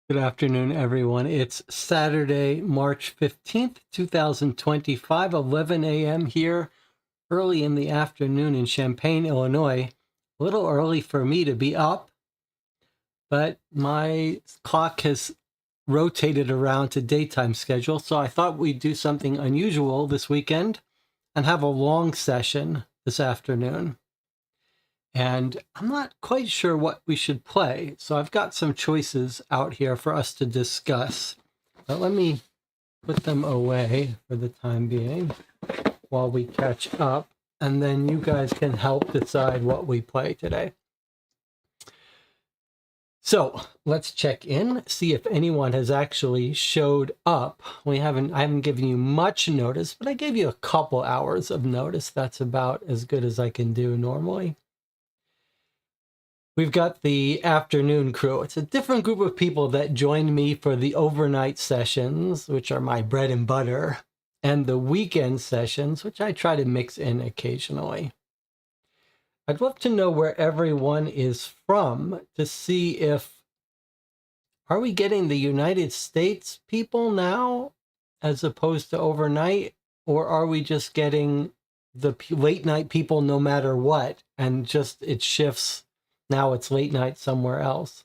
Good afternoon, everyone. It's Saturday, March 15th, 2025, 11 a.m. here, early in the afternoon in Champaign, Illinois. A little early for me to be up, but my clock has rotated around to daytime schedule, so I thought we'd do something unusual this weekend and have a long session this afternoon. And I'm not quite sure what we should play, so I've got some choices out here for us to discuss. But let me put them away for the time being while we catch up, and then you guys can help decide what we play today. So let's check in, see if anyone has actually showed up. I haven't given you much notice, but I gave you a couple hours of notice. That's about as good as I can do normally. We've got the afternoon crew. It's a different group of people that joined me for the overnight sessions, which are my bread and butter, and the weekend sessions, which I try to mix in occasionally. I'd love to know where everyone is from to see if, are we getting the United States people now as opposed to overnight, or are we just getting the late night people no matter what, and just it shifts? Now it's late night somewhere else.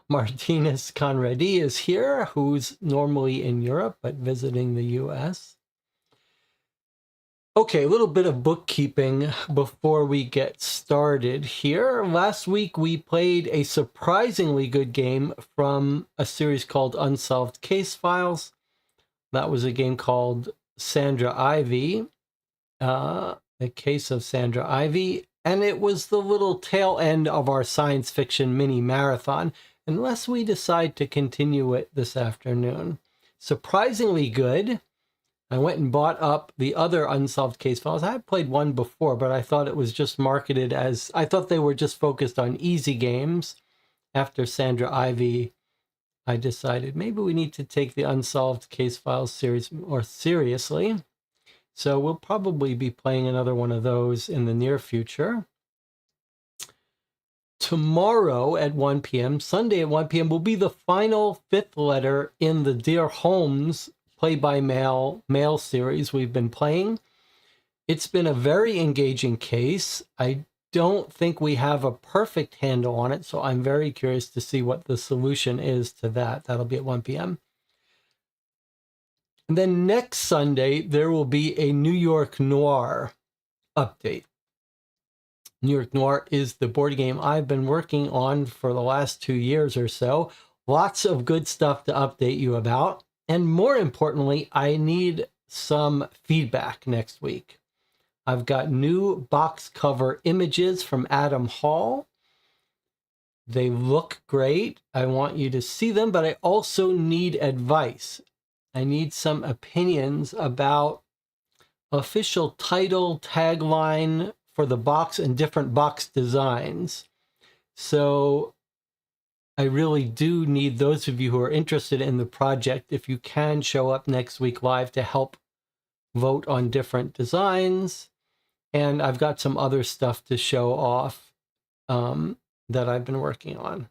Martinez Conradi is here, who's normally in Europe, but visiting the US. Okay, a little bit of bookkeeping before we get started here. Last week, we played a surprisingly good game from a series called Unsolved Case Files. That was a game called Sandra Ivy, the case of Sandra Ivy. And it was the little tail end of our science fiction mini marathon, unless we decide to continue it this afternoon. Surprisingly good. I went and bought up the other Unsolved Case Files. I had played one before, but I thought it was just marketed as, I thought they were just focused on easy games. After Sandra Ivy, I decided maybe we need to take the Unsolved Case Files series more seriously. So we'll probably be playing another one of those in the near future. Tomorrow at 1 p.m., Sunday at 1 p.m., will be the final fifth letter in the Dear Holmes play-by-mail series we've been playing. It's been a very engaging case. I don't think we have a perfect handle on it, so I'm very curious to see what the solution is to that. That'll be at 1 p.m. And then next Sunday, there will be a New York Noir update. New York Noir is the board game I've been working on for the last 2 years or so. Lots of good stuff to update you about. And more importantly, I need some feedback next week. I've got new box cover images from Adam Hall. They look great. I want you to see them, but I also need advice. I need some opinions about official title, tagline for the box and different box designs. So I really do need those of you who are interested in the project, if you can show up next week live to help vote on different designs. And I've got some other stuff to show off that I've been working on.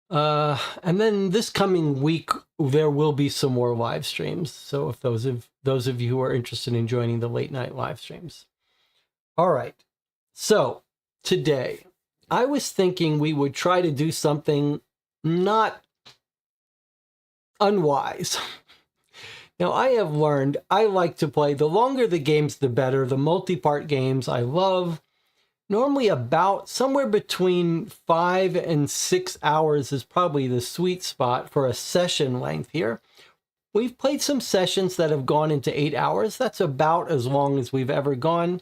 And then this coming week, there will be some more live streams. So if those of you who are interested in joining the late night live streams. All right. So today, I was thinking we would try to do something not unwise. Now, I have learned I like to play, the longer the games, the better. The multi-part games I love. Normally about somewhere between 5 and 6 hours is probably the sweet spot for a session length here. We've played some sessions that have gone into 8 hours. That's about as long as we've ever gone.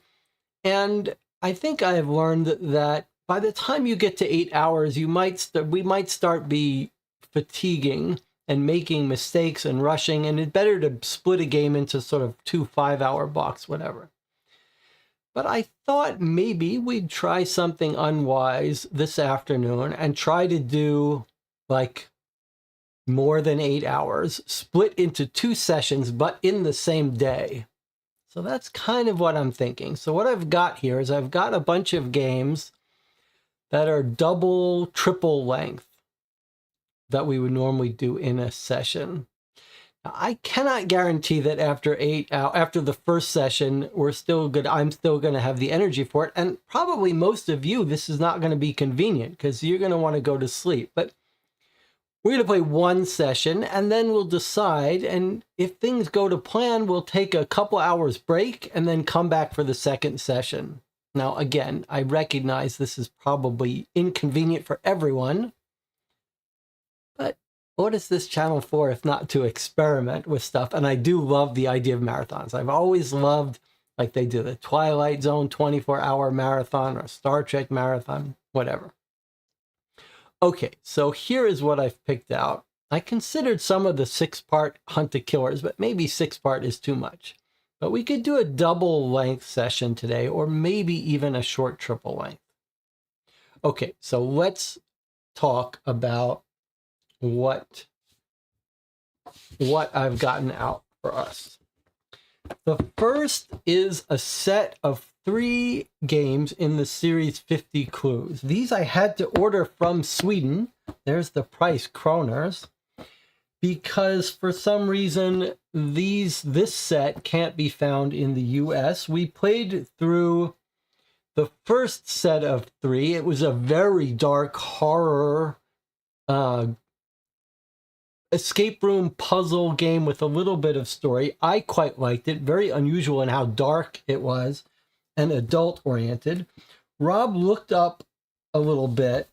And I think I have learned that by the time you get to 8 hours, we might start be fatiguing and making mistakes and rushing, and it's better to split a game into sort of 2 5-hour blocks, whatever. But I thought maybe we'd try something unwise this afternoon and try to do like more than 8 hours, split into 2 sessions, but in the same day. So that's kind of what I'm thinking. So what I've got here is I've got a bunch of games that are double, triple length that we would normally do in a session. Now, I cannot guarantee that after the first session, I'm still going to have the energy for it. And probably most of you, this is not going to be convenient because you're going to want to go to sleep. But we're going to play one session and then we'll decide. And if things go to plan, we'll take a couple hours break and then come back for the second session. Now, again, I recognize this is probably inconvenient for everyone. But what is this channel for if not to experiment with stuff? And I do love the idea of marathons. I've always loved, like they do the Twilight Zone 24-hour marathon or Star Trek marathon, whatever. Okay, so here is what I've picked out. I considered some of the 6-part Hunt the Killers, but maybe 6-part is too much. But we could do a double length session today, or maybe even a short triple length. Okay, so let's talk about what I've gotten out for us. The first is a set of 3 games in the series 50 Clues. These I had to order from Sweden. There's the price, kroners, because for some reason this set can't be found in the US. We played through the first set of 3. It was a very dark horror escape room puzzle game with a little bit of story. I quite liked it. Very unusual in how dark it was and adult oriented. Rob looked up a little bit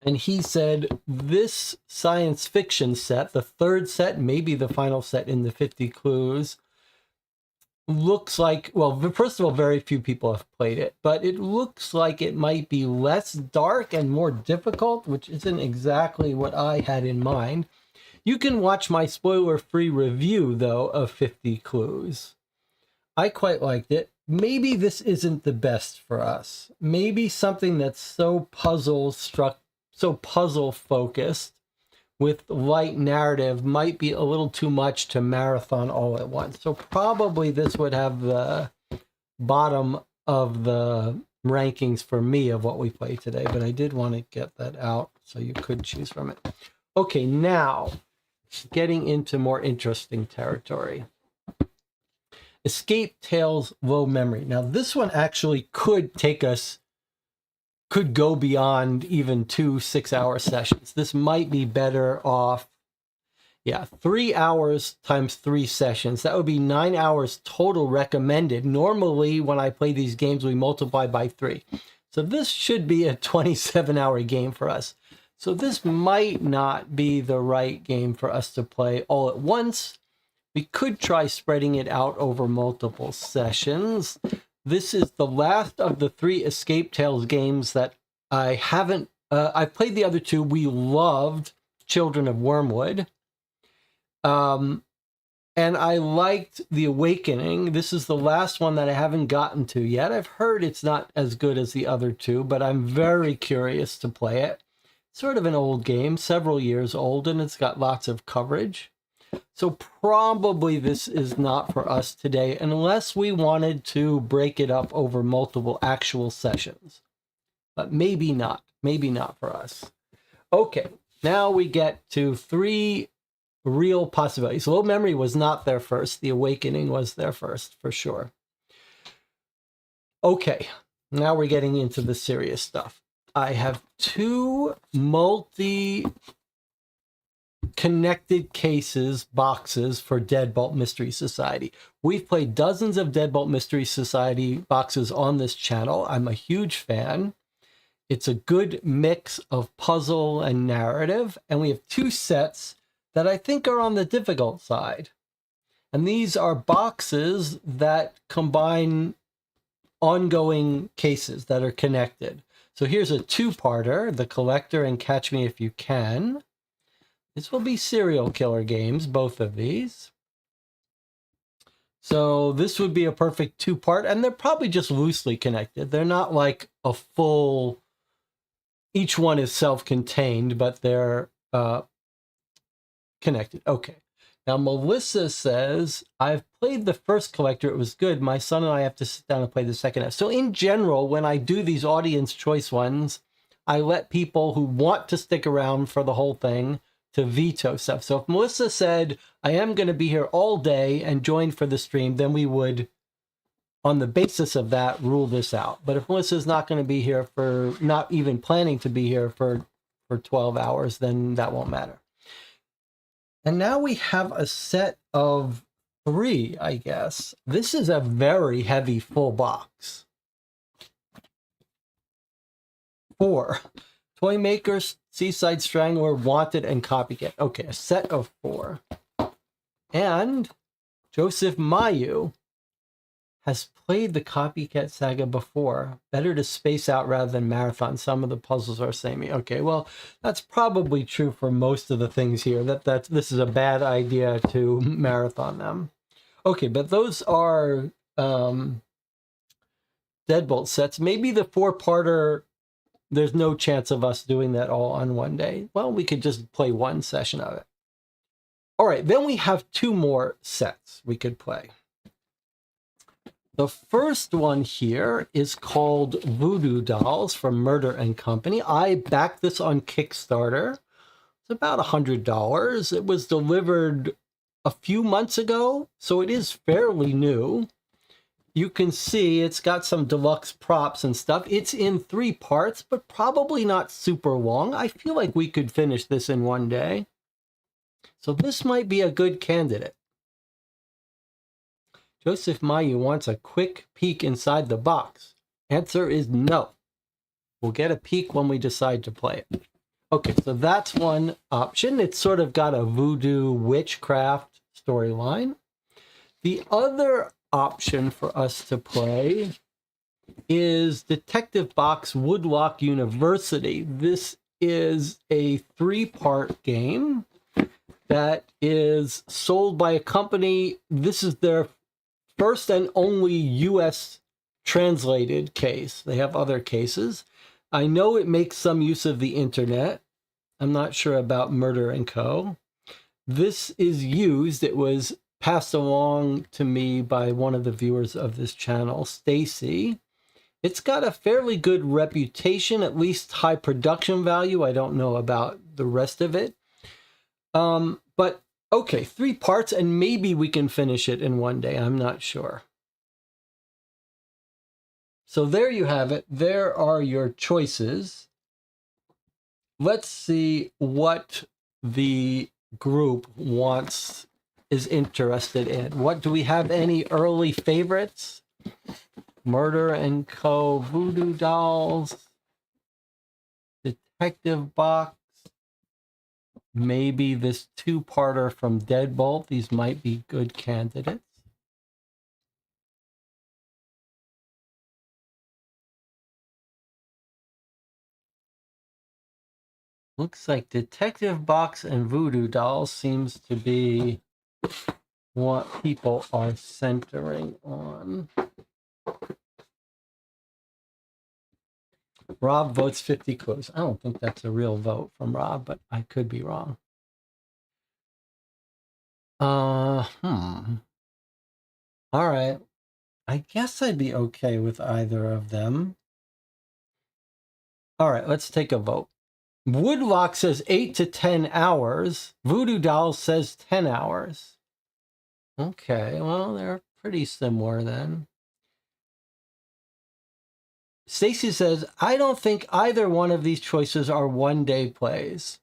and he said this science fiction set, the third set, maybe the final set in the 50 Clues, looks like, well, first of all, very few people have played it, but it looks like it might be less dark and more difficult, which isn't exactly what I had in mind. You can watch my spoiler-free review, though, of 50 Clues. I quite liked it. Maybe this isn't the best for us. Maybe something that's so puzzle-focused with light narrative might be a little too much to marathon all at once. So probably this would have the bottom of the rankings for me of what we play today, but I did want to get that out so you could choose from it. Okay, now getting into more interesting territory. Escape Tales Low Memory. Now, this one actually could go beyond even 2 6-hour sessions. This might be better off, 3 hours times 3 sessions. That would be 9 hours total recommended. Normally, when I play these games, we multiply by 3. So this should be a 27-hour game for us. So this might not be the right game for us to play all at once. We could try spreading it out over multiple sessions. This is the last of the 3 Escape Tales games that I haven't... I've played the other 2. We loved Children of Wormwood. And I liked The Awakening. This is the last one that I haven't gotten to yet. I've heard it's not as good as the other 2, but I'm very curious to play it. Sort of an old game, several years old, and it's got lots of coverage. So probably this is not for us today, unless we wanted to break it up over multiple actual sessions. But maybe not for us. Okay, now we get to 3 real possibilities. Low Memory was not there first. The Awakening was there first, for sure. Okay, now we're getting into the serious stuff. I have 2 multi-connected cases, boxes for Deadbolt Mystery Society. We've played dozens of Deadbolt Mystery Society boxes on this channel. I'm a huge fan. It's a good mix of puzzle and narrative, and we have 2 sets that I think are on the difficult side. And these are boxes that combine ongoing cases that are connected. So here's a 2-parter, The Collector and Catch Me If You Can. This will be serial killer games, both of these. So this would be a perfect 2-part, and they're probably just loosely connected. They're not like a full, each one is self-contained, but they're connected. Okay. Now, Melissa says, I've played the first Collector. It was good. My son and I have to sit down and play the second half. So in general, when I do these audience choice ones, I let people who want to stick around for the whole thing to veto stuff. So if Melissa said, I am going to be here all day and join for the stream, then we would, on the basis of that, rule this out. But if Melissa's not going to be here for, not even planning to be here for 12 hours, then that won't matter. And now we have a set of 3, I guess. This is a very heavy full box. 4. Toymaker, Seaside Strangler, Wanted, and Copycat. Okay, a set of 4. And Joseph Mayu has played the Copycat Saga before. Better to space out rather than marathon. Some of the puzzles are samey. Okay, well, that's probably true for most of the things here. This is a bad idea to marathon them. Okay, but those are Deadbolt sets. Maybe the 4-parter, there's no chance of us doing that all on one day. Well, we could just play 1 session of it. All right, then we have 2 more sets we could play. The first one here is called Voodoo Dolls from Murder Company. I backed this on Kickstarter. It's about $100. It was delivered a few months ago, so it is fairly new. You can see it's got some deluxe props and stuff. It's in 3 parts, but probably not super long. I feel like we could finish this in 1 day. So this might be a good candidate. Joseph Mayu wants a quick peek inside the box. Answer is no. We'll get a peek when we decide to play it. Okay, so that's one option. It's sort of got a voodoo witchcraft storyline. The other option for us to play is Detective Box Woodlock University. This is a 3-part game that is sold by a company. This is their first and only U.S. translated case. They have other cases. I know it makes some use of the internet. I'm not sure about Murder Co. This is used. It was passed along to me by one of the viewers of this channel, Stacy. It's got a fairly good reputation, at least high production value. I don't know about the rest of it. But Okay, 3 parts, and maybe we can finish it in one day. I'm not sure. So there you have it. There are your choices. Let's see what the group is interested in. What do we have? Any early favorites? Murder Co Voodoo Dolls, Detective Box, maybe this 2-parter from Deadbolt. These might be good candidates. Looks like Detective Box and Voodoo Dolls seems to be what people are centering on. Rob votes 50 clues. I don't think that's a real vote from Rob, but I could be wrong. All right. I guess I'd be okay with either of them. All right, let's take a vote. Woodlock says 8 to 10 hours. Voodoo Doll says 10 hours. Okay, well, they're pretty similar then. Stacy says, I don't think either one of these choices are one-day plays.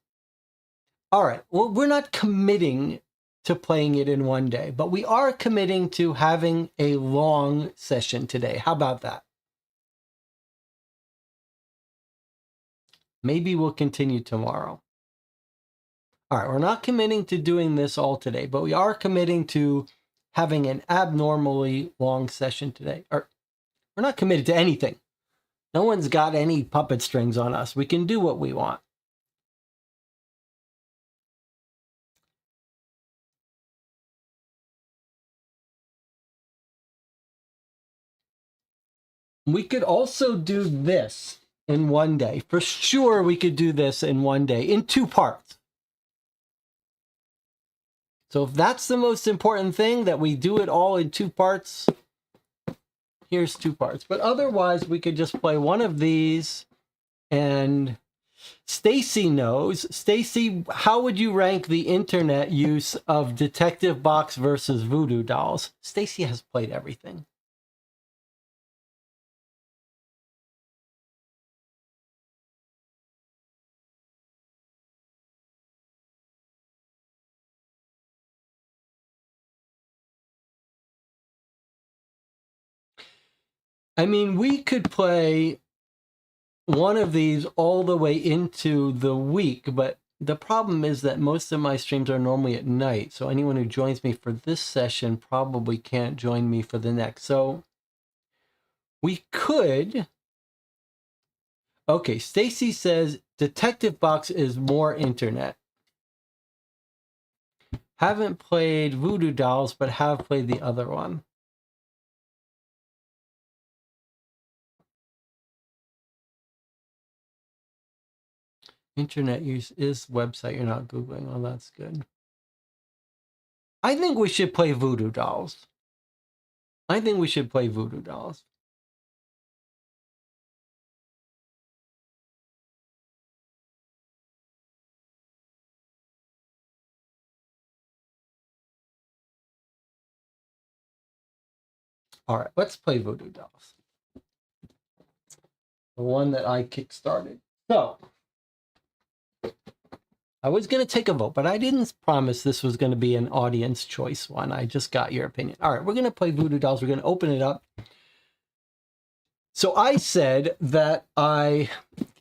All right, well, we're not committing to playing it in one day, but we are committing to having a long session today. How about that? Maybe we'll continue tomorrow. All right, we're not committing to doing this all today, but we are committing to having an abnormally long session today. Or we're not committed to anything. No one's got any puppet strings on us. We can do what we want. We could also do this in one day. For sure, we could do this in one day, in 2 parts. So if that's the most important thing, that we do it all in 2 parts, here's 2 parts. But otherwise, we could just play one of these. And Stacy knows. Stacy, how would you rank the internet use of Detective Box versus Voodoo Dolls? Stacy has played everything. I mean, we could play one of these all the way into the week, but the problem is that most of my streams are normally at night, so anyone who joins me for this session probably can't join me for the next. So we could... Okay, Stacy says Detective Box is more internet. Haven't played Voodoo Dolls, but have played the other one. Internet use is website. You're not Googling. Oh, that's good. I think we should play Voodoo Dolls. I think we should play Voodoo Dolls. All right, let's play Voodoo Dolls. The one that I kickstarted. So, I was going to take a vote, but I didn't promise this was going to be an audience choice one. I just got your opinion. All right, we're going to play Voodoo Dolls. We're going to open it up. So I said that I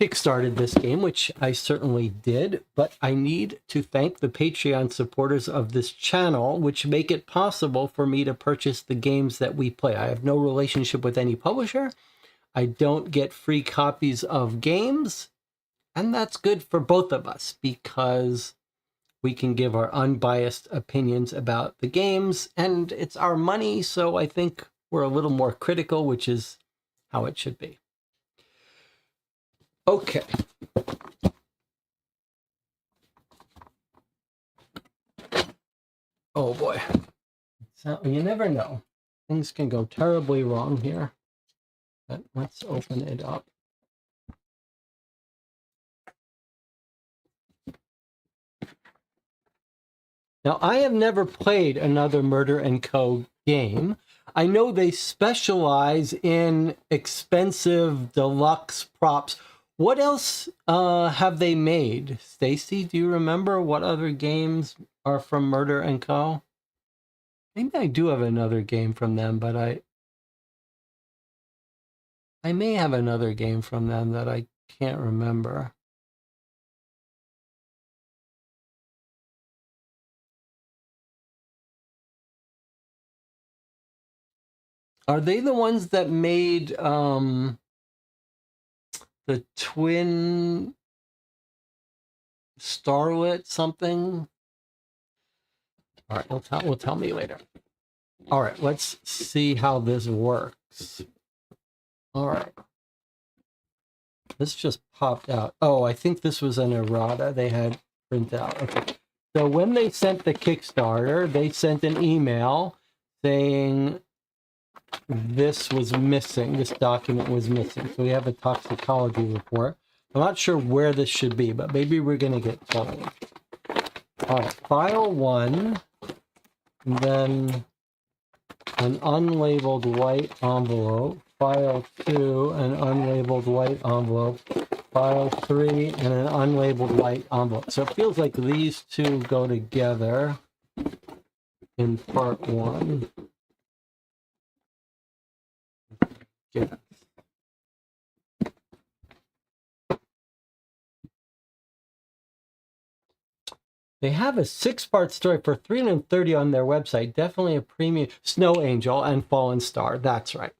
kickstarted this game, which I certainly did, but I need to thank the Patreon supporters of this channel, which make it possible for me to purchase the games that we play. I have no relationship with any publisher. I don't get free copies of games, and that's good for both of us because we can give our unbiased opinions about the games, and it's our money, so I think we're a little more critical, which is how it should be. Okay. Oh boy. So you never know. Things can go terribly wrong here. But let's open it up. Now, I have never played another Murder Co. game. I know they specialize in expensive deluxe props. What else have they made? Stacy, do you remember what other games are from Murder Co.? Maybe I do have another game from them, but I may have another game from them that I can't remember. Are they the ones that made the twin Starlet something? All right, will tell me later. All right, let's see how this works. All right. This just popped out. Oh, I think this was an errata they had printed out. Okay. So when they sent the Kickstarter, they sent an email saying this was missing. This document was missing. So we have a toxicology report. I'm not sure where this should be, but maybe we're going to get told. All right, file 1, and then an unlabeled white envelope. File 2, an unlabeled white envelope. File 3, and an unlabeled white envelope. So it feels like these two go together in part 1. Yeah. They have a 6-part story for $330 on their website. Definitely a premium. Snow Angel and Fallen Star. That's right.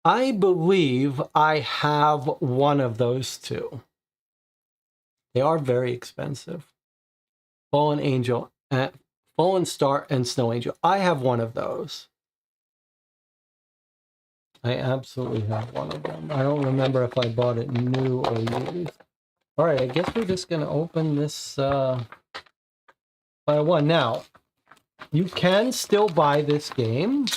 I believe I have one of those two. They are very expensive. Fallen Angel, Fallen Star, and Snow Angel. I have one of those. I absolutely have one of them. I don't remember if I bought it new or used. All right, I guess we're just going to open this file 1. Now, you can still buy this game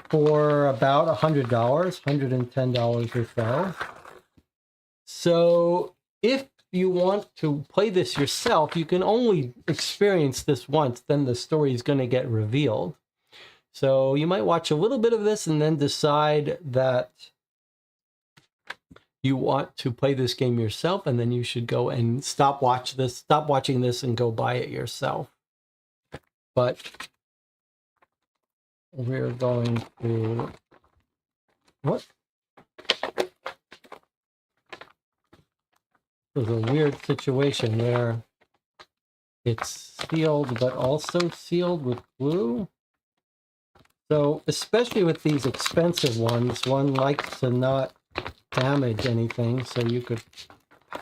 for about $100, $110 or so. So if you want to play this yourself, you can only experience this once, then the story is going to get revealed. So you might watch a little bit of this and then decide that you want to play this game yourself, and then you should go and stop watching this and go buy it yourself. But we're going to... What? There's a weird situation where it's sealed, but also sealed with glue. So, especially with these expensive ones, one likes to not damage anything, so you could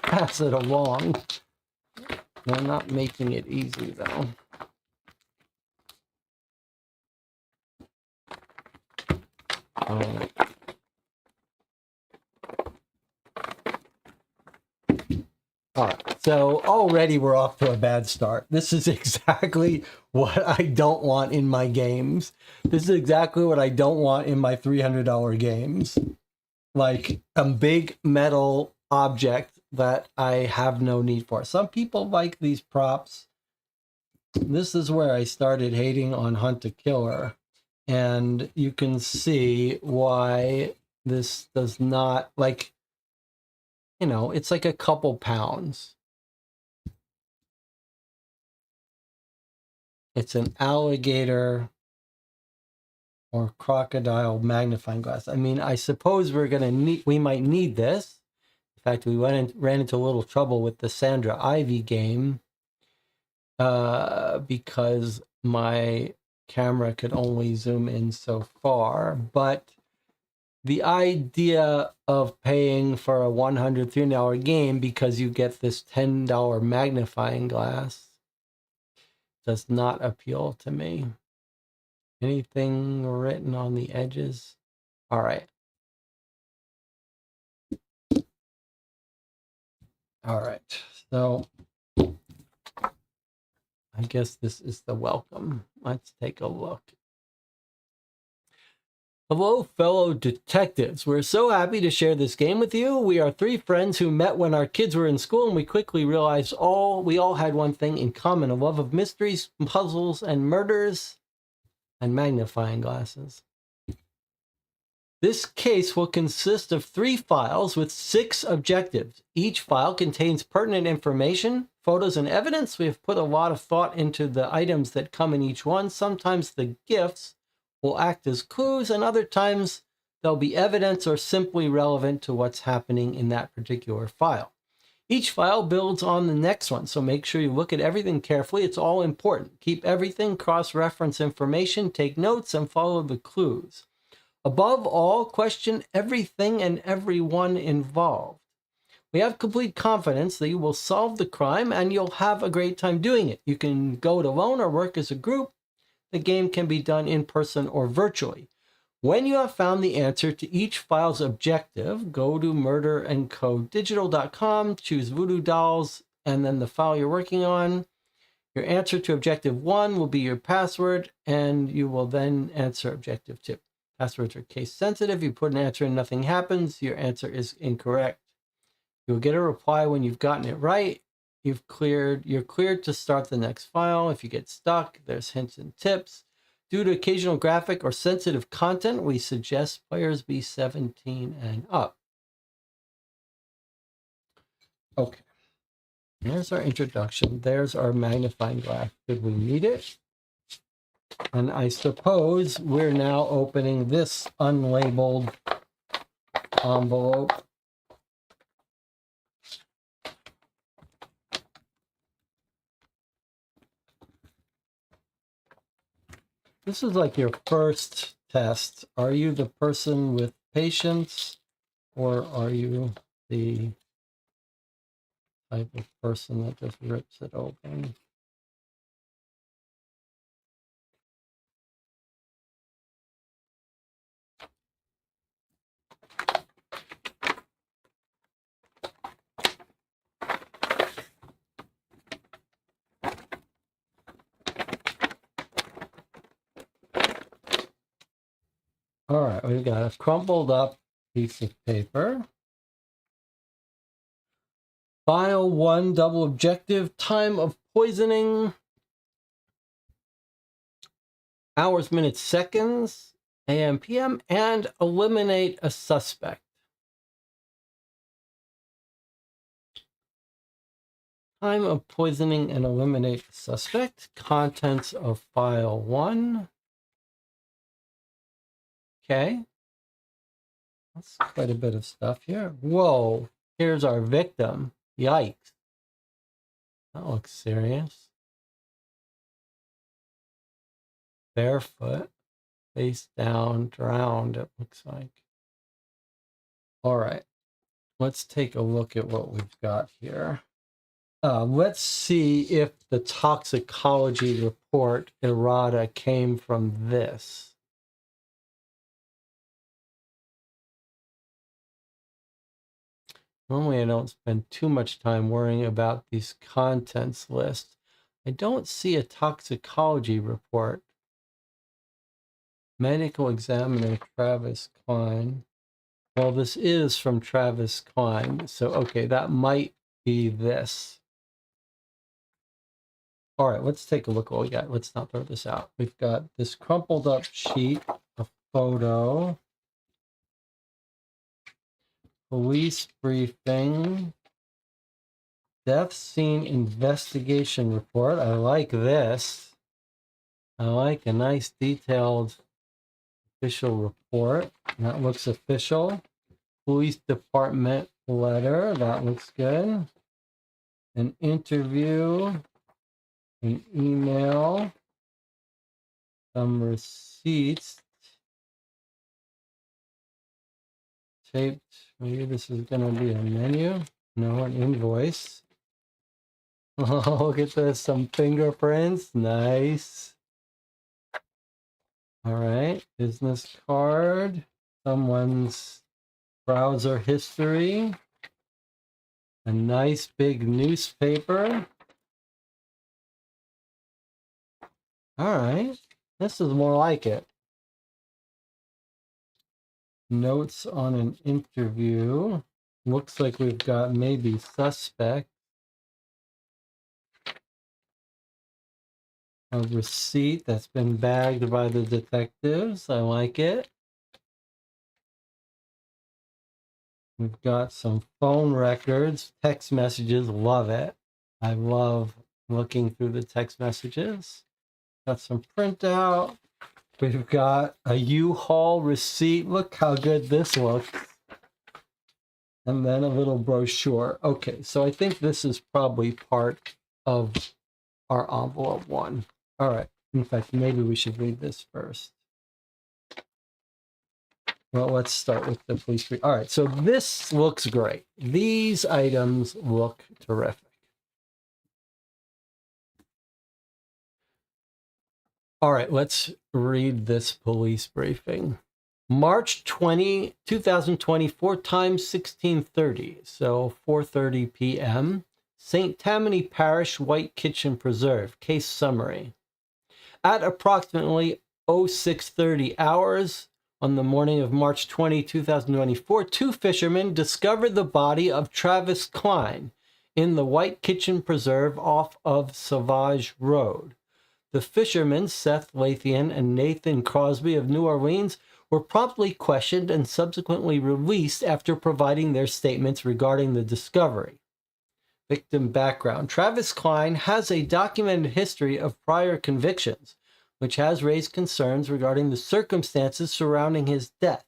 pass it along. They're not making it easy, though. All right, so already we're off to a bad start. This is exactly what I don't want in my games. This is exactly what I don't want in my $300 games. Like a big metal object that I have no need for. Some people like these props. This is where I started hating on Hunt a Killer. And you can see why this does not, like, you know, it's like a couple pounds. It's an alligator or crocodile magnifying glass. I mean, I suppose we might need this. In fact, we ran into a little trouble with the Sandra Ivy game because my camera could only zoom in so far. But the idea of paying for a $103 game because you get this $10 magnifying glass does not appeal to me. Anything written on the edges? All right. All right. So I guess this is the welcome. Let's take a look. Hello, fellow detectives. We're so happy to share this game with you. We are three friends who met when our kids were in school, and we quickly realized we all had one thing in common: a love of mysteries, puzzles, and murders, and magnifying glasses. This case will consist of 3 files with 6 objectives. Each file contains pertinent information, photos, and evidence. We have put a lot of thought into the items that come in each one. Sometimes the gifts will act as clues, and other times they'll be evidence or simply relevant to what's happening in that particular file. Each file builds on the next one, so make sure you look at everything carefully. It's all important. Keep everything, cross-reference information, take notes, and follow the clues. Above all, question everything and everyone involved. We have complete confidence that you will solve the crime and you'll have a great time doing it. You can go it alone or work as a group. The game can be done in person or virtually. When you have found the answer to each file's objective, go to murderandcodigital.com, choose Voodoo Dolls, and then the file you're working on. Your answer to objective 1 will be your password, and you will then answer objective 2. Passwords are case sensitive. You put an answer and nothing happens, your answer is incorrect. You'll get a reply when you've gotten it right. You're cleared to start the next file. If you get stuck, there's hints and tips. Due to occasional graphic or sensitive content, we suggest players be 17 and up. Okay. There's our introduction. There's our magnifying glass. Did we need it? And I suppose we're now opening this unlabeled envelope. This is like your first test. Are you the person with patience, or are you the type of person that just rips it open? All right, we've got a crumpled up piece of paper. File 1, double objective, time of poisoning, hours, minutes, seconds, AM, PM, and eliminate a suspect. Time of poisoning and eliminate a suspect. Contents of file 1. Okay. That's quite a bit of stuff here. Whoa, here's our victim. Yikes. That looks serious. Barefoot, face down, drowned, it looks like. All right, let's take a look at what we've got here. Let's see if the toxicology report errata came from this. Normally, I don't spend too much time worrying about these contents lists. I don't see a toxicology report. Medical examiner Travis Klein. Well, this is from Travis Klein, so okay, that might be this. All right, let's take a look at what we got. Let's not throw this out. We've got this crumpled up sheet, a photo, police briefing, death scene investigation report. I like this. I like a nice detailed official report. That looks official. Police department letter. That looks good. An interview. An email. Some receipts. Taped. Maybe this is going to be a menu. No, an invoice. Oh, look at this. Some fingerprints. Nice. All right. Business card. Someone's browser history. A nice big newspaper. All right. This is more like it. Notes on an interview. Looks like we've got maybe suspect. A receipt that's been bagged by the detectives. I like it. We've got some phone records, text messages. Love it. I love looking through the text messages. Got some printout. We've got a U-Haul receipt. Look how good this looks. And then a little brochure. Okay, so I think this is probably part of our envelope one. All right. In fact, maybe we should read this first. Well, let's start with the police brief. All right, so this looks great. These items look terrific. All right, let's read this police briefing. March 20, 2024, time 16:30, so 4:30 p.m. St. Tammany Parish, White Kitchen Preserve. Case summary. At approximately 06:30 hours on the morning of March 20, 2024, two fishermen discovered the body of Travis Klein in the White Kitchen Preserve off of Sauvage Road. The fishermen, Seth Lathian and Nathan Crosby of New Orleans, were promptly questioned and subsequently released after providing their statements regarding the discovery. Victim background. Travis Klein has a documented history of prior convictions, which has raised concerns regarding the circumstances surrounding his death.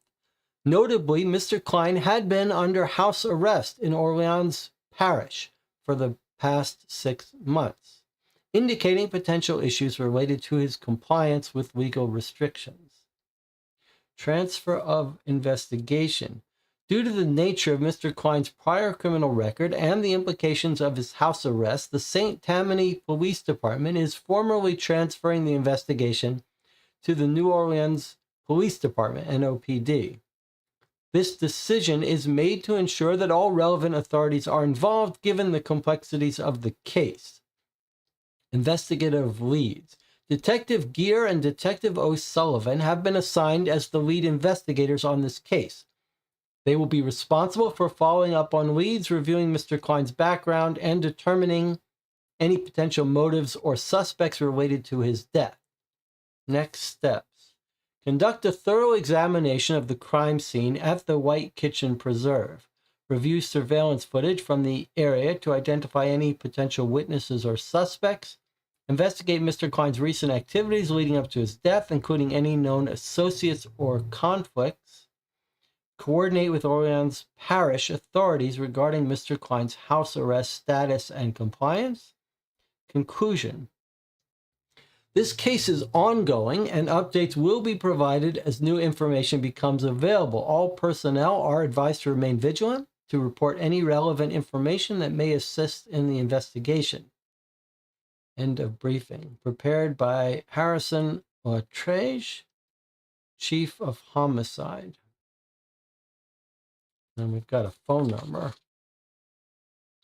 Notably, Mr. Klein had been under house arrest in Orleans Parish for the past 6 months, indicating potential issues related to his compliance with legal restrictions. Transfer of investigation. Due to the nature of Mr. Klein's prior criminal record and the implications of his house arrest, the St. Tammany Police Department is formally transferring the investigation to the New Orleans Police Department, NOPD. This decision is made to ensure that all relevant authorities are involved given the complexities of the case. Investigative leads. Detective Gear and Detective O'Sullivan have been assigned as the lead investigators on this case. They will be responsible for following up on leads, reviewing Mr. Klein's background, and determining any potential motives or suspects related to his death. Next steps. Conduct a thorough examination of the crime scene at the White Kitchen Preserve. Review surveillance footage from the area to identify any potential witnesses or suspects. Investigate Mr. Klein's recent activities leading up to his death, including any known associates or conflicts. Coordinate with Orleans Parish authorities regarding Mr. Klein's house arrest status and compliance. Conclusion. This case is ongoing and updates will be provided as new information becomes available. All personnel are advised to remain vigilant to report any relevant information that may assist in the investigation. End of briefing. Prepared by Harrison Latrege, Chief of Homicide. And we've got a phone number.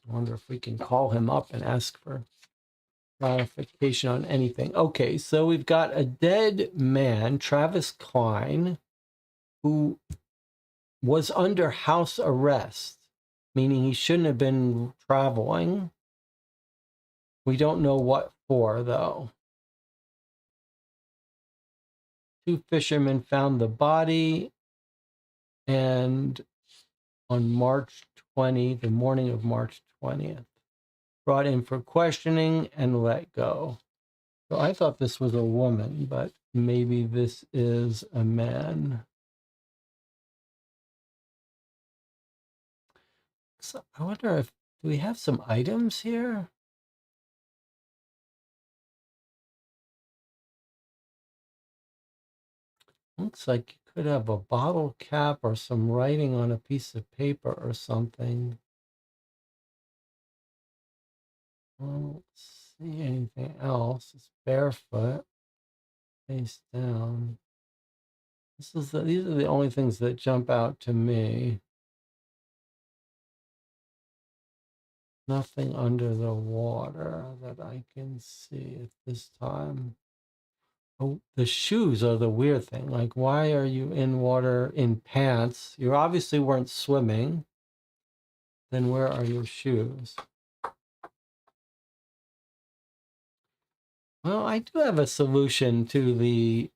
I wonder if we can call him up and ask for clarification on anything. Okay, so we've got a dead man, Travis Klein, who was under house arrest, meaning he shouldn't have been traveling. We don't know what for, though. Two fishermen found the body, and on March 20, the morning of March 20th, brought in for questioning and let go. So I thought this was a woman, but maybe this is a man. So I wonder if, do we have some items here? Looks like you could have a bottle cap or some writing on a piece of paper or something. I don't see anything else. It's barefoot, face down. These are the only things that jump out to me. Nothing under the water that I can see at this time. Oh, the shoes are the weird thing. Like, why are you in water in pants? You obviously weren't swimming. Then where are your shoes? Well, I do have a solution to the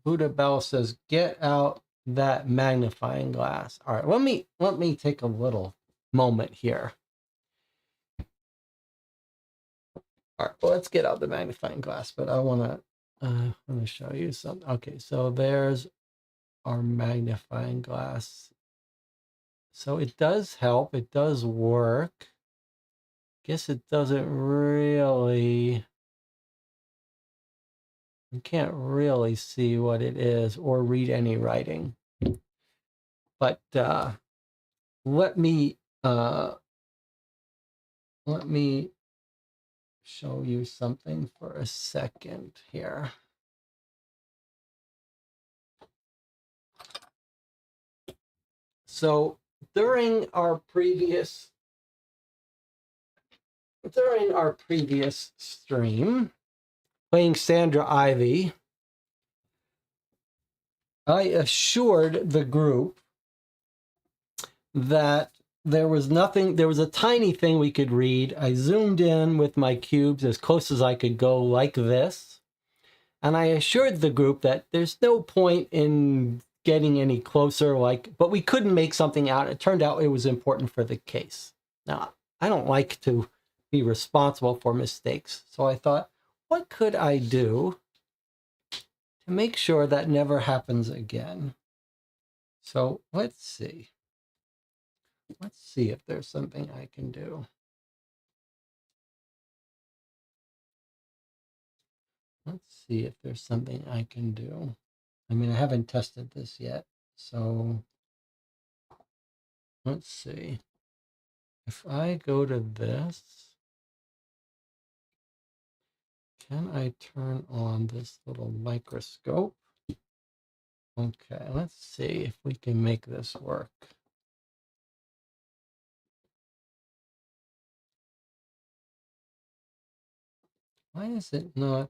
Buddha Bell says, get out that magnifying glass. All right, let me take a little moment here. All right, well, let's get out the magnifying glass, but I want to show you something. Okay, so there's our magnifying glass. So it does help. It does work. Guess it doesn't really, you can't really see what it is or read any writing. But let me show you something for a second here. So during our previous stream, playing Sandra Ivy, I assured the group that there was nothing, there was a tiny thing we could read. I zoomed in with my cubes as close as I could go, like this. And I assured the group that there's no point in getting any closer, but we couldn't make something out. It turned out it was important for the case. Now, I don't like to be responsible for mistakes. So I thought, what could I do to make sure that never happens again? So let's see. Let's see if there's something I can do. Let's see if there's something I can do. I mean, I haven't tested this yet, so let's see. If I go to this, can I turn on this little microscope? Okay, let's see if we can make this work. Why is it not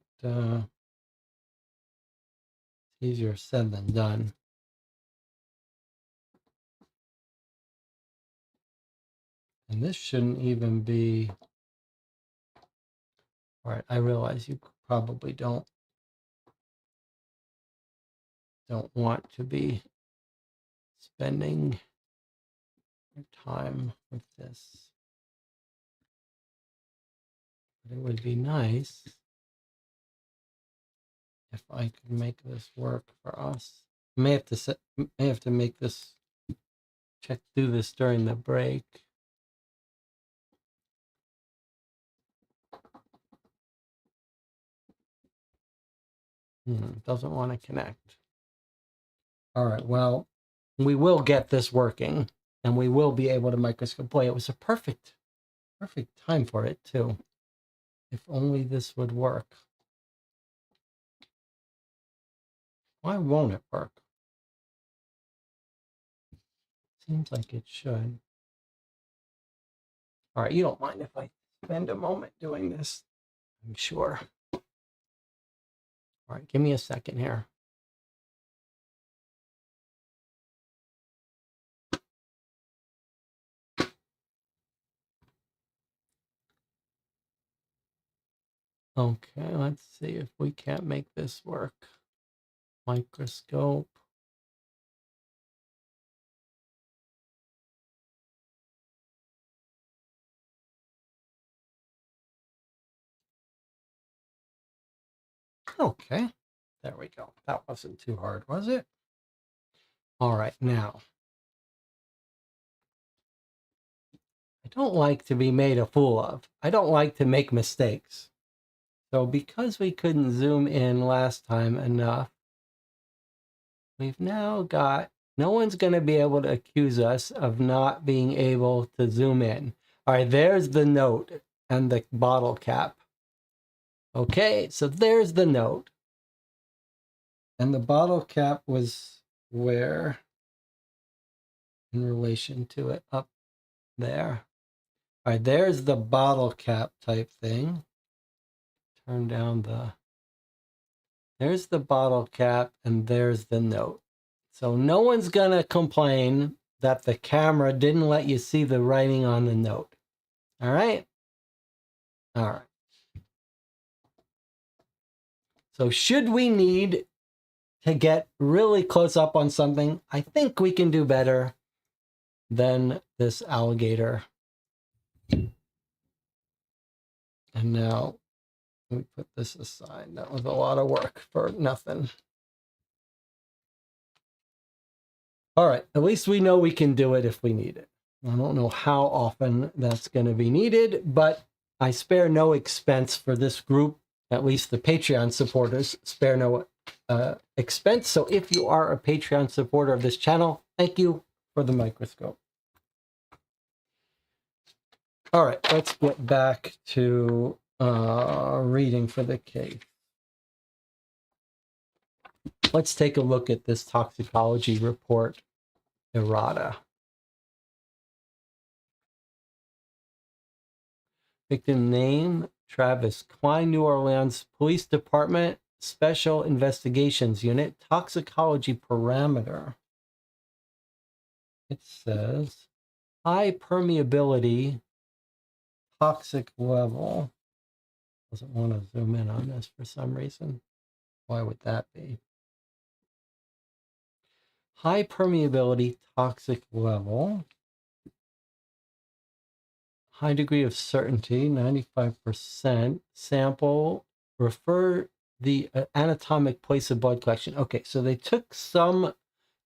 easier said than done? And this shouldn't even be, all right, I realize you probably don't want to be spending your time with this. But it would be nice if I could make this work for us. May have to make this, do this during the break. Doesn't want to connect. All right, well, we will get this working and we will be able to microscope. Boy, it was a perfect time for it too. If only this would work. Why won't it work? Seems like it should. All right, you don't mind if I spend a moment doing this, I'm sure. All right, give me a second here. Okay, let's see if we can't make this work. Microscope. Okay, there we go. That wasn't too hard, was it? All right, now. I don't like to be made a fool of. I don't like to make mistakes. So because we couldn't zoom in last time enough, we've now got, no one's going to be able to accuse us of not being able to zoom in. All right, there's the note and the bottle cap. Okay, so there's the note. And the bottle cap was where in relation to it? Up there. All right, there's the bottle cap type thing. Turn down the There's the bottle cap and there's the note. So no one's going to complain that the camera didn't let you see the writing on the note. All right? All right. So should we need to get really close up on something, I think we can do better than this alligator. And now we put this aside. That was a lot of work for nothing. All right, at least we know we can do it if we need it. I don't know how often that's going to be needed, but I spare no expense for this group. At least the Patreon supporters spare no expense. So if you are a Patreon supporter of this channel, thank you for the microscope. All right, let's get back to reading for the case. Let's take a look at this toxicology report errata. Victim name, Travis Klein, New Orleans Police Department, Special Investigations Unit, toxicology parameter. It says high permeability, toxic level. Doesn't want to zoom in on this for some reason. Why would that be? High permeability, toxic level. High degree of certainty, 95%. Sample, refer the anatomic place of blood collection. Okay, so they took some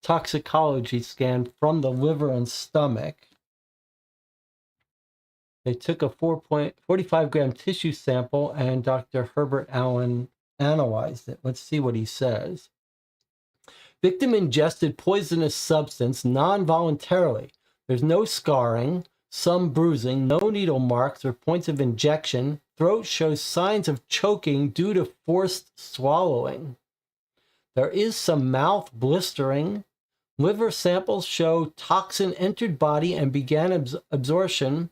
toxicology scan from the liver and stomach. They took a 45-gram tissue sample, and Dr. Herbert Allen analyzed it. Let's see what he says. Victim ingested poisonous substance non-voluntarily. There's no scarring, some bruising, no needle marks or points of injection. Throat shows signs of choking due to forced swallowing. There is some mouth blistering. Liver samples show toxin entered body and began absorption.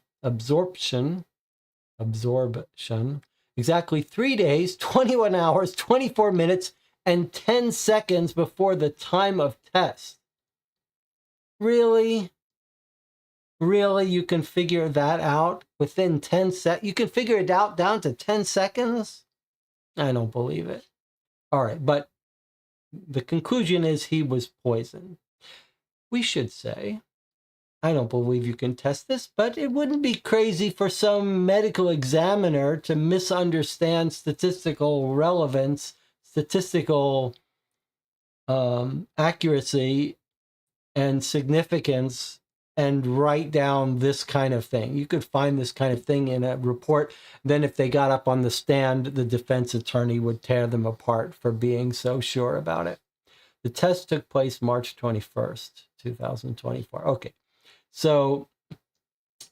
Exactly 3 days, 21 hours, 24 minutes, and 10 seconds before the time of test. Really? Really? You can figure that out within 10 seconds? You can figure it out down to 10 seconds? I don't believe it. All right, but the conclusion is he was poisoned. We should say, I don't believe you can test this, but it wouldn't be crazy for some medical examiner to misunderstand statistical relevance, statistical accuracy, and significance, and write down this kind of thing. You could find this kind of thing in a report. Then if they got up on the stand, the defense attorney would tear them apart for being so sure about it. The test took place March 21st, 2024. Okay. So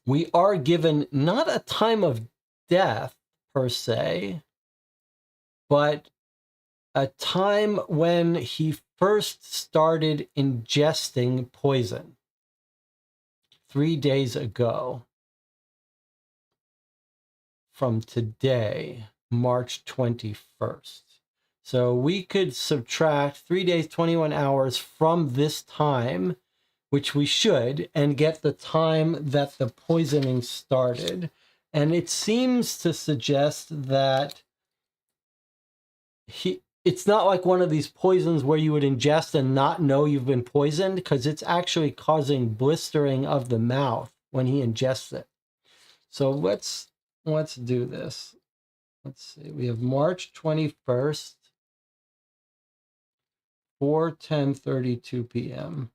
we are given not a time of death per se, but a time when he first started ingesting poison 3 days ago from today, March 21st. So we could subtract 3 days, 21 hours from this time, which we should, and get the time that the poisoning started. And it seems to suggest that it's not like one of these poisons where you would ingest and not know you've been poisoned, because it's actually causing blistering of the mouth when he ingests it. So let's do this. Let's see. We have March 21st, 4:10:32 p.m.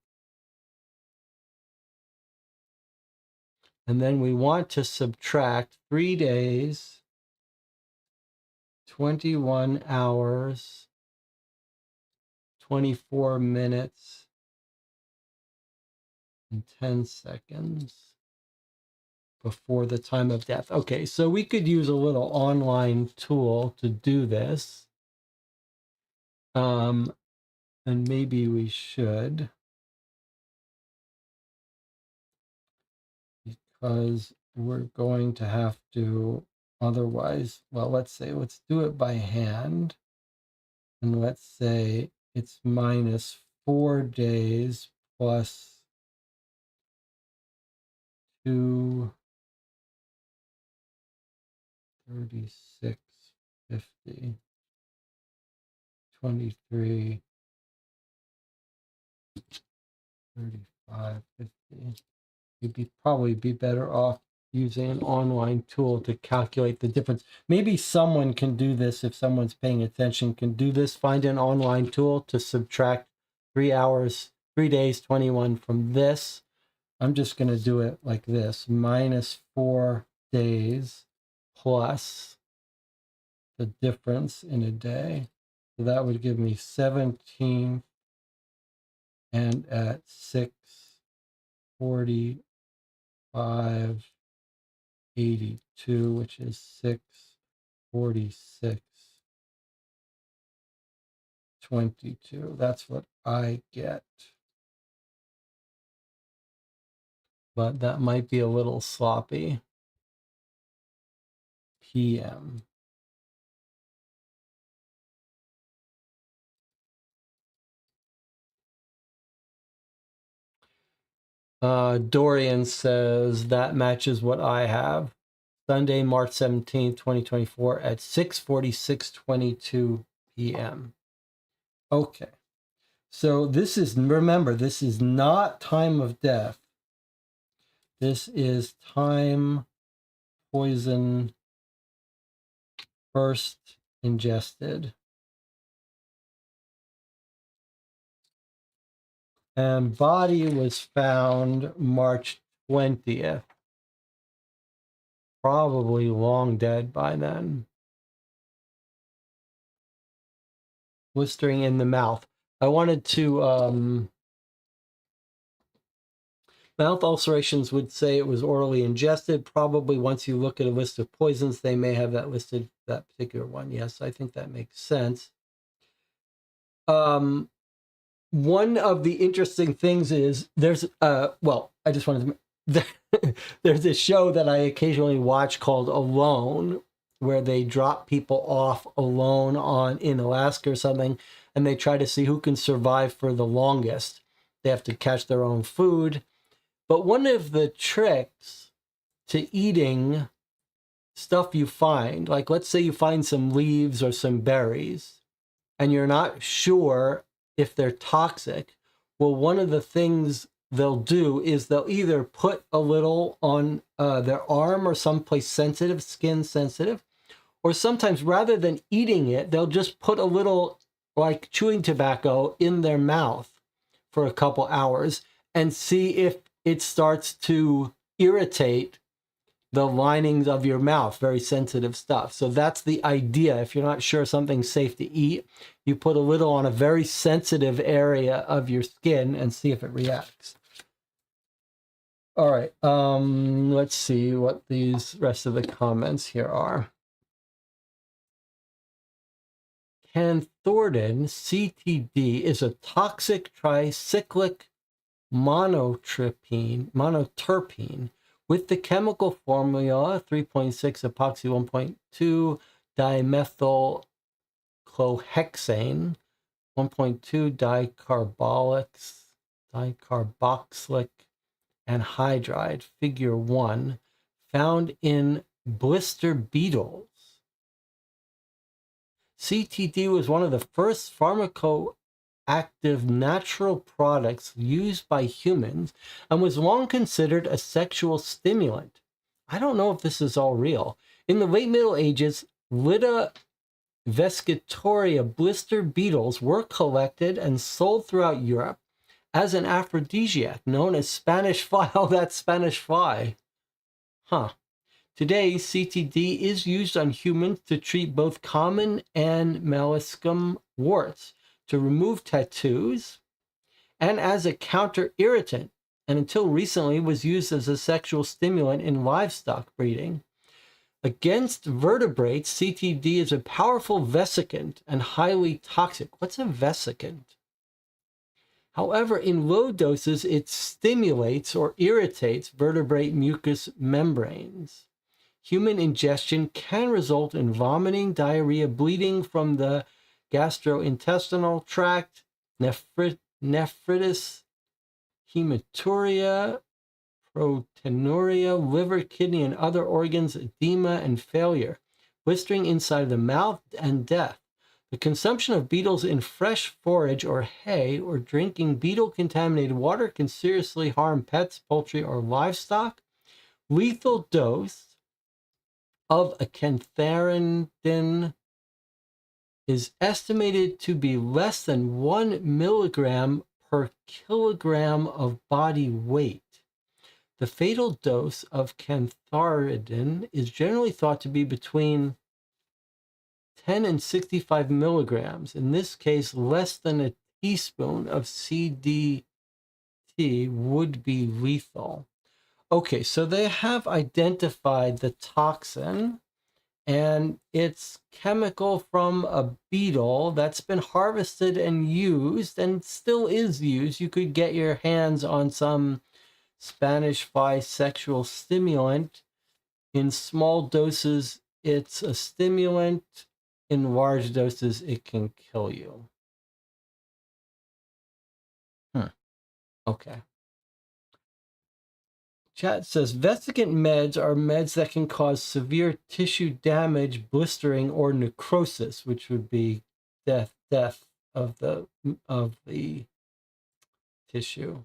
And then we want to subtract 3 days, 21 hours, 24 minutes, and 10 seconds before the time of death. Okay, so we could use a little online tool to do this. And maybe we should, because we're going to have to, otherwise, well, let's do it by hand. And let's say it's minus 4 days plus 236.50, 23, 35.50. You'd probably be better off using an online tool to calculate the difference. Maybe someone can do this. If someone's paying attention, can do this. Find an online tool to subtract 3 hours, 3 days, 21 from this. I'm just going to do it like this: minus 4 days plus the difference in a day. So that would give me 17 and at 6:45:82, which is 6:46:22. That's what I get. But that might be a little sloppy. PM. Dorian says that matches what I have. Sunday, March 17th, 2024 at 6:46:22 p.m. Okay. So this is, remember, this is not time of death. This is time poison first ingested. And body was found March 20th. Probably long dead by then. Blistering in the mouth. I wanted to, mouth ulcerations would say it was orally ingested. Probably once you look at a list of poisons, they may have that listed, that particular one. Yes, I think that makes sense. One of the interesting things is there's, well, I just wanted to, there's a show that I occasionally watch called Alone, where they drop people off alone in Alaska or something, and they try to see who can survive for the longest. They have to catch their own food. But one of the tricks to eating stuff you find, like let's say you find some leaves or some berries, and you're not sure if they're toxic, well, one of the things they'll do is they'll either put a little on their arm or someplace sensitive, skin sensitive, or sometimes rather than eating it, they'll just put a little, like chewing tobacco, in their mouth for a couple hours and see if it starts to irritate the linings of your mouth, very sensitive stuff. So that's the idea. If you're not sure something's safe to eat, you put a little on a very sensitive area of your skin and see if it reacts. All right, let's see what these rest of the comments here are. Cantharidin, CTD, is a toxic tricyclic monoterpene with the chemical formula 3.6 epoxy 1.2 dimethylclohexane 1.2 dicarboxylic anhydride, figure 1, found in blister beetles. CTD was one of the first pharmacoactive natural products used by humans and was long considered a sexual stimulant. I don't know if this is all real. In the late Middle Ages, Lida vescatoria blister beetles were collected and sold throughout Europe as an aphrodisiac known as Spanish fly. Oh, that's Spanish fly. Huh. Today, CTD is used on humans to treat both common and molluscum warts, to remove tattoos, and as a counter-irritant, and until recently was used as a sexual stimulant in livestock breeding. Against vertebrates, CTD is a powerful vesicant and highly toxic. What's a vesicant? However, in low doses, it stimulates or irritates vertebrate mucous membranes. Human ingestion can result in vomiting, diarrhea, bleeding from the gastrointestinal tract, nephritis, hematuria, proteinuria, liver, kidney, and other organs, edema, and failure, blistering inside the mouth, and death. The consumption of beetles in fresh forage or hay or drinking beetle-contaminated water can seriously harm pets, poultry, or livestock. Lethal dose of a cantharidin is estimated to be less than 1 milligram per kilogram of body weight. The fatal dose of cantharidin is generally thought to be between 10 and 65 milligrams. In this case, less than a teaspoon of CDT would be lethal. Okay, so they have identified the toxin, and it's chemical from a beetle that's been harvested and used and still is used. You could get your hands on some Spanish fly sexual stimulant. In small doses, it's a stimulant. In large doses, it can kill you. Okay. Chat says vesicant meds are meds that can cause severe tissue damage, blistering, or necrosis, which would be death of the tissue.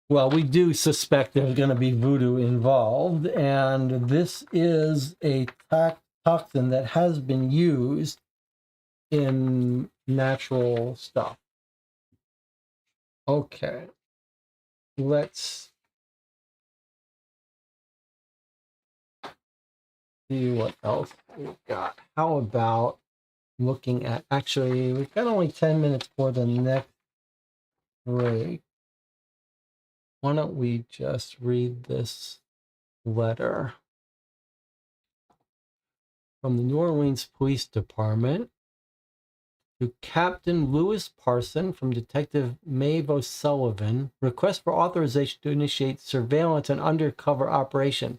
Well, we do suspect there's going to be voodoo involved, and this is a toxin that has been used in natural stuff. Okay, let's see what else we've got. How about looking at, actually, we've got only 10 minutes for the next break. Why don't we just read this letter from the New Orleans Police Department to Captain Lewis Parson from Detective Maeve O'Sullivan. Request for authorization to initiate surveillance and undercover operation.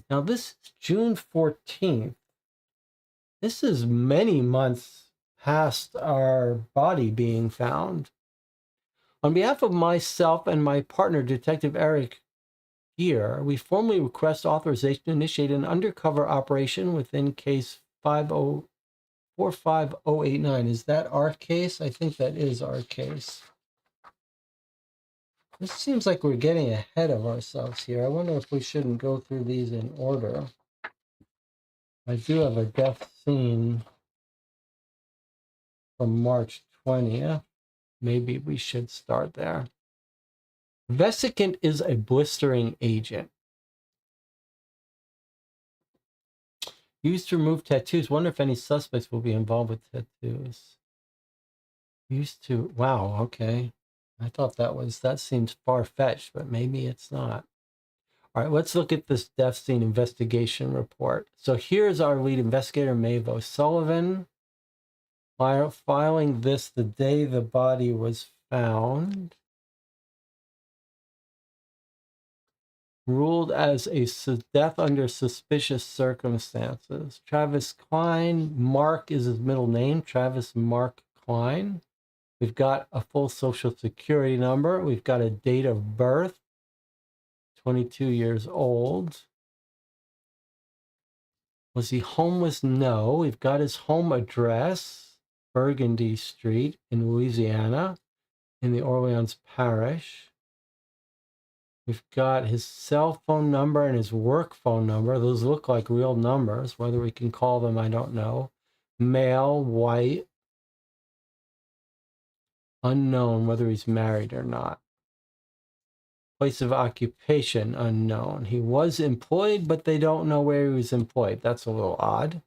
Now, this is June 14th. This is many months past our body being found. On behalf of myself and my partner, Detective Eric Gear, we formally request authorization to initiate an undercover operation within case 45089. Is that our case? I think that is our case. This seems like we're getting ahead of ourselves here. I wonder if we shouldn't go through these in order. I do have a death scene from March 20th. Maybe we should start there. Vesicant is a blistering agent used to remove tattoos. Wonder if any suspects will be involved with tattoos. Used to, wow, okay. I thought that seems far-fetched, but maybe it's not. All right, let's look at this death scene investigation report. So here's our lead investigator, Maeve O'Sullivan, filing this the day the body was found. Ruled as a death under suspicious circumstances. Travis Klein, Mark is his middle name, Travis Mark Klein. We've got a full social security number. We've got a date of birth, 22 years old. Was he homeless? No. We've got his home address, Burgundy Street in Louisiana, in the Orleans Parish. We've got his cell phone number and his work phone number. Those look like real numbers. Whether we can call them, I don't know. Male, white, unknown whether he's married or not. Place of occupation, unknown. He was employed, but they don't know where he was employed. That's a little odd.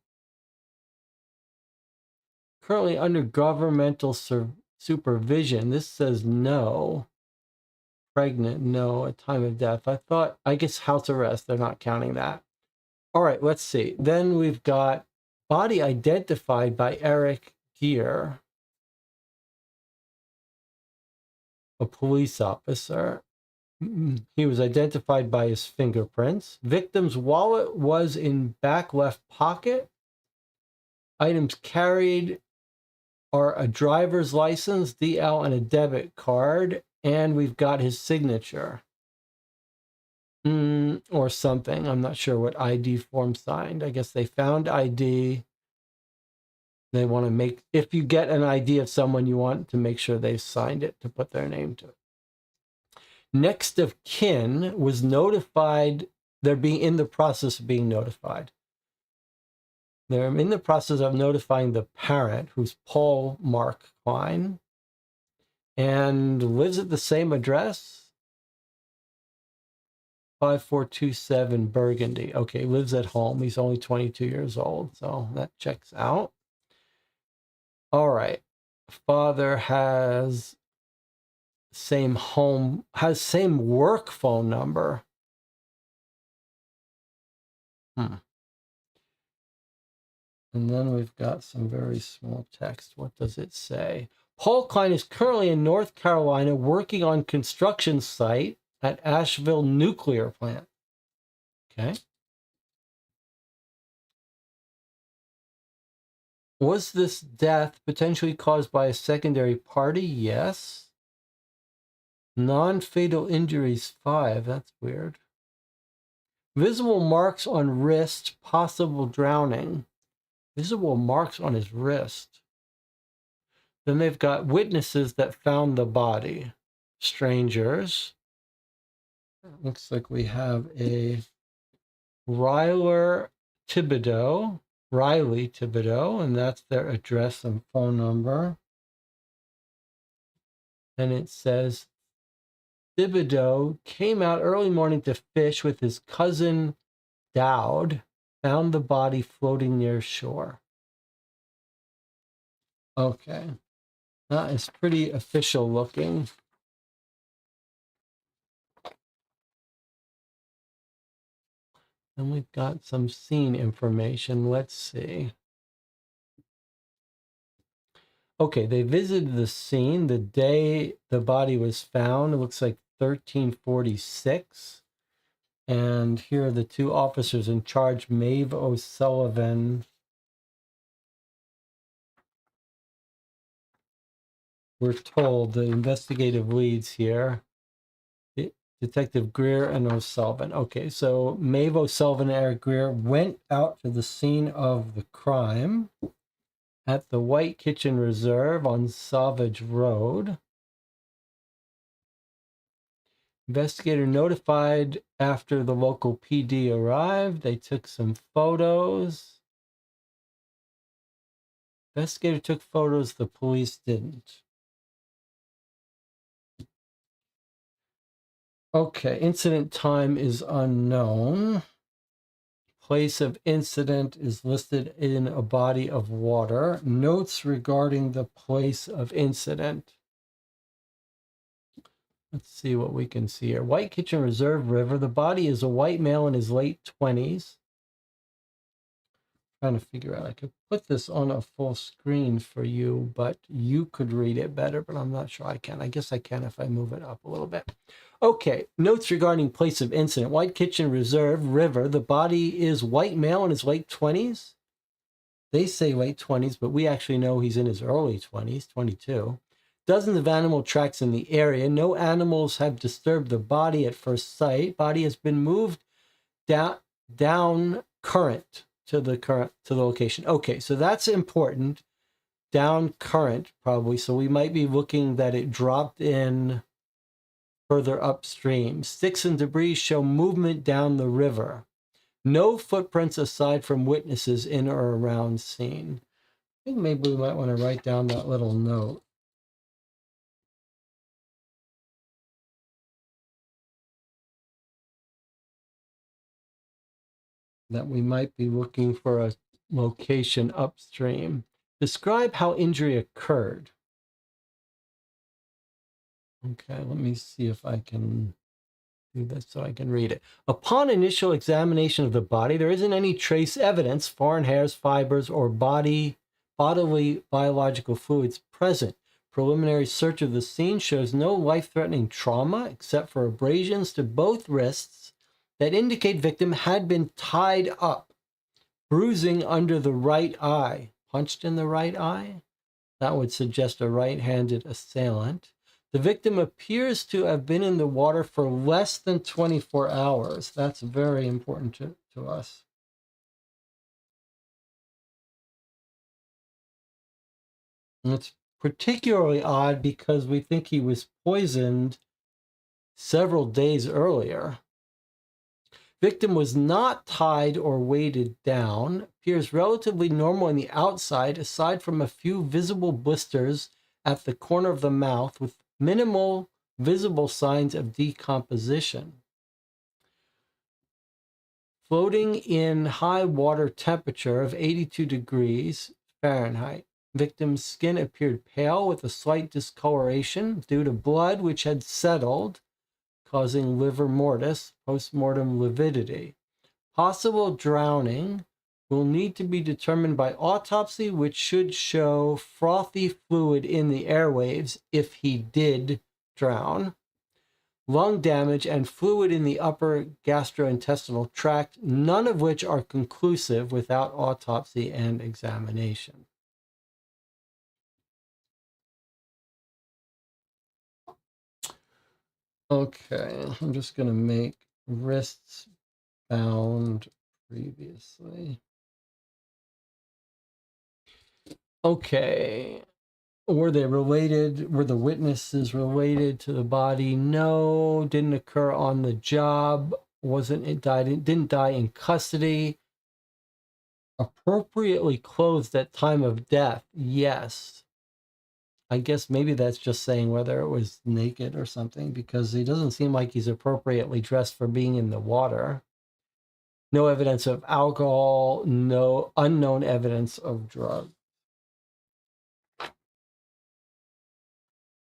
Currently under governmental supervision. This says no. Pregnant, no. At time of death. I guess house arrest. They're not counting that. All right, let's see. Then we've got body identified by Eric Gear, a police officer. He was identified by his fingerprints. Victim's wallet was in back left pocket. Items carried are a driver's license, DL, and a debit card. And we've got his signature. Or something. I'm not sure what ID form signed. I guess they found ID. They want to make, if you get an ID of someone, you want to make sure they've signed it to put their name to it. Next of kin was notified. They're being in the process of being notified. They're in the process of notifying the parent, who's Paul Mark Klein, and lives at the same address. 5427 Burgundy. Okay, lives at home. He's only 22 years old, so that checks out. All right. Father has same home, has same work phone number. And then we've got some very small text. What does it say? Paul Klein is currently in North Carolina working on construction site at Asheville Nuclear Plant. Okay. Was this death potentially caused by a secondary party? Yes. Non-fatal injuries, 5. That's weird. Visible marks on wrist, possible drowning. Visible marks on his wrist. Then they've got witnesses that found the body. Strangers. Looks like we have a Riley Thibodeau, and that's their address and phone number. And it says, Thibodeau came out early morning to fish with his cousin Dowd, found the body floating near shore. Okay. That is pretty official looking. And we've got some scene information. Let's see. Okay, they visited the scene the day the body was found. It looks like 1346. And here are the 2 officers in charge, Maeve O'Sullivan. We're told the investigative leads here, Detective Greer and O'Sullivan. Okay, so Maeve O'Sullivan and Eric Greer went out to the scene of the crime at the White Kitchen Reserve on Savage Road. Investigator notified after the local PD arrived. They took some photos. Investigator took photos, the police didn't. Okay, incident time is unknown. Place of incident is listed in a body of water. Notes regarding the place of incident. Let's see what we can see here. White Kitchen Reserve River. The body is a white male in his late 20s. Trying to figure out, I could put this on a full screen for you, but you could read it better, but I'm not sure I can. I guess I can if I move it up a little bit. Okay, notes regarding place of incident. White Kitchen Reserve River. The body is white male in his late 20s. They say late 20s, but we actually know he's in his early 20s, 22. Dozens of animal tracks in the area. No animals have disturbed the body at first sight. Body has been moved down current to the location. Okay, so that's important. Down current, probably. So we might be looking that it dropped in further upstream. Sticks and debris show movement down the river. No footprints aside from witnesses in or around scene. I think maybe we might want to write down that little note. That we might be looking for a location upstream. Describe how injury occurred. Okay, let me see if I can do this so I can read it. Upon initial examination of the body, there isn't any trace evidence, foreign hairs, fibers, or bodily biological fluids present. Preliminary search of the scene shows no life-threatening trauma except for abrasions to both wrists that indicate victim had been tied up. Bruising under the right eye, punched in the right eye. That would suggest a right-handed assailant. The victim appears to have been in the water for less than 24 hours. That's very important to us. And it's particularly odd because we think he was poisoned several days earlier. Victim was not tied or weighted down. Appears relatively normal on the outside, aside from a few visible blisters at the corner of the mouth with minimal visible signs of decomposition. Floating in high water temperature of 82 degrees Fahrenheit. Victim's skin appeared pale with a slight discoloration due to blood which had settled, causing livor mortis, postmortem lividity. Possible drowning will need to be determined by autopsy, which should show frothy fluid in the airwaves if he did drown, lung damage, and fluid in the upper gastrointestinal tract, none of which are conclusive without autopsy and examination. Okay, I'm just going to make wrists bound previously. Okay. Were they related? Were the witnesses related to the body? No. Didn't occur on the job. Didn't die in custody. Appropriately clothed at time of death. Yes. I guess maybe that's just saying whether it was naked or something, because he doesn't seem like he's appropriately dressed for being in the water. No evidence of alcohol, no unknown evidence of drugs.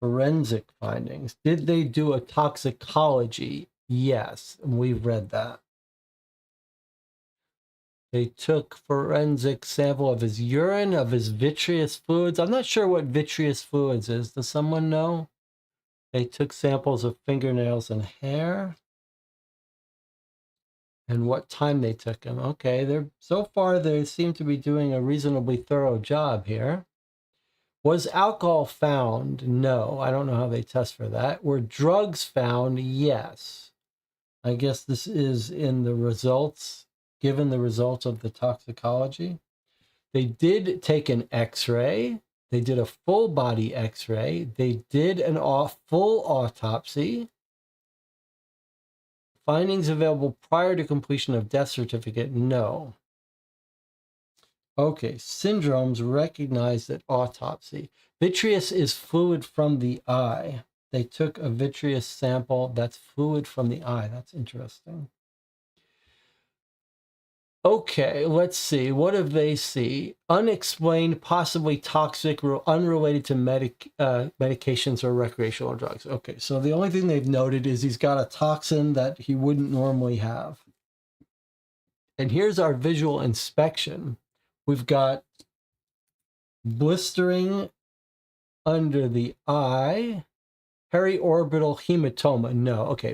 Forensic findings. Did they do a toxicology? Yes, and we've read that. They took forensic sample of his urine, of his vitreous fluids. I'm not sure what vitreous fluids is. Does someone know? They took samples of fingernails and hair. And what time they took them. Okay, so far they seem to be doing a reasonably thorough job here. Was alcohol found? No, I don't know how they test for that. Were drugs found? Yes. I guess this is in the results, given the results of the toxicology. They did take an x-ray. They did a full body x-ray. They did a full autopsy. Findings available prior to completion of death certificate? No. Okay, syndromes recognized at autopsy. Vitreous is fluid from the eye. They took a vitreous sample. That's fluid from the eye. That's interesting. Okay, let's see. What do they see? Unexplained, possibly toxic, unrelated to medications or recreational drugs. Okay, so the only thing they've noted is he's got a toxin that he wouldn't normally have. And here's our visual inspection. We've got blistering under the eye, periorbital hematoma. No, okay.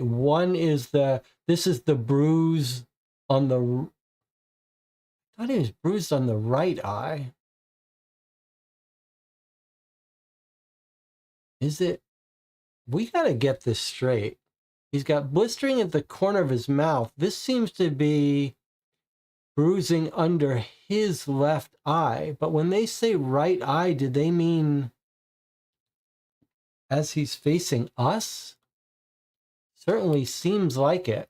This is the bruise on the, I thought he was bruised on the right eye. Is it? We got to get this straight. He's got blistering at the corner of his mouth. This seems to be bruising under his left eye. But when they say right eye, did they mean as he's facing us? Certainly seems like it.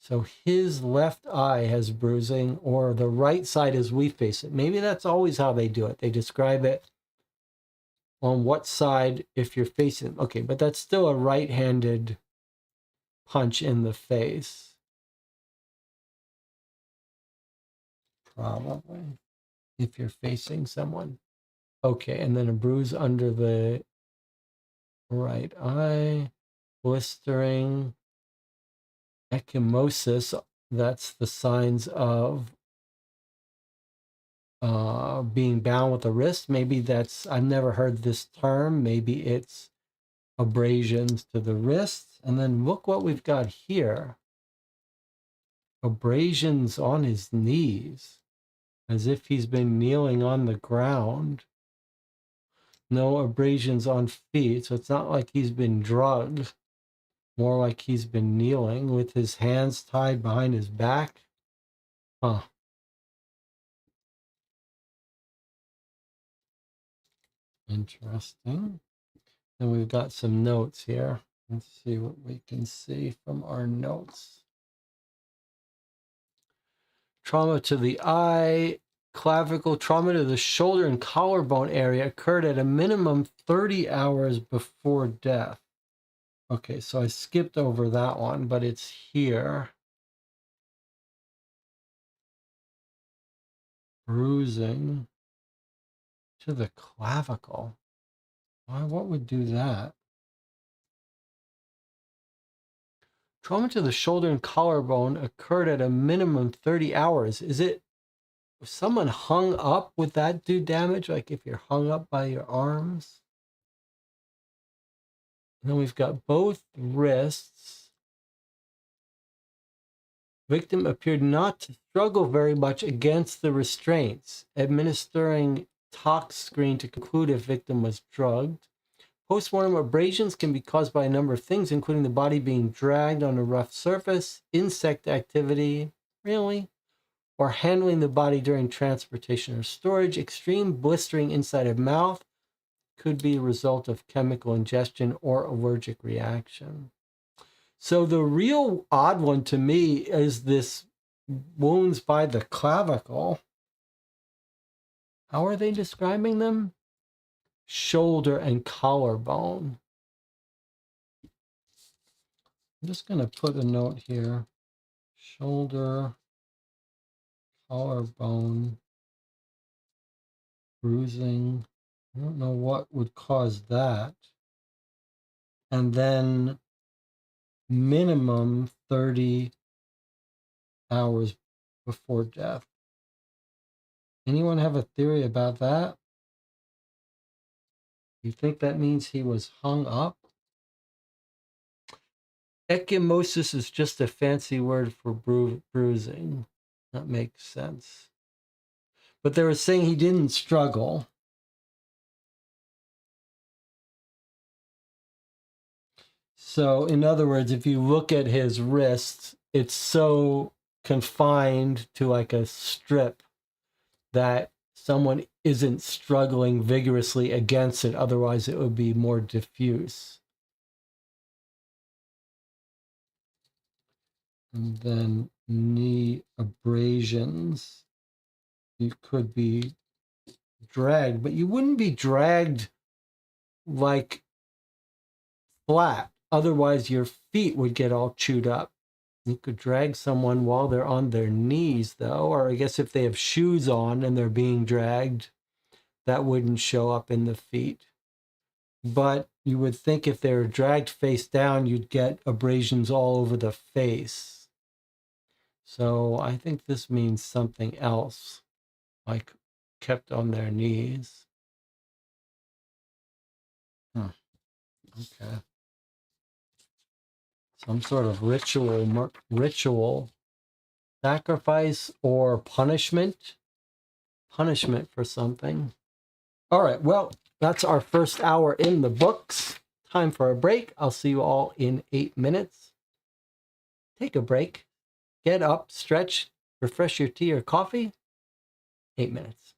So his left eye has bruising, or the right side as we face it. Maybe that's always how they do it. They describe it on what side if you're facing. Okay, but that's still a right-handed punch in the face. Probably, if you're facing someone. Okay, and then a bruise under the right eye, blistering, ecchymosis. That's the signs of being bound with the wrist. Maybe that's, I've never heard this term. Maybe it's abrasions to the wrist. And then look what we've got here. abrasions on his knees, as if he's been kneeling on the ground. No abrasions on feet, so it's not like he's been drugged. More like he's been kneeling with his hands tied behind his back. Huh. Interesting. And we've got some notes here. Let's see what we can see from our notes. Trauma to the eye, clavicle, trauma to the shoulder and collarbone area occurred at a minimum 30 hours before death. Okay, so I skipped over that one, but it's here. Bruising to the clavicle. Why? What would do that? Trauma to the shoulder and collarbone occurred at a minimum 30 hours. Is it if someone hung up, would that do damage? Like if you're hung up by your arms? And then we've got both wrists. Victim appeared not to struggle very much against the restraints, administering tox screen to conclude if victim was drugged. Postmortem abrasions can be caused by a number of things, including the body being dragged on a rough surface, insect activity, really, or handling the body during transportation or storage. Extreme blistering inside of mouth could be a result of chemical ingestion or allergic reaction. So the real odd one to me is this wounds by the clavicle. How are they describing them? Shoulder and collarbone. I'm just going to put a note here. Shoulder, collarbone, bruising. I don't know what would cause that. And then minimum 30 hours before death. Anyone have a theory about that? You think that means he was hung up? Ecchymosis is just a fancy word for bruising. That makes sense. But they were saying he didn't struggle. So, in other words, if you look at his wrists, it's so confined to like a strip that someone isn't struggling vigorously against it. Otherwise, it would be more diffuse. And then knee abrasions. You could be dragged, but you wouldn't be dragged like flat. Otherwise, your feet would get all chewed up. You could drag someone while they're on their knees, though, or I guess if they have shoes on and they're being dragged, that wouldn't show up in the feet. But you would think if they were dragged face down, you'd get abrasions all over the face. So I think this means something else, like kept on their knees. Okay. Some sort of ritual sacrifice or punishment for something. All right, well, that's our first hour in the books. Time for a break. I'll see you all in 8 minutes. Take a break, get up, stretch, refresh your tea or coffee. 8 minutes.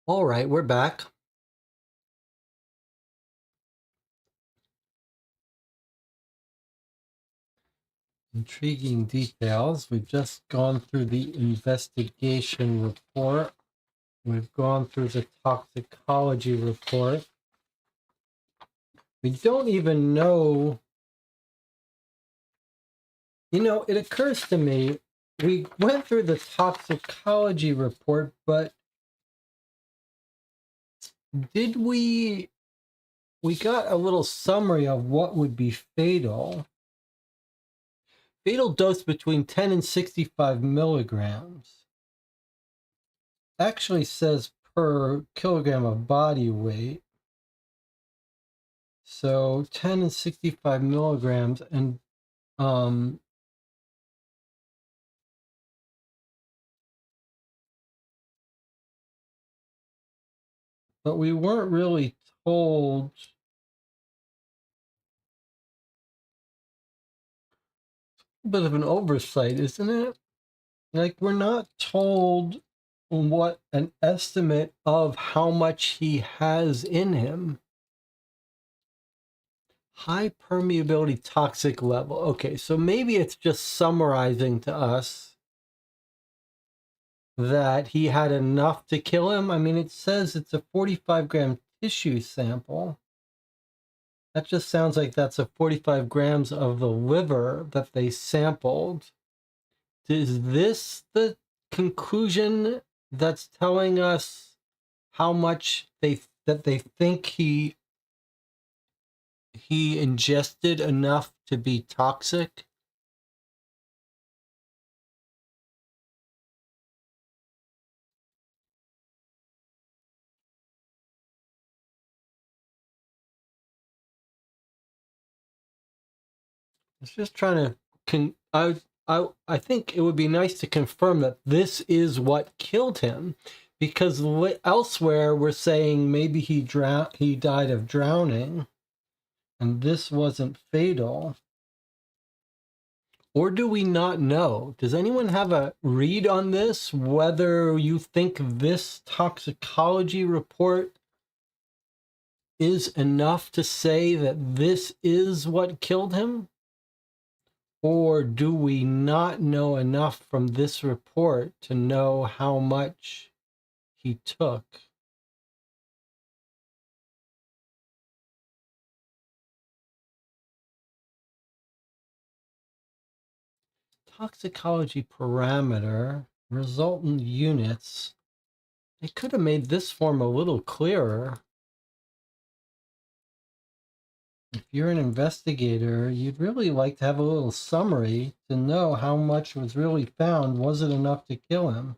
All right, we're back. Intriguing details. We've just gone through the investigation report We've gone through the toxicology report. We don't even know. It occurs to me, we went through the toxicology report, but did we got a little summary of what would be fatal. Fatal dose between 10 and 65 milligrams. Actually says per kilogram of body weight. So 10 and 65 milligrams, and but we weren't really told. A bit of an oversight, isn't it? Like, we're not told what an estimate of how much he has in him. High permeability toxic level. Okay, so maybe it's just summarizing to us that he had enough to kill him. I mean, it says it's a 45-gram tissue sample. That just sounds like that's a 45 grams of the liver that they sampled. Is this the conclusion that's telling us how much they think he ingested enough to be toxic? It's just trying to I think it would be nice to confirm that this is what killed him, because elsewhere we're saying maybe he died of drowning, and this wasn't fatal. Or do we not know? Does anyone have a read on this? Whether you think this toxicology report is enough to say that this is what killed him? Or do we not know enough from this report to know how much he took? Toxicology parameter, resultant units. They could have made this form a little clearer. If you're an investigator, you'd really like to have a little summary to know how much was really found. Was it enough to kill him?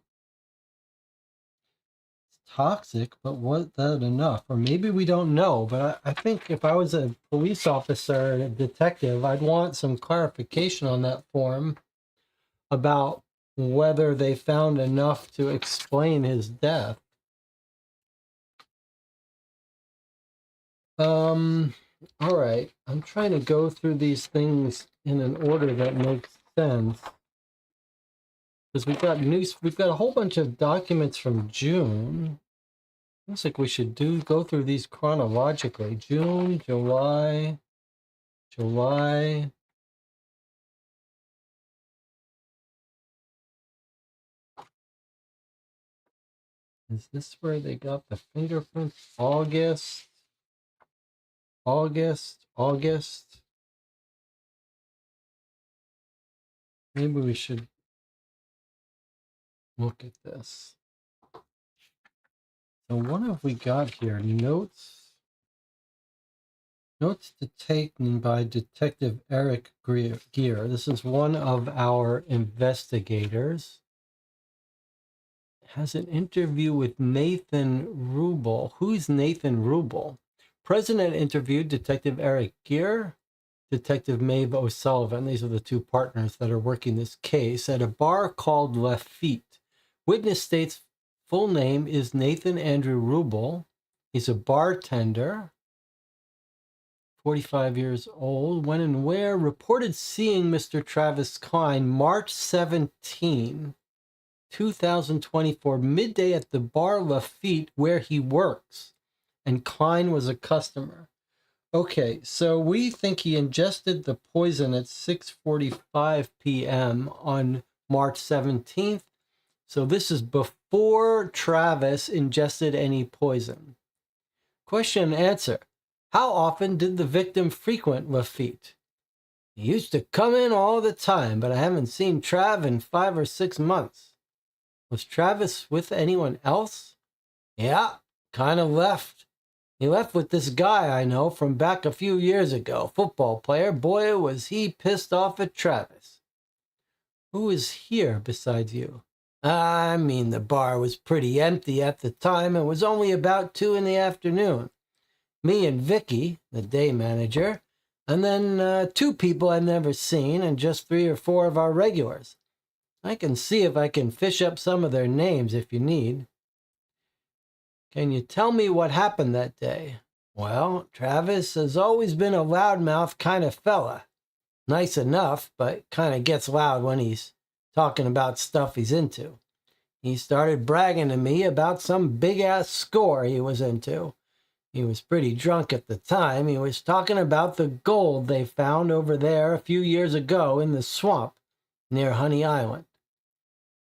Toxic, but was that enough? Or maybe we don't know, but I think if I was a police officer and a detective, I'd want some clarification on that form about whether they found enough to explain his death. All right, I'm trying to go through these things in an order that makes sense, because we've got a whole bunch of documents from June. Looks like we should go through these chronologically. June, July. Is this where they got the fingerprints? August. Maybe we should look at this. So what have we got here? Notes to taken by Detective Eric Gear. This is one of our investigators. Has an interview with Nathan Rubel. Who's Nathan Rubel? President interviewed Detective Eric Gear, Detective Maeve O'Sullivan. These are the two partners that are working this case at a bar called Lafitte. Witness states full name is Nathan Andrew Rubel. He's a bartender, 45 years old. When and where? Reported seeing Mr. Travis Klein March 17, 2024, midday at the bar Lafitte where he works. And Klein was a customer. Okay, so we think he ingested the poison at 6:45 p.m. on March 17th. So this is before Travis ingested any poison. Question and answer. How often did the victim frequent Lafitte? He used to come in all the time, but I haven't seen Trav in 5 or 6 months. Was Travis with anyone else? Yeah, kind of left. He left with this guy I know from back a few years ago. Football player. Boy, was he pissed off at Travis. Who is here besides you? I mean, the bar was pretty empty at the time. It was only about 2 in the afternoon. Me and Vicky, the day manager, and then 2 people I've never seen, and just 3 or 4 of our regulars. I can see if I can fish up some of their names if you need. Can you tell me what happened that day? Well, Travis has always been a loudmouth kind of fella. Nice enough, but kind of gets loud when he's talking about stuff he's into. He started bragging to me about some big-ass score he was into. He was pretty drunk at the time. He was talking about the gold they found over there a few years ago in the swamp near Honey Island.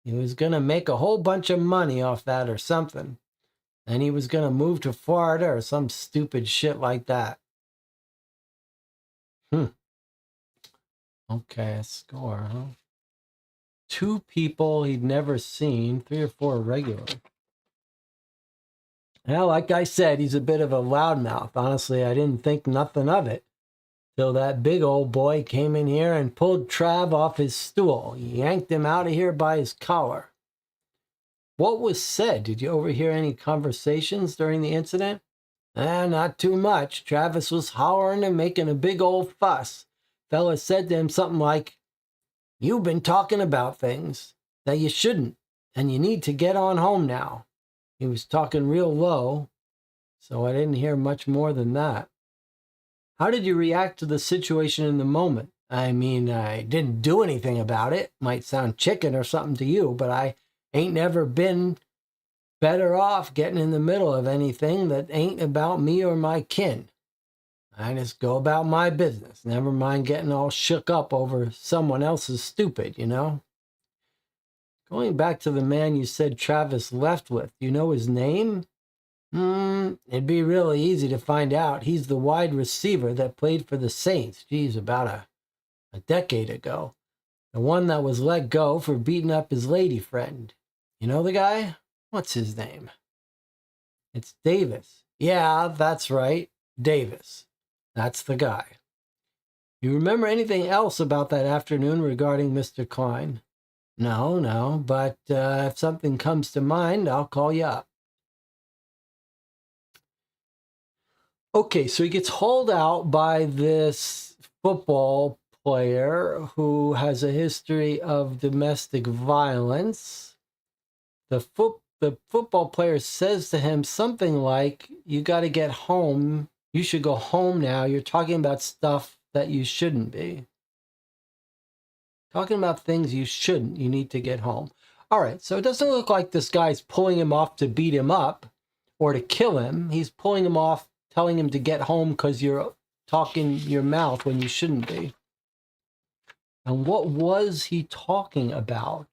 He was going to make a whole bunch of money off that or something. And he was going to move to Florida or some stupid shit like that. Okay, a score, huh? 2 people he'd never seen, 3 or 4 regular. Well, like I said, he's a bit of a loudmouth. Honestly, I didn't think nothing of it till that big old boy came in here and pulled Trav off his stool. He yanked him out of here by his collar. What was said? Did you overhear any conversations during the incident? Not too much. Travis was hollering and making a big old fuss. Fella said to him something like, "You've been talking about things that you shouldn't, and you need to get on home now." He was talking real low, so I didn't hear much more than that. How did you react to the situation in the moment? I mean, I didn't do anything about it. Might sound chicken or something to you, but I ain't never been better off getting in the middle of anything that ain't about me or my kin. I just go about my business. Never mind getting all shook up over someone else's stupid, you know? Going back to the man you said Travis left with, do you know his name? It'd be really easy to find out. He's the wide receiver that played for the Saints, about a decade ago. The one that was let go for beating up his lady friend. You know the guy? What's his name? It's Davis. Yeah, that's right. Davis. That's the guy. You remember anything else about that afternoon regarding Mr. Klein? No, but if something comes to mind, I'll call you up. Okay, so he gets hauled out by this football player who has a history of domestic violence. The football player says to him something like, "You got to get home. You should go home now. You're talking about stuff that you shouldn't be. Talking about things you shouldn't. You need to get home." All right, so it doesn't look like this guy's pulling him off to beat him up or to kill him. He's pulling him off, telling him to get home because you're talking your mouth when you shouldn't be. And what was he talking about?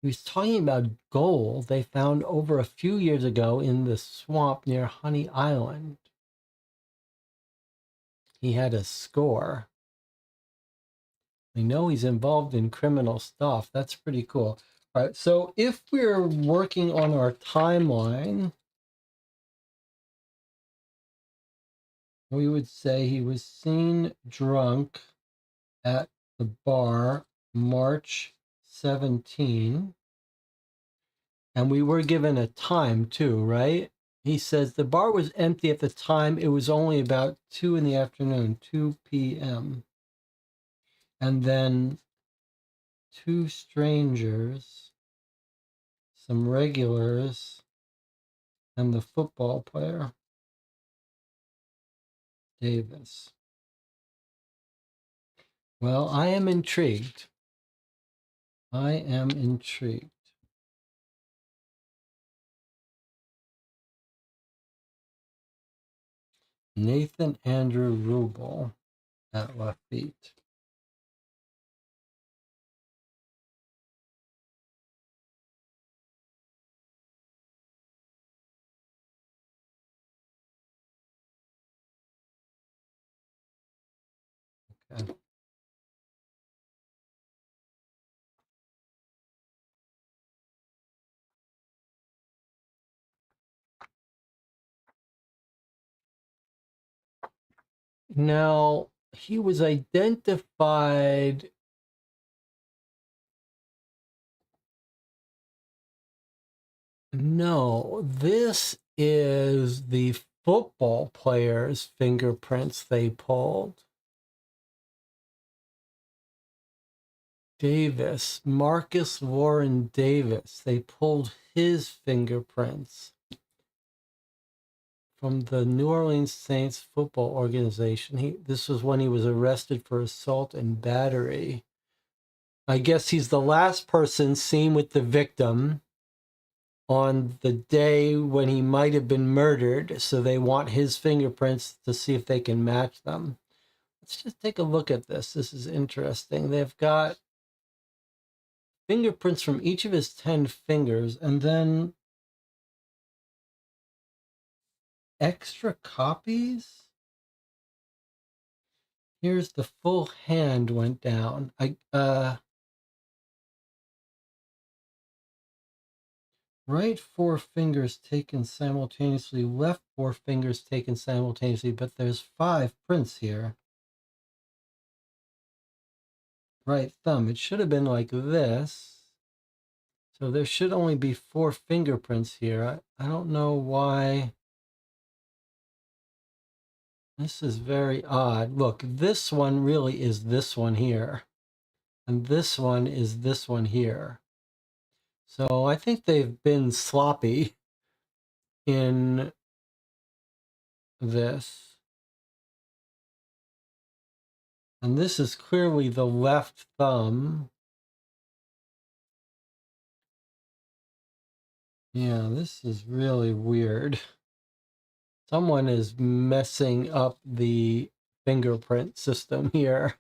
He was talking about gold they found over a few years ago in the swamp near Honey Island. He had a score. We know he's involved in criminal stuff. That's pretty cool. All right, so if we're working on our timeline, we would say he was seen drunk at the bar March 17. And we were given a time too, right? He says the bar was empty at the time. It was only about 2 in the afternoon, 2 p.m. And then 2 strangers, some regulars, and the football player, Davis. Well, I am intrigued. I am intrigued. Nathan Andrew Rubel at Lafitte. Okay. Now, he was identified. No, this is the football player's fingerprints they pulled. Davis, Marcus Warren Davis. They pulled his fingerprints from the New Orleans Saints football organization. This was when he was arrested for assault and battery. I guess he's the last person seen with the victim on the day when he might have been murdered, so they want his fingerprints to see if they can match them. Let's just take a look at this. This is interesting. They've got fingerprints from each of his 10 fingers, and then extra copies. Here's the full hand went down. Right four fingers taken simultaneously, left four fingers taken simultaneously, but there's 5 prints here. Right thumb. It should have been like this. So there should only be 4 fingerprints here. I don't know why. This is very odd. Look, this one really is this one here. And this one is this one here. So I think they've been sloppy in this. And this is clearly the left thumb. Yeah, this is really weird. Someone is messing up the fingerprint system here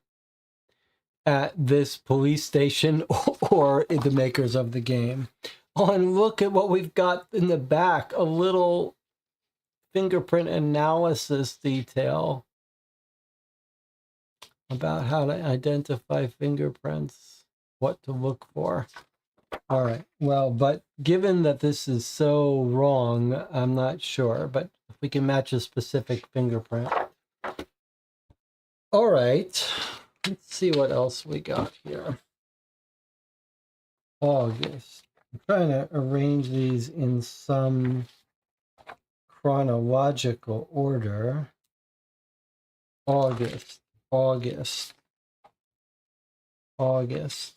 at this police station or the makers of the game. Oh, and look at what we've got in the back, a little fingerprint analysis detail about how to identify fingerprints, what to look for. All right, well, but given that this is so wrong, I'm not sure, but if we can match a specific fingerprint. All right, let's see what else we got here. August. I'm trying to arrange these in some chronological order. August, August, August.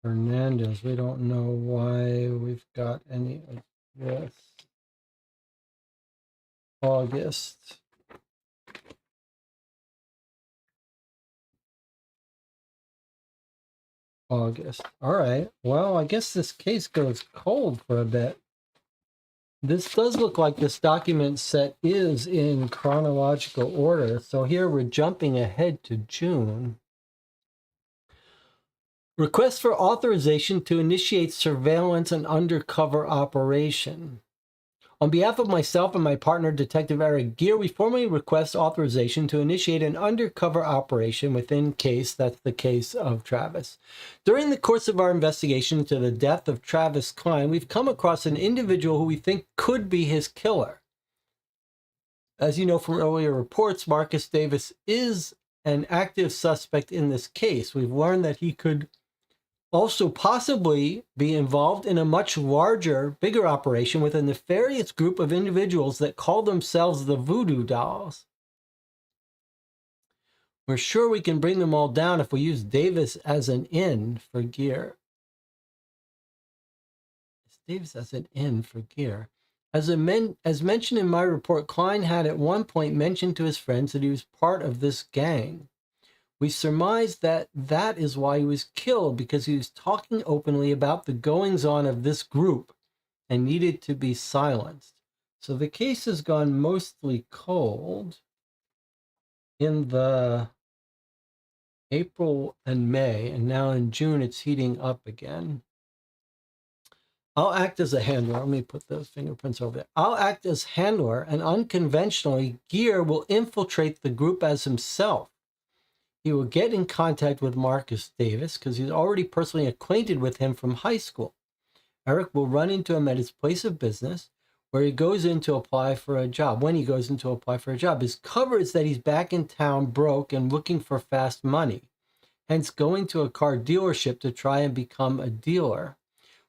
Hernandez, we don't know why we've got any of this. August. August. All right. Well, I guess this case goes cold for a bit. This does look like this document set is in chronological order. So here we're jumping ahead to June. Request for authorization to initiate surveillance and undercover operation. On behalf of myself and my partner, Detective Eric Gear, we formally request authorization to initiate an undercover operation within case, that's the case of Travis. During the course of our investigation into the death of Travis Klein, we've come across an individual who we think could be his killer. As you know from earlier reports, Marcus Davis is an active suspect in this case. We've learned that he could also possibly be involved in a much larger, bigger operation with a nefarious group of individuals that call themselves the Voodoo Dolls. We're sure we can bring them all down if we use Davis as an in for Gear. Davis as an in for Gear. As mentioned in my report, Klein had at one point mentioned to his friends that he was part of this gang. We surmise that that is why he was killed, because he was talking openly about the goings-on of this group and needed to be silenced. So the case has gone mostly cold in the April and May, and now in June it's heating up again. I'll act as a handler. Let me put those fingerprints over there. I'll act as handler, and unconventionally, Gear will infiltrate the group as himself. He will get in contact with Marcus Davis because he's already personally acquainted with him from high school. Eric will run into him at his place of business where he goes in to apply for a job. When he goes in to apply for a job, his cover is that he's back in town broke and looking for fast money, hence going to a car dealership to try and become a dealer.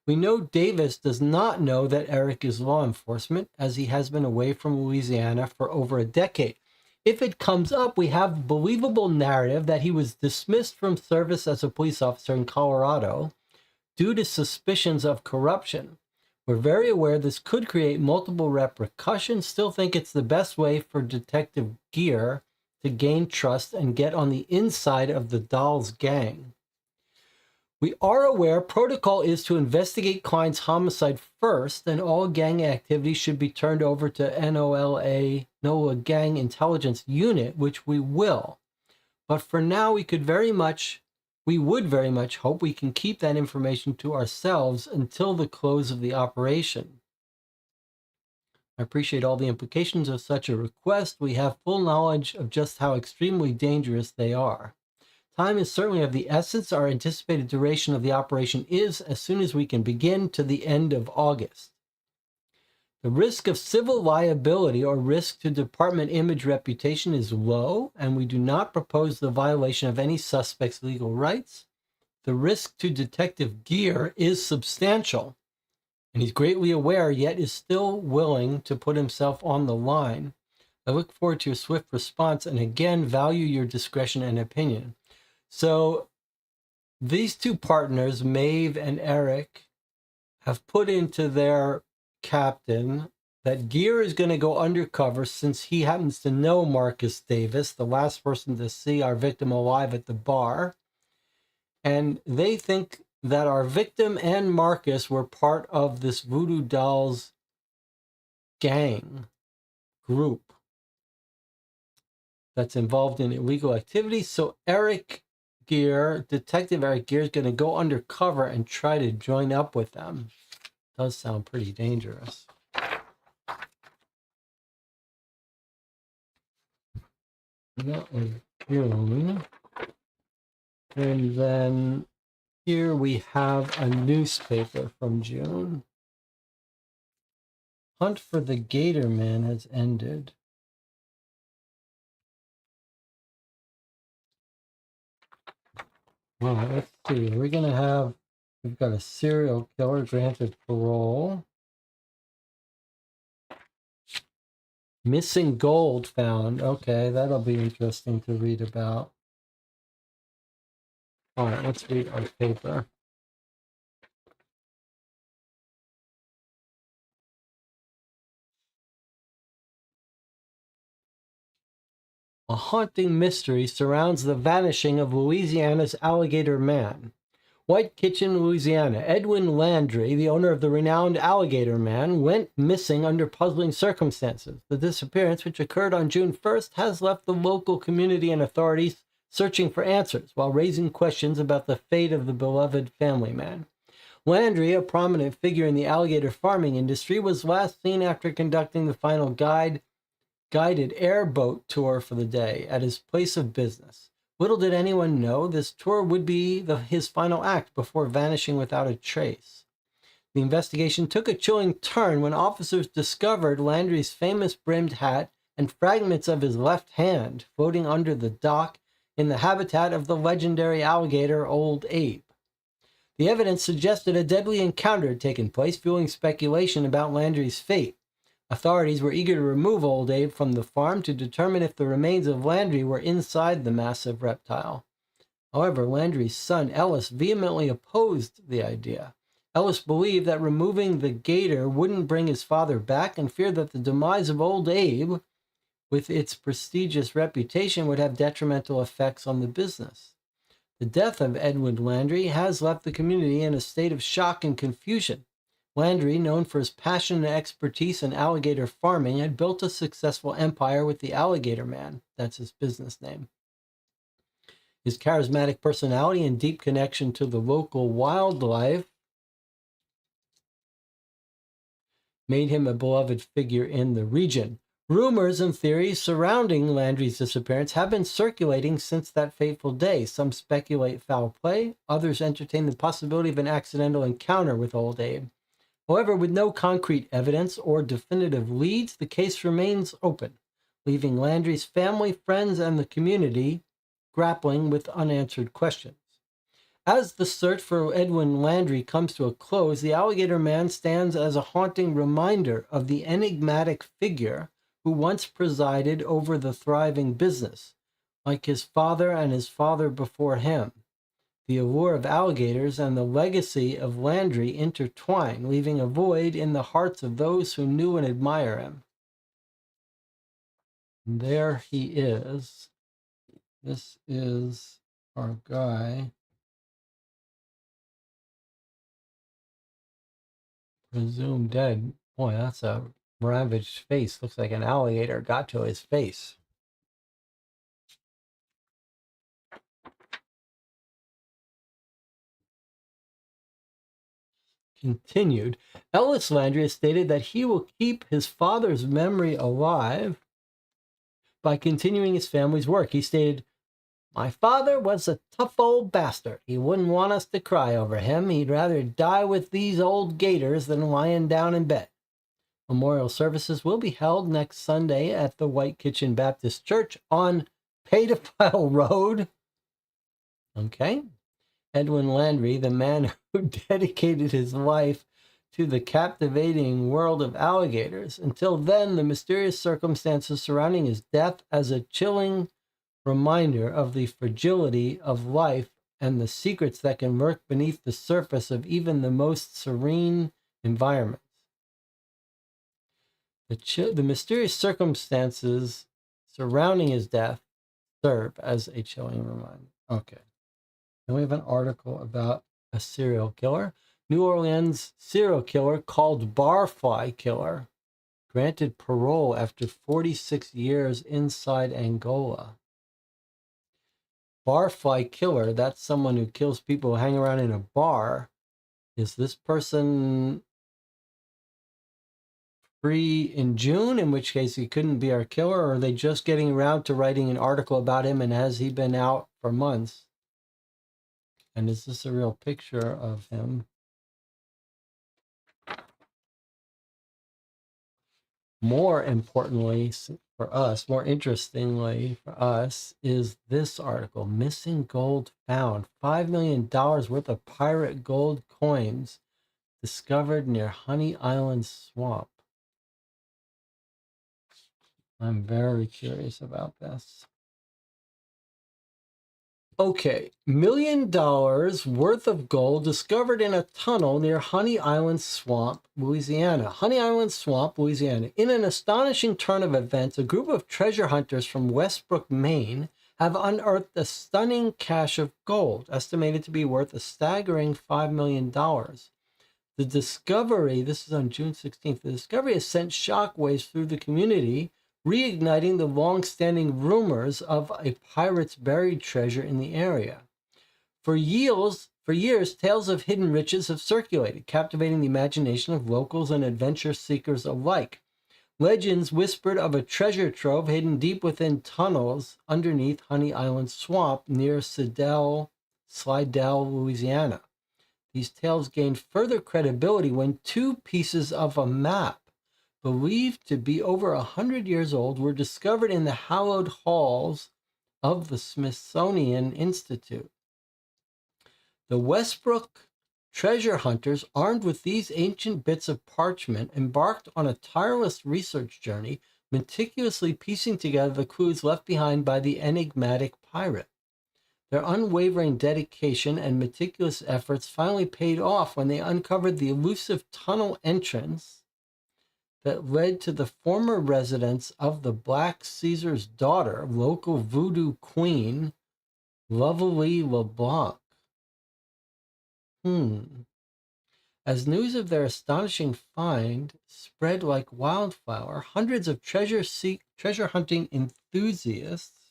We know Davis does not know that Eric is law enforcement, as he has been away from Louisiana for over a decade. If it comes up, we have a believable narrative that he was dismissed from service as a police officer in Colorado due to suspicions of corruption. We're very aware this could create multiple repercussions, still think it's the best way for Detective Gear to gain trust and get on the inside of the Dolls gang. We are aware protocol is to investigate Klein's homicide first, and all gang activity should be turned over to NOLA Gang Intelligence Unit, which we will. But for now, we would very much hope we can keep that information to ourselves until the close of the operation. I appreciate all the implications of such a request. We have full knowledge of just how extremely dangerous they are. Time is certainly of the essence. Our anticipated duration of the operation is as soon as we can begin to the end of August. The risk of civil liability or risk to department image reputation is low, and we do not propose the violation of any suspect's legal rights. The risk to Detective Gear is substantial, and he's greatly aware, yet is still willing to put himself on the line. I look forward to your swift response and again value your discretion and opinion. So these two partners, Maeve and Eric, have put into their captain that Gear is going to go undercover since he happens to know Marcus Davis, the last person to see our victim alive at the bar. And they think that our victim and Marcus were part of this Voodoo Dolls gang group that's involved in illegal activities. So Detective Eric Gear is going to go undercover and try to join up with them. Does sound pretty dangerous. That was June. And then here we have a newspaper from June. Hunt for the Gator Man has ended. Well, let's see. We've got a serial killer granted parole. Missing gold found. Okay, that'll be interesting to read about. All right, let's read our paper. A haunting mystery surrounds the vanishing of Louisiana's Alligator Man. White Kitchen, Louisiana. Edwin Landry, the owner of the renowned Alligator Man, went missing under puzzling circumstances. The disappearance, which occurred on June 1st, has left the local community and authorities searching for answers while raising questions about the fate of the beloved family man. Landry, a prominent figure in the alligator farming industry, was last seen after conducting the final guided airboat tour for the day at his place of business. Little did anyone know this tour would be his final act before vanishing without a trace. The investigation took a chilling turn when officers discovered Landry's famous brimmed hat and fragments of his left hand floating under the dock in the habitat of the legendary alligator Old Abe. The evidence suggested a deadly encounter had taken place, fueling speculation about Landry's fate. Authorities were eager to remove Old Abe from the farm to determine if the remains of Landry were inside the massive reptile. However, Landry's son, Ellis, vehemently opposed the idea. Ellis believed that removing the gator wouldn't bring his father back and feared that the demise of Old Abe, with its prestigious reputation, would have detrimental effects on the business. The death of Edwin Landry has left the community in a state of shock and confusion. Landry, known for his passion and expertise in alligator farming, had built a successful empire with the Alligator Man. That's his business name. His charismatic personality and deep connection to the local wildlife made him a beloved figure in the region. Rumors and theories surrounding Landry's disappearance have been circulating since that fateful day. Some speculate foul play, others entertain the possibility of an accidental encounter with Old Abe. However, with no concrete evidence or definitive leads, the case remains open, leaving Landry's family, friends, and the community grappling with unanswered questions. As the search for Edwin Landry comes to a close, the Alligator Man stands as a haunting reminder of the enigmatic figure who once presided over the thriving business. Like his father and his father before him, the allure of alligators and the legacy of Landry intertwine, leaving a void in the hearts of those who knew and admire him. And there he is. This is our guy. Presumed dead. Boy, that's a ravaged face. Looks like an alligator got to his face. Continued, Ellis Landry has stated that he will keep his father's memory alive by continuing his family's work. He stated, "My father was a tough old bastard. He wouldn't want us to cry over him. He'd rather die with these old gators than lying down in bed." Memorial services will be held next Sunday at the White Kitchen Baptist Church on Pay-to-File Road. Okay. Edwin Landry, the man who dedicated his life to the captivating world of alligators. Until then, the mysterious circumstances surrounding his death as a chilling reminder of the fragility of life and the secrets that can lurk beneath the surface of even the most serene environments. The mysterious circumstances surrounding his death serve as a chilling reminder. Okay. Then we have an article about a serial killer. New Orleans serial killer called Barfly Killer granted parole after 46 years inside Angola. Barfly Killer, that's someone who kills people who hang around in a bar. Is this person free in June, in which case he couldn't be our killer, or are they just getting around to writing an article about him, and has he been out for months? And is this a real picture of him? More importantly for us, more interestingly for us, is this article, Missing Gold Found. $5 million worth of pirate gold coins discovered near Honey Island Swamp. I'm very curious about this. Okay, $1 million worth of gold discovered in a tunnel near Honey Island Swamp, Louisiana. Honey Island Swamp, Louisiana. In an astonishing turn of events, a group of treasure hunters from Westbrook, Maine, have unearthed a stunning cache of gold, estimated to be worth a staggering $5 million. The discovery, this is on June 16th, the discovery has sent shockwaves through the community, reigniting the long-standing rumors of a pirate's buried treasure in the area. For years, tales of hidden riches have circulated, captivating the imagination of locals and adventure seekers alike. Legends whispered of a treasure trove hidden deep within tunnels underneath Honey Island Swamp near Slidell, Louisiana. These tales gained further credibility when two pieces of a map, believed to be over 100 years old, were discovered in the hallowed halls of the Smithsonian Institute. The Westbrook treasure hunters, armed with these ancient bits of parchment, embarked on a tireless research journey, meticulously piecing together the clues left behind by the enigmatic pirate. Their unwavering dedication and meticulous efforts finally paid off when they uncovered the elusive tunnel entrance that led to the former residence of the Black Caesar's daughter, local voodoo queen, Lovely LeBlanc. As news of their astonishing find spread like wildfire, hundreds of treasure hunting enthusiasts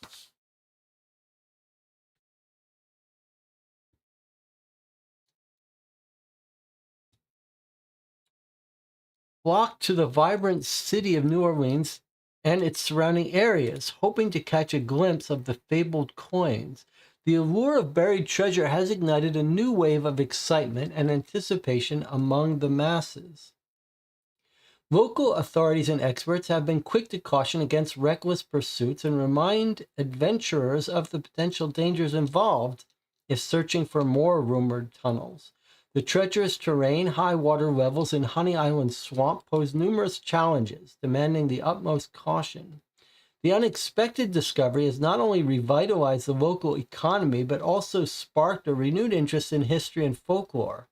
flock to the vibrant city of New Orleans and its surrounding areas, hoping to catch a glimpse of the fabled coins. The allure of buried treasure has ignited a new wave of excitement and anticipation among the masses. Local authorities and experts have been quick to caution against reckless pursuits and remind adventurers of the potential dangers involved if searching for more rumored tunnels. The treacherous terrain, high water levels, and Honey Island swamp pose numerous challenges, demanding the utmost caution. The unexpected discovery has not only revitalized the local economy, but also sparked a renewed interest in history and folklore.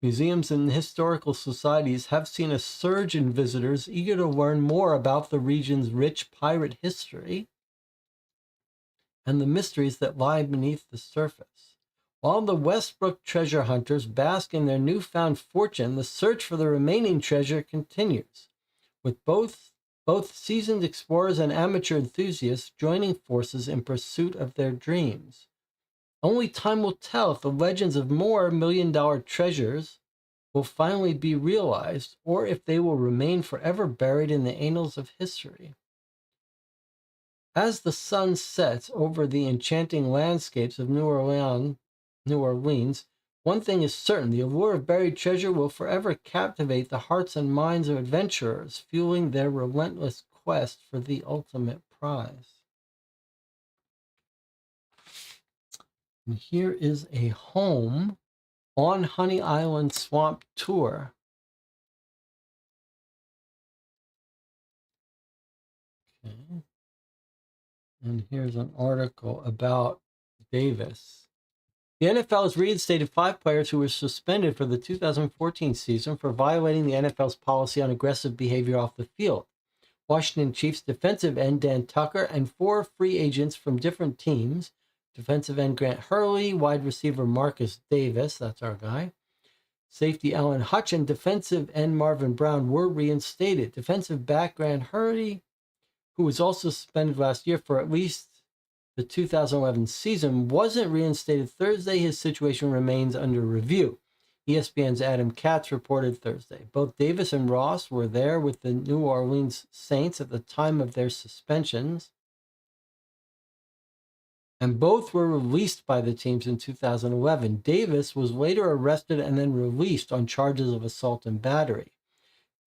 Museums and historical societies have seen a surge in visitors eager to learn more about the region's rich pirate history and the mysteries that lie beneath the surface. While the Westbrook treasure hunters bask in their newfound fortune, the search for the remaining treasure continues, with both seasoned explorers and amateur enthusiasts joining forces in pursuit of their dreams. Only time will tell if the legends of more million-dollar treasures will finally be realized, or if they will remain forever buried in the annals of history. As the sun sets over the enchanting landscapes of New Orleans, one thing is certain: the allure of buried treasure will forever captivate the hearts and minds of adventurers, fueling their relentless quest for the ultimate prize. And here is a home on Honey Island Swamp Tour. Okay. And here's an article about Davis. The NFL has reinstated 5 players who were suspended for the 2014 season for violating the NFL's policy on aggressive behavior off the field. Washington Chiefs defensive end Dan Tucker and 4 free agents from different teams, defensive end Grant Hurley, wide receiver Marcus Davis, that's our guy, safety Alan Hutch, and defensive end Marvin Brown were reinstated. Defensive back Grant Hurley, who was also suspended last year for at least the 2011 season, wasn't reinstated Thursday. His situation remains under review. ESPN's Adam Katz reported Thursday. Both Davis and Ross were there with the New Orleans Saints at the time of their suspensions, and both were released by the teams in 2011. Davis was later arrested and then released on charges of assault and battery.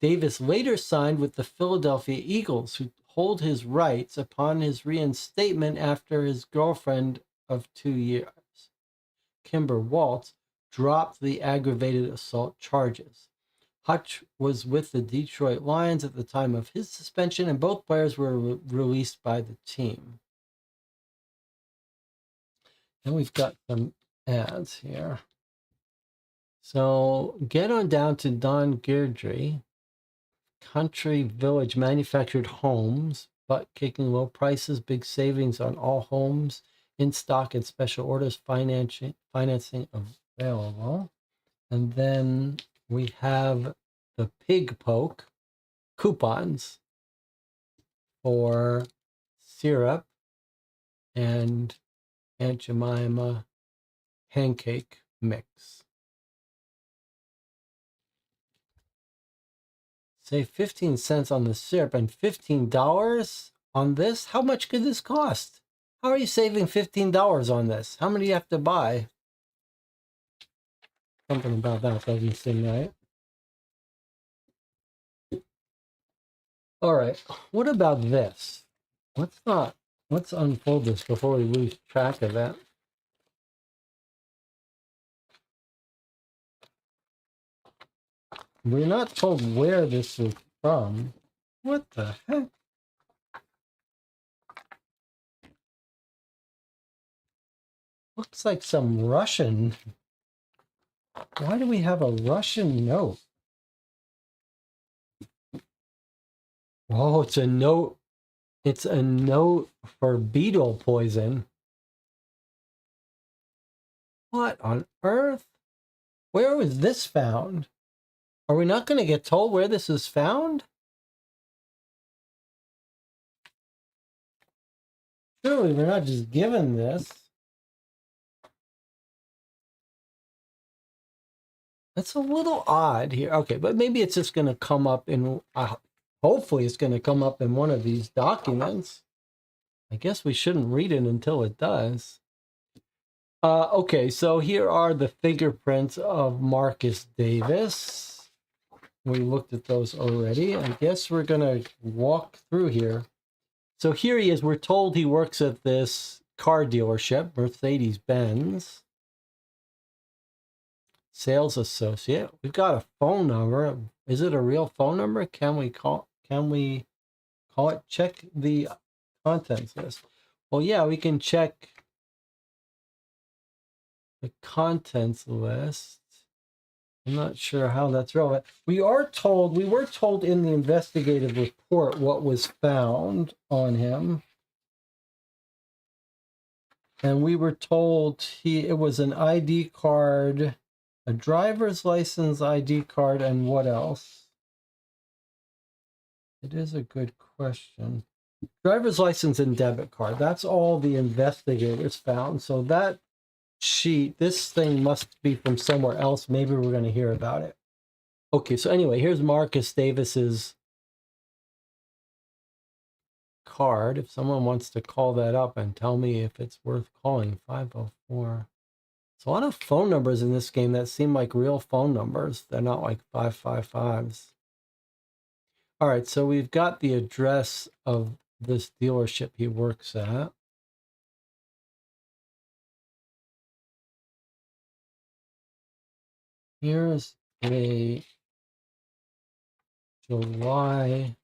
Davis later signed with the Philadelphia Eagles, who hold his rights upon his reinstatement after his girlfriend of 2 years, Kimber Waltz, dropped the aggravated assault charges. Hutch was with the Detroit Lions at the time of his suspension, and both players were released by the team. And we've got some ads here. So get on down to Don Girdry, Country Village Manufactured Homes, butt kicking low prices, big savings on all homes, in stock and special orders, financing available. And then we have the Pig Poke coupons for syrup and Aunt Jemima pancake mix. Save 15 cents on the syrup and $15 on this? How much could this cost? How are you saving $15 on this? How many do you have to buy? Something about that doesn't seem right. All right, what about this? Let's unfold this before we lose track of that. We're not told where this is from. What the heck? Looks like some Russian. Why do we have a Russian note? Oh, it's a note. It's a note for beetle poison. What on earth? Where was this found? Are we not going to get told where this is found? Surely we're not just given this. That's a little odd here. Okay, but maybe it's just going to come up in, hopefully it's going to come up in one of these documents. I guess we shouldn't read it until it does. Okay, so here are the fingerprints of Marcus Davis. We looked at those already. I guess we're going to walk through here. So here he is. We're told he works at this car dealership, Mercedes-Benz. Sales associate. We've got a phone number. Is it a real phone number? Can we call it? Check the contents list. Well, yeah, we can check the contents list. I'm not sure how that's relevant. We were told in the investigative report what was found on him. And we were told it was an ID card, a driver's license, ID card, and what else? It is a good question. Driver's license and debit card. That's all the investigators found. So that sheet, this thing must be from somewhere else. Maybe we're going to hear about it. Okay, so anyway, here's Marcus Davis's card. If someone wants to call that up and tell me if it's worth calling, 504. There's a lot of phone numbers in this game that seem like real phone numbers. They're not like 555s. All right, so we've got the address of this dealership he works at. Here's a July.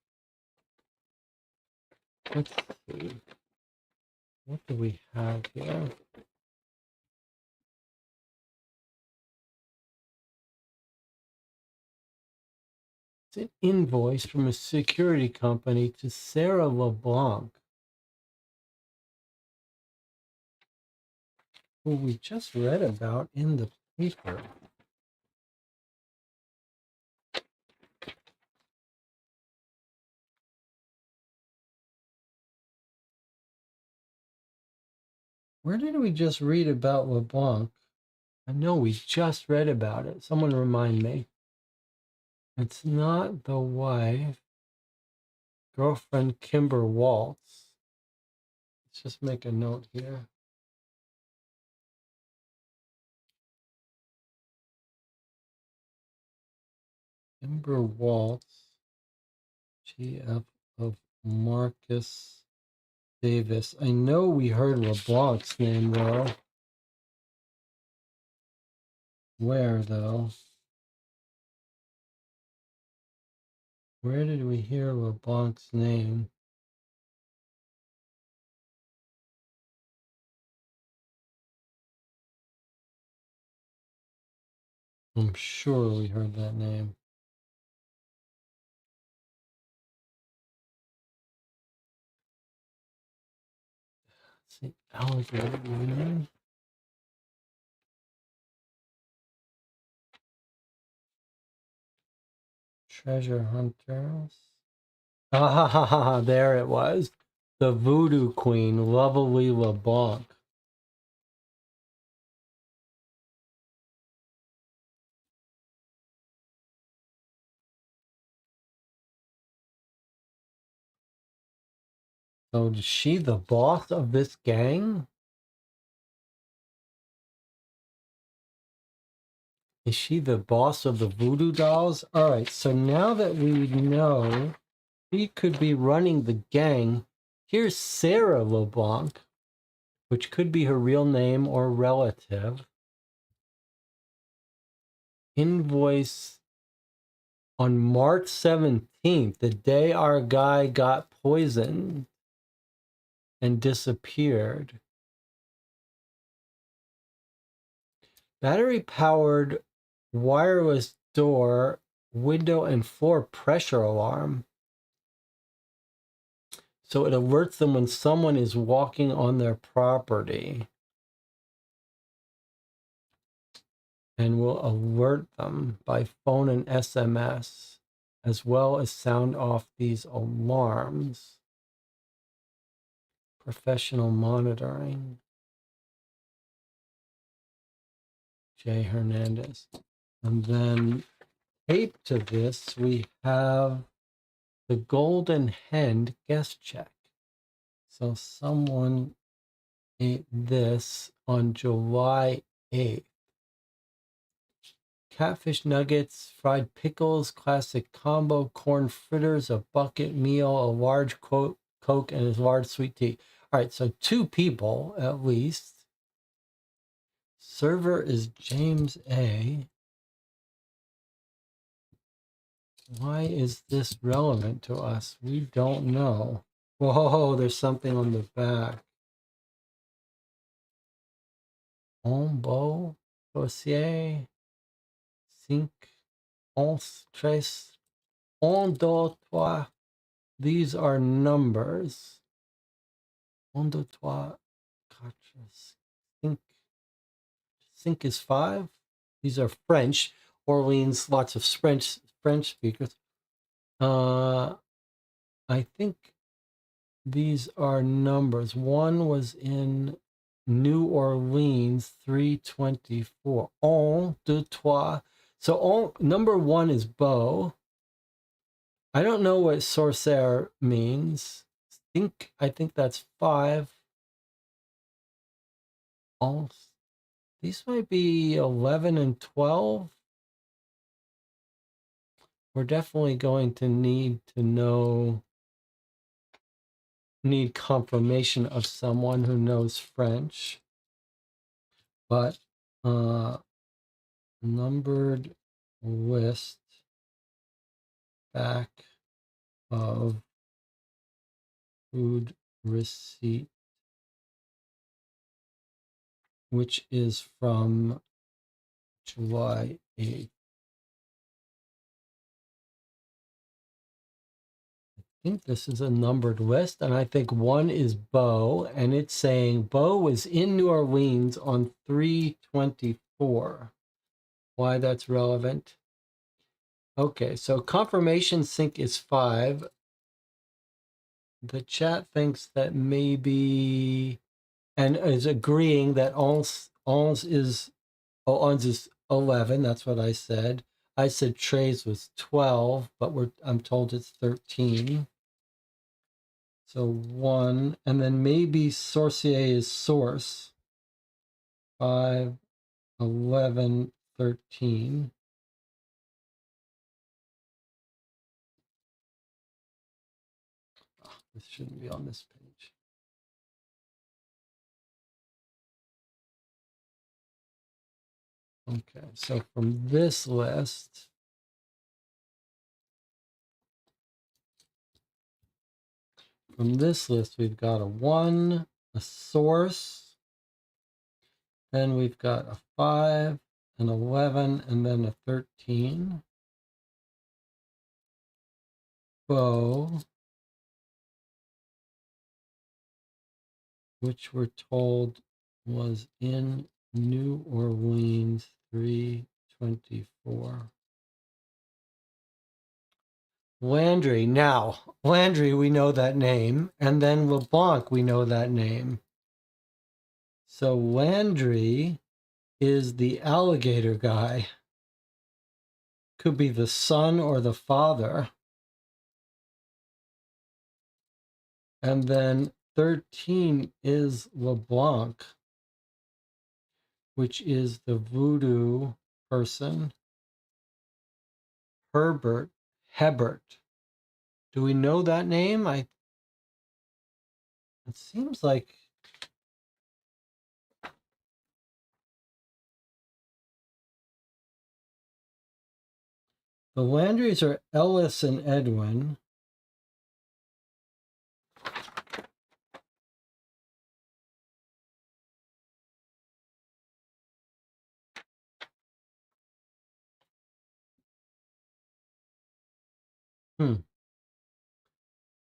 Let's see. What do we have here? It's an invoice from a security company to Sarah LeBlanc, who we just read about in the paper. Where did we just read about LeBlanc? I know we just read about it. Someone remind me. It's not the wife. Girlfriend Kimber Waltz. Let's just make a note here. Kimber Waltz, GF of Marcus Davis. I know we heard LeBlanc's name though. Where though? Where did we hear LeBlanc's name? I'm sure we heard that name. Let's see, Alexander. Treasure Hunters. Ah, there it was. The Voodoo Queen, Lovely LeBlanc. So is she the boss of this gang? Is she the boss of the Voodoo Dolls? All right, so now that we know she could be running the gang, here's Sarah LeBlanc, which could be her real name or relative. Invoice on March 17th, the day our guy got poisoned and disappeared. Battery-powered wireless door, window, and floor pressure alarm. So it alerts them when someone is walking on their property and will alert them by phone and SMS, as well as sound off these alarms. Professional monitoring. Jay Hernandez. And then taped to this, we have the Golden Hen guest check. So someone ate this on July 8th. Catfish nuggets, fried pickles, classic combo, corn fritters, a bucket meal, a large Coke, and a large sweet tea. All right, so 2 people at least. Server is James A. Why is this relevant to us? We don't know. Whoa, there's something on the back. Un beau dossier, 5, 11, 13, 1, 2, 3. These are numbers. 1, 2, 3, 4, 5. 5 is 5. These are French. Orleans, lots of French speakers. I think these are numbers. 1 was in New Orleans, 324. 1, 2, 3. So number 1 is beau. I don't know what sorcière means. I think that's 5. These might be 11 and 12. We're definitely going to need confirmation of someone who knows French. But numbered list back of food receipt, which is from July 8th. I think this is a numbered list, and I think 1 is beau, and it's saying beau was in New Orleans on 324. Why that's relevant? Okay, so confirmation sync is 5. The chat thinks that maybe, and is agreeing that ons is 11. That's what I said. I said trays was 12, but I'm told it's 13. So 1, and then maybe sorcier is source. 5, 11, 13. This shouldn't be on this page. Okay, so from this list, we've got a 1, a source, then we've got a 5, an 11, and then a 13. Beau, which we're told was in New Orleans, 324. Landry. Now, Landry, we know that name. And then LeBlanc, we know that name. So Landry is the alligator guy. Could be the son or the father. And then 13 is LeBlanc, which is the voodoo person. Hebert. Do we know that name? It seems like the Landrys are Ellis and Edwin.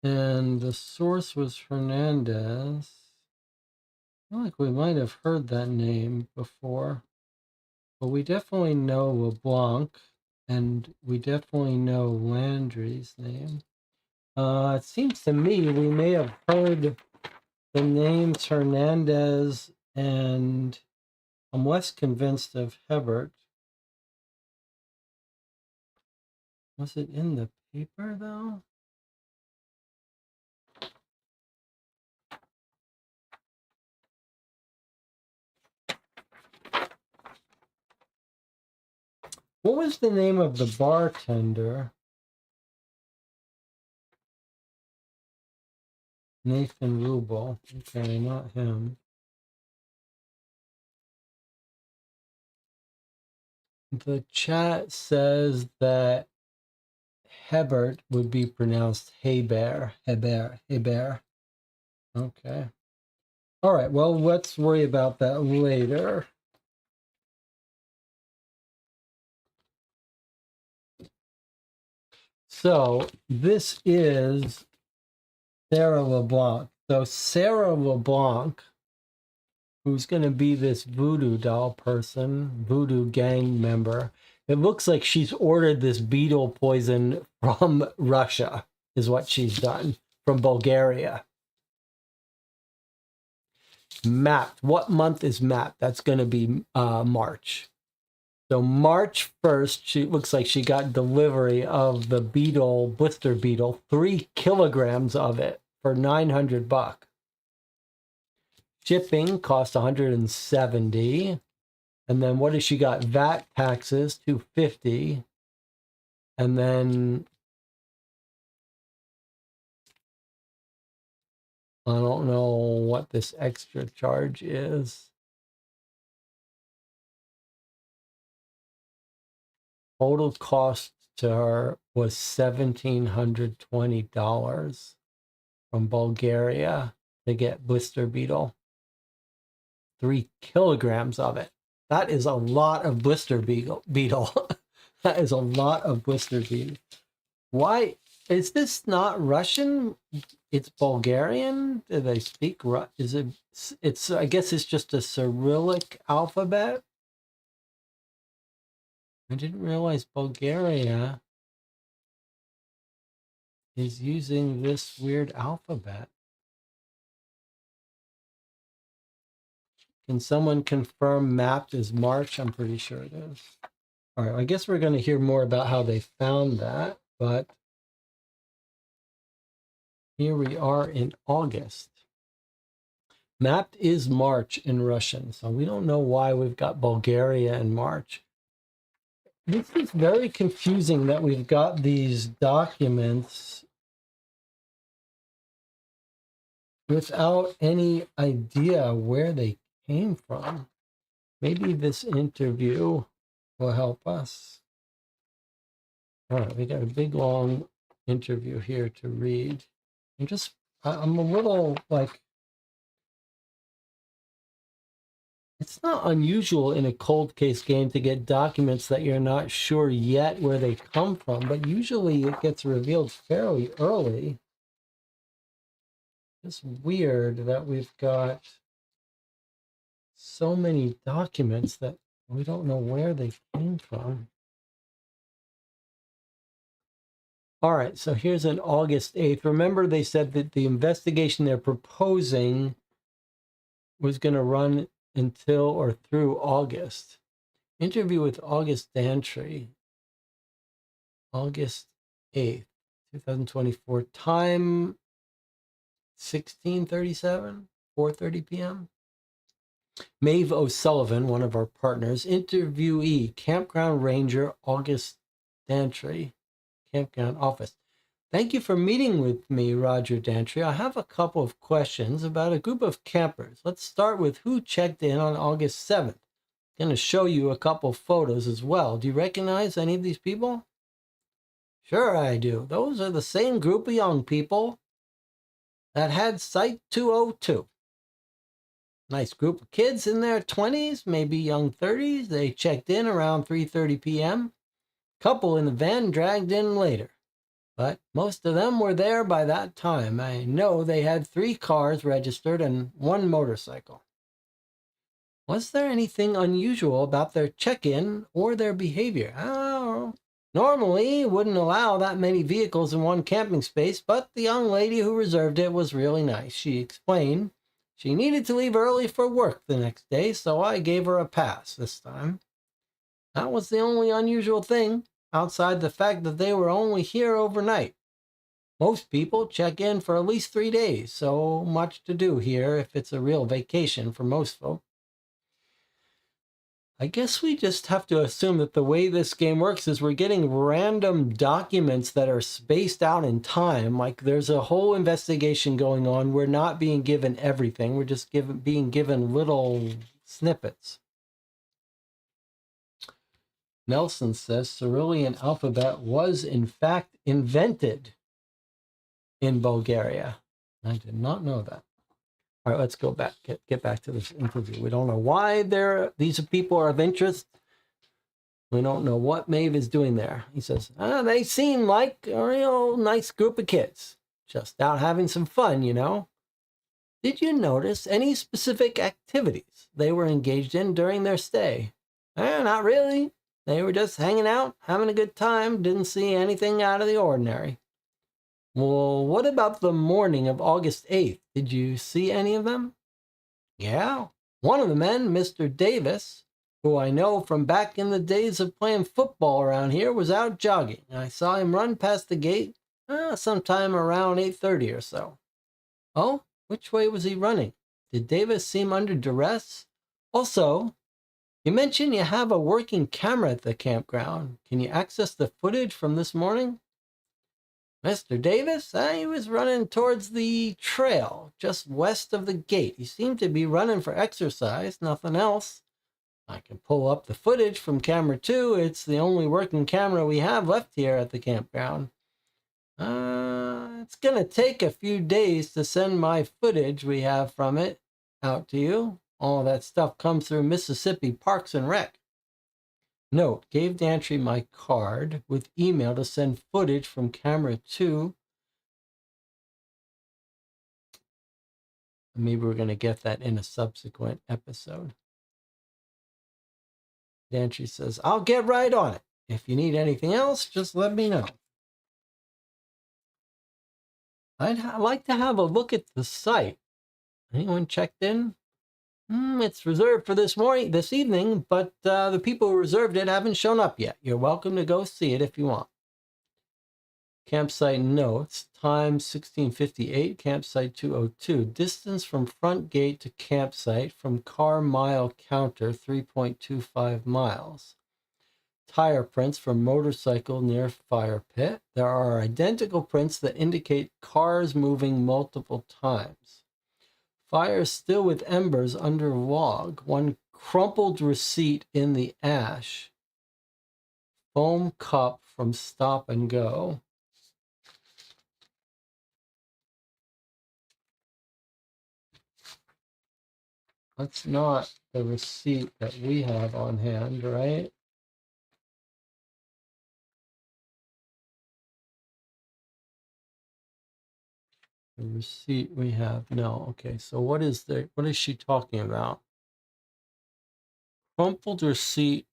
And the source was Hernandez. I feel like we might have heard that name before. But we definitely know LeBlanc, and we definitely know Landry's name. It seems to me we may have heard the names Hernandez, and I'm less convinced of Hebert. Was it in the paper, though? What was the name of the bartender? Nathan Rubel. Okay, not him. The chat says that Hebert would be pronounced Heber. Heber. Okay. All right, well, let's worry about that later. So this is Sarah LeBlanc. So Sarah LeBlanc, who's going to be this voodoo doll person, voodoo gang member. It looks like she's ordered this beetle poison from Russia, is what she's done, from Bulgaria. Mapped. What month is mapped? That's going to be March. So March 1st, she looks like she got delivery of the beetle, blister beetle, 3 kilograms of it for $900. Shipping cost $170. And then what has she got? VAT taxes, $250. And then I don't know what this extra charge is. Total cost to her was $1,720 from Bulgaria to get blister beetle. 3 kilograms of it. That is a lot of blister beetle. That is a lot of blister beetle. Why is this not Russian? It's Bulgarian. Do they speak Russian? Is it? It's. I guess it's just a Cyrillic alphabet. I didn't realize Bulgaria is using this weird alphabet. Can someone confirm mapped is March? I'm pretty sure it is. All right, I guess we're going to hear more about how they found that, but here we are in August. Mapped is March in Russian, so we don't know why we've got Bulgaria in March. This is very confusing that we've got these documents without any idea where they came from. Maybe this interview will help us. All right, we got a big long interview here to read. I'm a little like, it's not unusual in a cold case game to get documents that you're not sure yet where they come from, but usually it gets revealed fairly early. It's weird that we've got so many documents that we don't know where they came from. All right, so here's an August 8th. Remember, they said that the investigation they're proposing was going to run until or through August. Interview with August Dantry, August 8th, 2024. Time 16:37, 4:30 p.m. Maeve O'Sullivan, one of our partners. Interviewee, Campground Ranger August Dantry, Campground Office. Thank you for meeting with me, Roger Dantry. I have a couple of questions about a group of campers. Let's start with who checked in on August 7th. I'm going to show you a couple photos as well. Do you recognize any of these people? Sure I do. Those are the same group of young people that had Site 202. Nice group of kids in their 20s, maybe young 30s. They checked in around 3:30 p.m. Couple in the van dragged in later. But most of them were there by that time. I know they had 3 cars registered and 1 motorcycle. Was there anything unusual about their check-in or their behavior? Oh, normally wouldn't allow that many vehicles in one camping space, but the young lady who reserved it was really nice. She explained she needed to leave early for work the next day, so I gave her a pass this time. That was the only unusual thing. outside the fact that they were only here overnight. Most people check in for at least 3 days, so much to do here if it's a real vacation for most folk. I guess we just have to assume that the way this game works is we're getting random documents that are spaced out in time. Like there's a whole investigation going on. We're not being given everything. We're just being given little snippets. Nelson says Cyrillian alphabet was in fact invented in Bulgaria. I did not know that. All right, let's go back. Get back to this interview. We don't know why these people are of interest. We don't know what Maeve is doing there. He says, they seem like a real nice group of kids. Just out having some fun, you know. Did you notice any specific activities they were engaged in during their stay? Not really. They were just hanging out, having a good time. Didn't see anything out of the ordinary. Well, what about the morning of August 8th? Did you see any of them? Yeah. One of the men, Mr. Davis, who I know from back in the days of playing football around here, was out jogging. I saw him run past the gate sometime around 8:30 or so. Oh, which way was he running? Did Davis seem under duress? Also, you mentioned you have a working camera at the campground. Can you access the footage from this morning? Mr. Davis, he was running towards the trail just west of the gate. He seemed to be running for exercise, nothing else. I can pull up the footage from camera 2. It's the only working camera we have left here at the campground. It's going to take a few days to send my footage we have from it out to you. All that stuff comes through Mississippi Parks and Rec. Note, gave Dantry my card with email to send footage from camera 2. Maybe we're going to get that in a subsequent episode. Dantry says, I'll get right on it. If you need anything else, just let me know. I'd like to have a look at the site. Anyone checked in? It's reserved for this evening, but the people who reserved it haven't shown up yet. You're welcome to go see it if you want. Campsite notes, time 1658, campsite 202. Distance from front gate to campsite from car mile counter 3.25 miles. Tire prints from motorcycle near fire pit. There are identical prints that indicate cars moving multiple times. Fire still with embers under log. One crumpled receipt in the ash. Foam cup from Stop and Go. That's not the receipt that we have on hand, right? The receipt we have, no. Okay, so what is she talking about? Crumpled receipt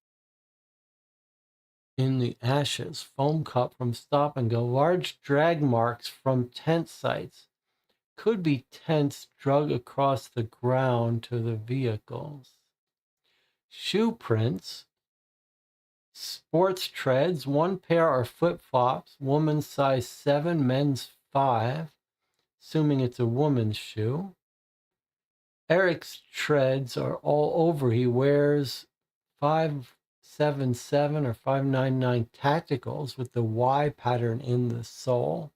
in the ashes. Foam cup from Stop and Go. Large drag marks from tent sites. Could be tents drug across the ground to the vehicles. Shoe prints. Sports treads. One pair are flip-flops. Woman's size 7, men's 5. Assuming it's a woman's shoe. Eric's treads are all over. He wears 577 or 599 tacticals with the Y pattern in the sole.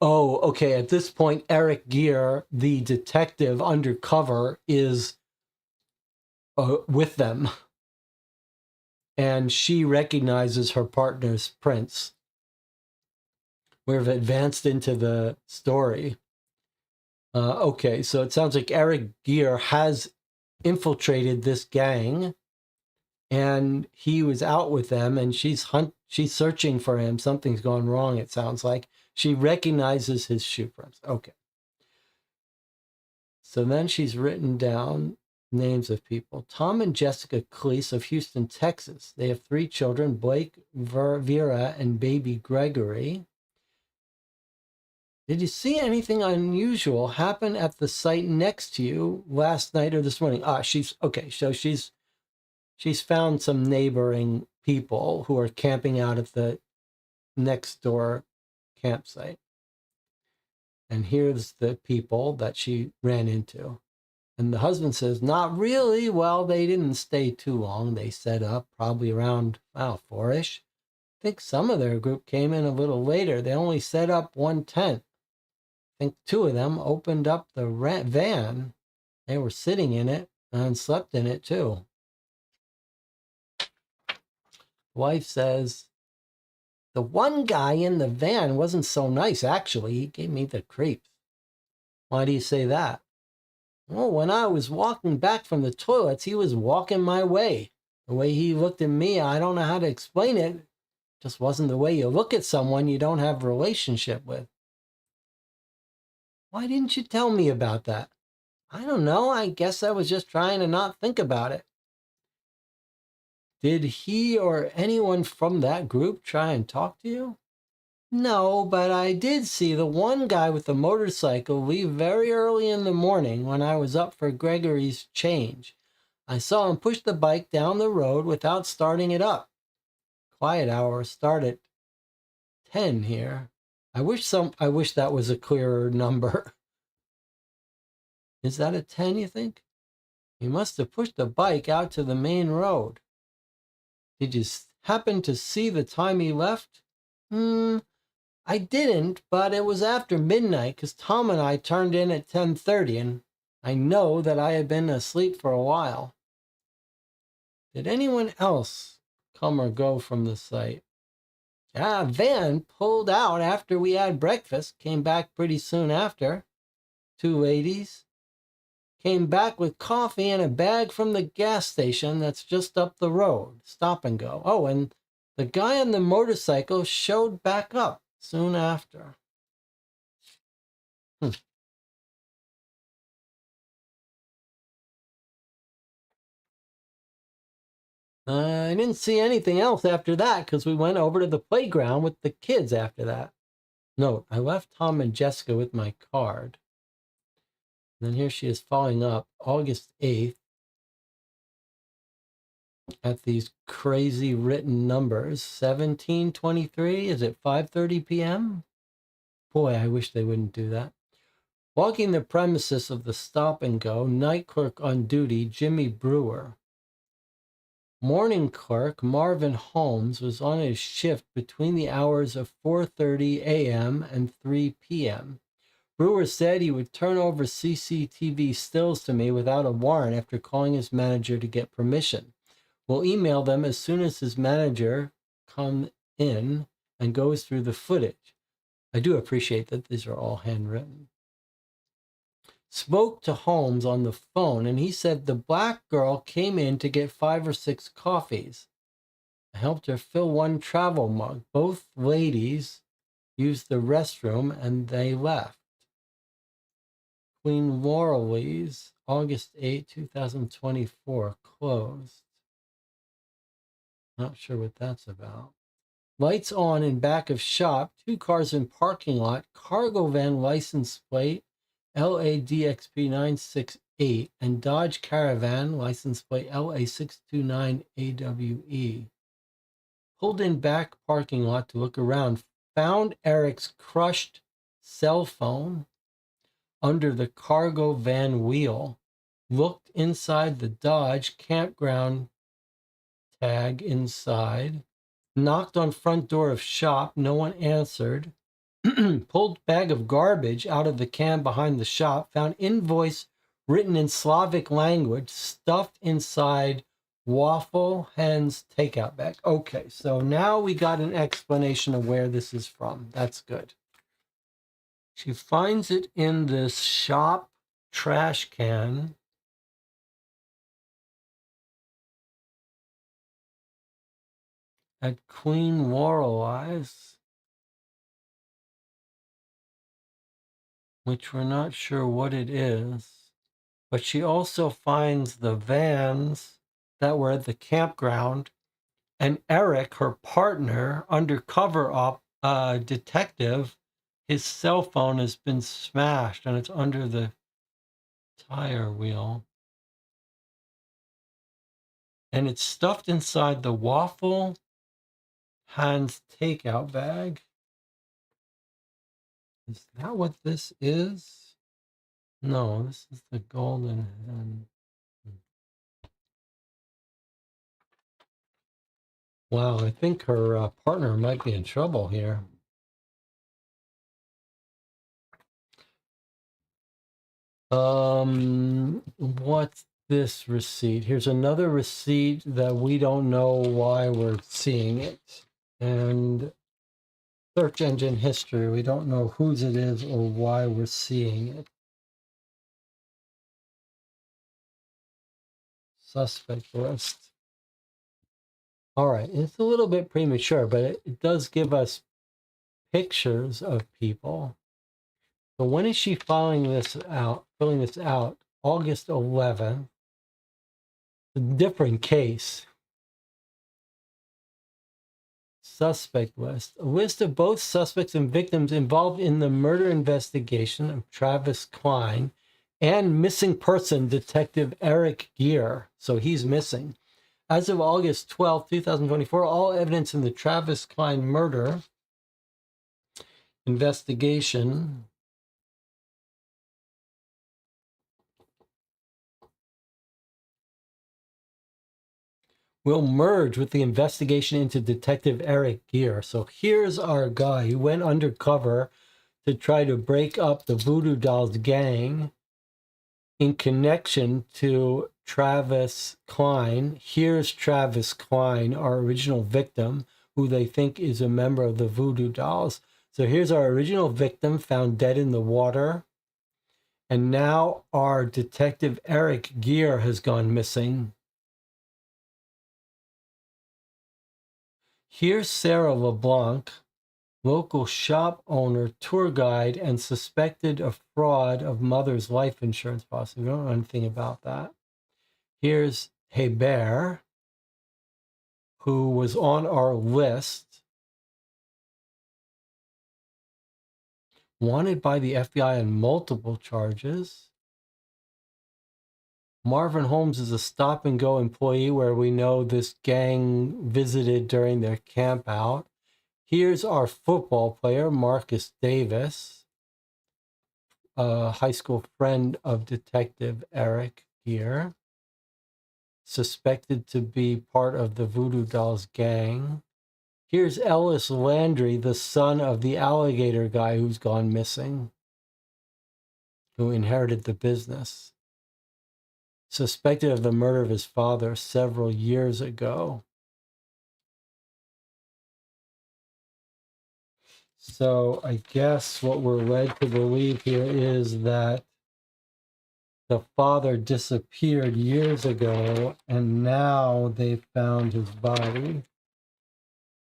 Oh, okay. At this point, Eric Gere, the detective undercover, is with them. And she recognizes her partner's prints. We've advanced into the story. Okay, so it sounds like Eric Gere has infiltrated this gang, and he was out with them, and she's searching for him. Something's gone wrong, it sounds like. She recognizes his shoe prints. Okay. So then she's written down names of people. Tom and Jessica Cleese of Houston, Texas. They have 3 children, Blake, Vera, and baby Gregory. Did you see anything unusual happen at the site next to you last night or this morning? She's okay. So she's found some neighboring people who are camping out at the next door campsite. And here's the people that she ran into. And the husband says, not really. Well, they didn't stay too long. They set up probably around, 4-ish. I think some of their group came in a little later. They only set up one tent. I think two of them opened up the van. They were sitting in it and slept in it too. Wife says, the one guy in the van wasn't so nice, actually. He gave me the creeps. Why do you say that? Well, when I was walking back from the toilets, he was walking my way. The way he looked at me, I don't know how to explain it. Just wasn't the way you look at someone you don't have a relationship with. Why didn't you tell me about that? I don't know. I guess I was just trying to not think about it. Did he or anyone from that group try and talk to you? No, but I did see the one guy with the motorcycle leave very early in the morning when I was up for Gregory's change. I saw him push the bike down the road without starting it up. Quiet hour start at 10 here. I wish that was a clearer number. Is that a 10, you think? He must have pushed the bike out to the main road. Did you happen to see the time he left? I didn't, but it was after midnight because Tom and I turned in at 10:30, and I know that I had been asleep for a while. Did anyone else come or go from the site? A van pulled out after we had breakfast, came back pretty soon after. Two ladies came back with coffee and a bag from the gas station that's just up the road. Stop and go. Oh, and the guy on the motorcycle showed back up soon after. I didn't see anything else after that because we went over to the playground with the kids after that. Note, I left Tom and Jessica with my card. And then here she is following up August 8th at these crazy written numbers. 17:23, is it 5:30 p.m.? Boy, I wish they wouldn't do that. Walking the premises of the Stop and Go, night clerk on duty, Jimmy Brewer. Morning clerk Marvin Holmes was on his shift between the hours of 4:30 a.m. and 3 p.m. Brewer said he would turn over CCTV stills to me without a warrant after calling his manager to get permission. We'll email them as soon as his manager comes in and goes through the footage. I do appreciate that these are all handwritten. Spoke to Holmes on the phone, and he said the black girl came in to get 5 or 6 coffees. I helped her fill one travel mug. Both ladies used the restroom, and they left. Queen Laurel's, August 8, 2024, closed. Not sure what that's about. Lights on in back of shop, 2 cars in parking lot, cargo van license plate, LADXP 968, and Dodge Caravan, license plate LA629AWE. Pulled in back parking lot to look around, found Eric's crushed cell phone under the cargo van wheel, looked inside the Dodge campground tag inside, knocked on front door of shop, no one answered, pulled bag of garbage out of the can behind the shop, found invoice written in Slavic language, stuffed inside Waffle Hen's takeout bag. Okay, so now we got an explanation of where this is from. That's good. She finds it in this shop trash can. At Queen Laurel's, which we're not sure what it is. But she also finds the vans that were at the campground, and Eric, her partner, undercover detective, his cell phone has been smashed and it's under the tire wheel. And it's stuffed inside the Waffle Hans takeout bag. Is that what this is? No, this is the golden hen. Wow, I think her partner might be in trouble here. What's this receipt? Here's another receipt that we don't know why we're seeing it. And search engine history, we don't know whose it is or why we're seeing it. Suspect list. All right, it's a little bit premature, but it does give us pictures of people. So when is she filling this out? August 11th. A different case. Suspect list. A list of both suspects and victims involved in the murder investigation of Travis Klein and missing person detective Eric Gear. So he's missing. As of August 12, 2024, all evidence in the Travis Klein murder investigation will merge with the investigation into Detective Eric Gear. So here's our guy who went undercover to try to break up the Voodoo Dolls gang in connection to Travis Klein. Here's Travis Klein, our original victim, who they think is a member of the Voodoo Dolls. So here's our original victim found dead in the water. And now our detective Eric Gear has gone missing. Here's Sarah LeBlanc, local shop owner, tour guide, and suspected of fraud of mother's life insurance policy. We don't know anything about that. Here's Hebert, who was on our list, wanted by the FBI on multiple charges. Marvin Holmes is a stop-and-go employee where we know this gang visited during their camp out. Here's our football player, Marcus Davis, a high school friend of Detective Eric here, suspected to be part of the Voodoo Dolls gang. Here's Ellis Landry, the son of the alligator guy who's gone missing, who inherited the business, suspected of the murder of his father several years ago. So I guess what we're led to believe here is that the father disappeared years ago and now they found his body.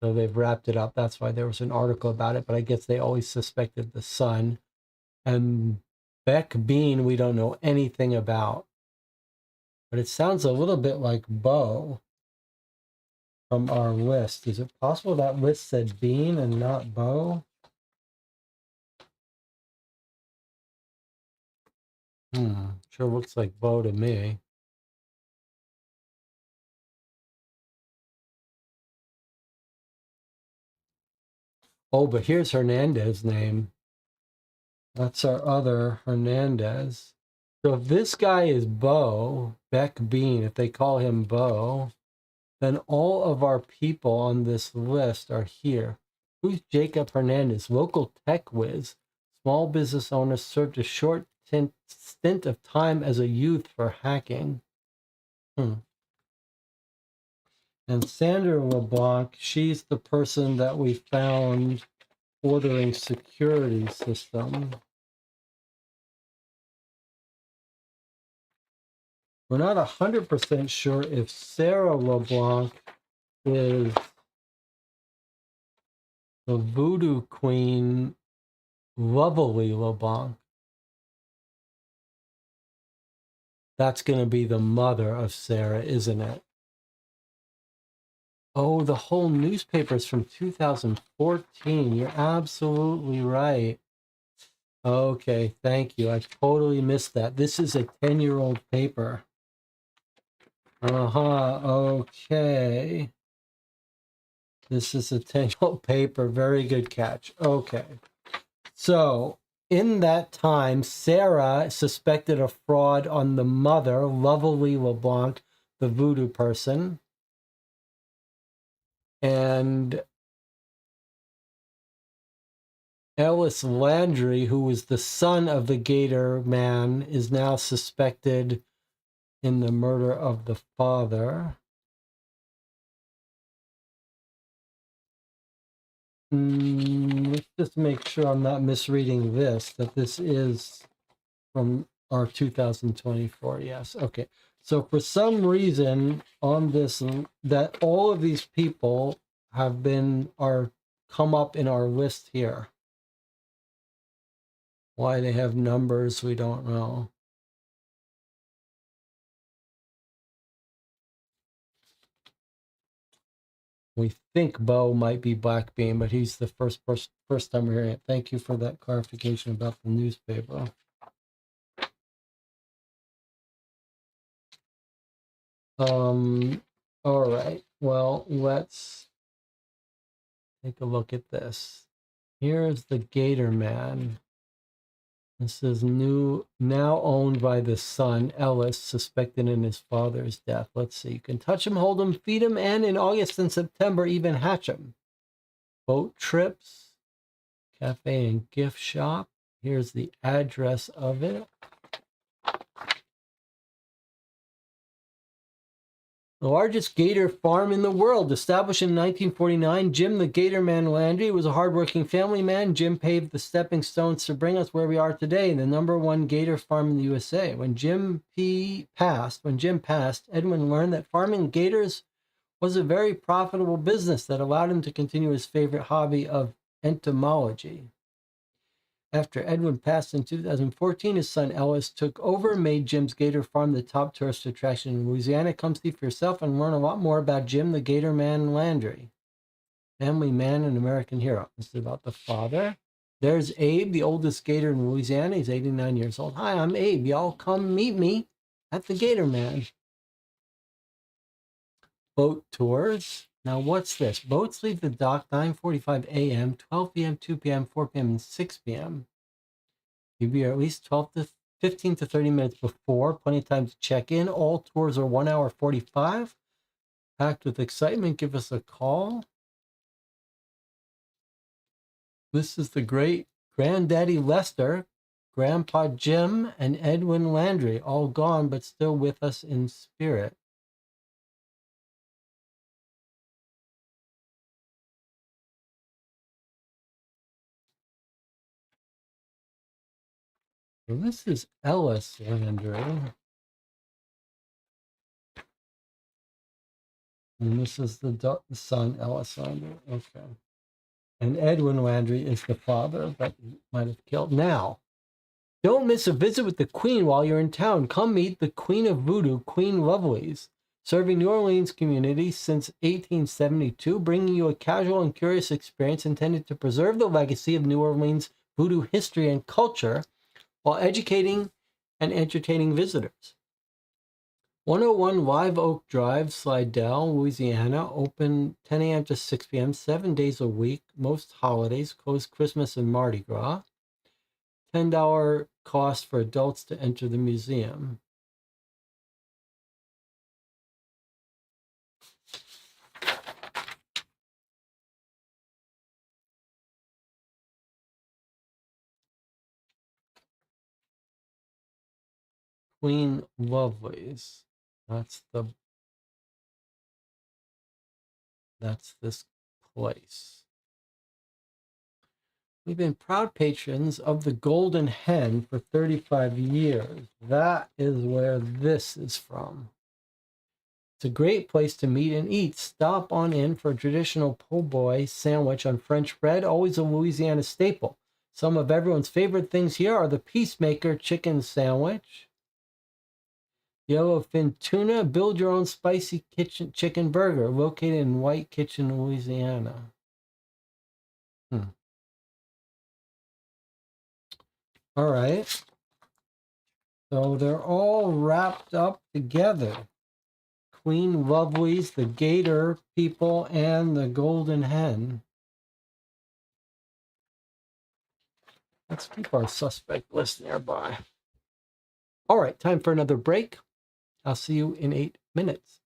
So they've wrapped it up. That's why there was an article about it, but I guess they always suspected the son. And Beck Bean, we don't know anything about. But it sounds a little bit like Bo from our list. Is it possible that list said Bean and not Bo? Sure looks like Bo to me. Oh, but here's Hernandez's name. That's our other Hernandez. So if this guy is Bo, Beck Bean, if they call him Bo, then all of our people on this list are here. Who's Jacob Hernandez? Local tech whiz. Small business owner, served a short stint of time as a youth for hacking. And Sandra LeBlanc, she's the person that we found ordering security system. We're not 100% sure if Sarah LeBlanc is the voodoo queen, Lovely LeBlanc. That's going to be the mother of Sarah, isn't it? Oh, the whole newspaper is from 2014. You're absolutely right. Okay, thank you. I totally missed that. This is a 10-year-old paper. Okay. This is a 10-year-old paper. Very good catch. Okay. So, in that time, Sarah suspected a fraud on the mother, Lovely LeBlanc, the voodoo person. And Ellis Landry, who was the son of the Gator Man, is now suspected in the murder of the father. Let's just make sure I'm not misreading this, that this is from our 2024. Yes. Okay. So for some reason on this, that all of these people are come up in our list here. Why they have numbers, we don't know. We think Bo might be Black Bean, but he's the first time we're hearing it. Thank you for that clarification about the newspaper. All right. Well, let's take a look at this. Here's the Gator Man. This is now owned by the son, Ellis, suspected in his father's death. Let's see. You can touch him, hold him, feed him, and in August and September, even hatch him. Boat trips, cafe and gift shop. Here's the address of it. The largest gator farm in the world, established in 1949, Jim the Gator Man Landry was a hardworking family man. Jim paved the stepping stones to bring us where we are today, the #1 gator farm in the USA. When Jim passed, Edwin learned that farming gators was a very profitable business that allowed him to continue his favorite hobby of entomology. After Edwin passed in 2014, his son Ellis took over and made Jim's Gator Farm the top tourist attraction in Louisiana. Come see for yourself and learn a lot more about Jim the Gator Man Landry. Family man and American hero. This is about the father. There's Abe, the oldest gator in Louisiana. He's 89 years old. Hi, I'm Abe. Y'all come meet me at the Gator Man. Boat tours. Now, what's this? Boats leave the dock 9:45 a.m., 12 p.m., 2 p.m., 4 p.m., and 6 p.m. You'll be here at least 12 to 15 to 30 minutes before, plenty of time to check in. All tours are 1 hour 45. Packed with excitement, give us a call. This is the great Granddaddy Lester, Grandpa Jim, and Edwin Landry, all gone but still with us in spirit. Well, this is Ellis Landry. And this is the son, Ellis Landry. Okay. And Edwin Landry is the father that he might have killed. Now, don't miss a visit with the Queen while you're in town. Come meet the Queen of Voodoo, Queen Lovelace, serving New Orleans community since 1872, bringing you a casual and curious experience intended to preserve the legacy of New Orleans voodoo history and culture while educating and entertaining visitors. 101 Live Oak Drive, Slidell, Louisiana, open 10 a.m. to 6 p.m., 7 days a week, most holidays, closed Christmas and Mardi Gras. $10 cost for adults to enter the museum. Queen Lovelace. That's this place. We've been proud patrons of the Golden Hen for 35 years. That is where this is from. It's a great place to meet and eat. Stop on in for a traditional po' boy sandwich on French bread, always a Louisiana staple. Some of everyone's favorite things here are the Peacemaker chicken sandwich, yellowfin tuna, build your own spicy chicken burger, located in White Kitchen, Louisiana. All right. So they're all wrapped up together. Queen Lovelies, the Gator people, and the Golden Hen. Let's keep our suspect list nearby. All right, time for another break. I'll see you in 8 minutes.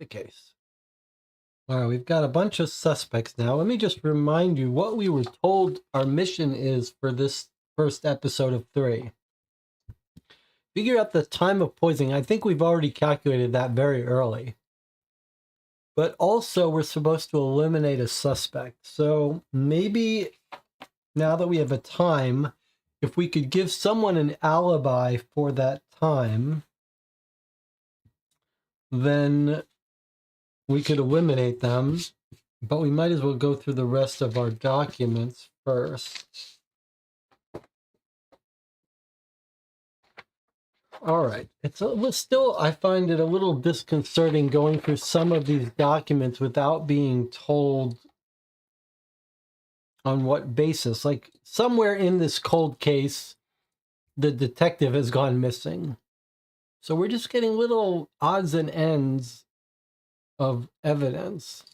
the case. All right, we've got a bunch of suspects now. Let me just remind you what we were told our mission is for this first episode of 3. Figure out the time of poisoning. I think we've already calculated that very early. But also, we're supposed to eliminate a suspect. So maybe now that we have a time, if we could give someone an alibi for that time, then we could eliminate them. But we might as well go through the rest of our documents first. All right. It's still, I find it a little disconcerting going through some of these documents without being told on what basis. Like somewhere in this cold case, the detective has gone missing. So we're just getting little odds and ends of evidence.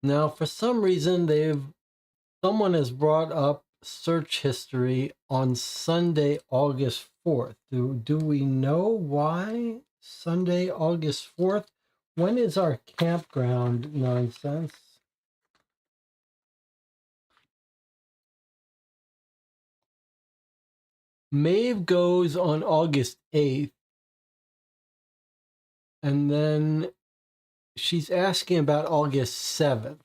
Now, for some reason, someone has brought up search history on Sunday, August 4th. Do we know why Sunday, August 4th? When is our campground nonsense? Maeve goes on August 8th. And then she's asking about August 7th.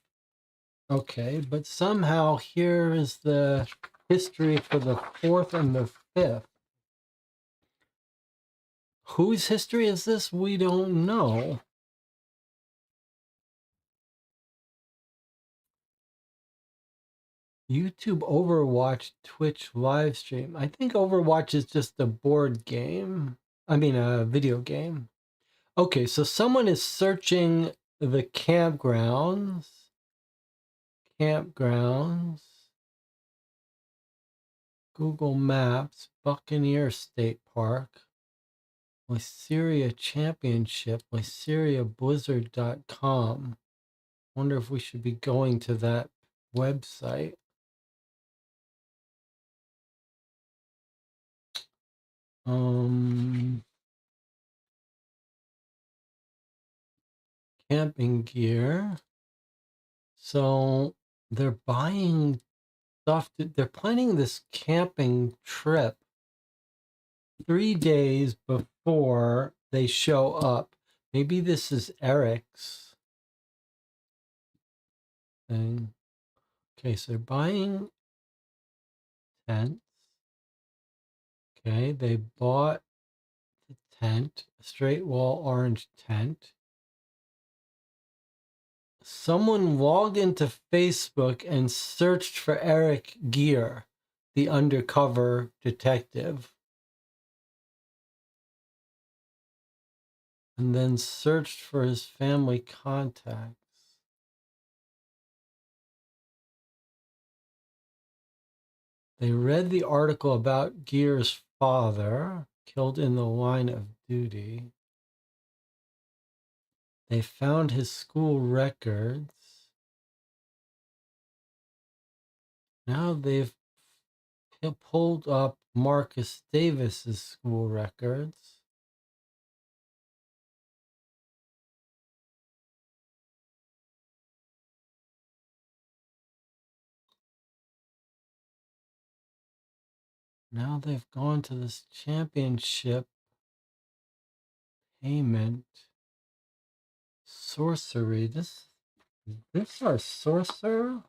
Okay, but somehow here is the history for the 4th and the 5th. Whose history is this? We don't know. YouTube, Overwatch, Twitch live stream. I think Overwatch is just a board game. I mean, a video game. Okay, so someone is searching the campgrounds. Campgrounds. Google Maps, Buccaneer State Park. Lyceria Championship, LyceriaBlizzard.com. Wonder if we should be going to that website. Camping gear. So they're buying stuff. They're planning this camping trip 3 days before they show up. Maybe this is Eric's thing. Okay, so they're buying tents. Okay, they bought the tent, a straight wall orange tent. Someone logged into Facebook and searched for Eric Gear, the undercover detective, and then searched for his family contacts. They read the article about Gear's father, killed in the line of duty. They found his school records. Now they've pulled up Marcus Davis's school records. Now they've gone to this championship payment. Sorcery. This our sorcerer?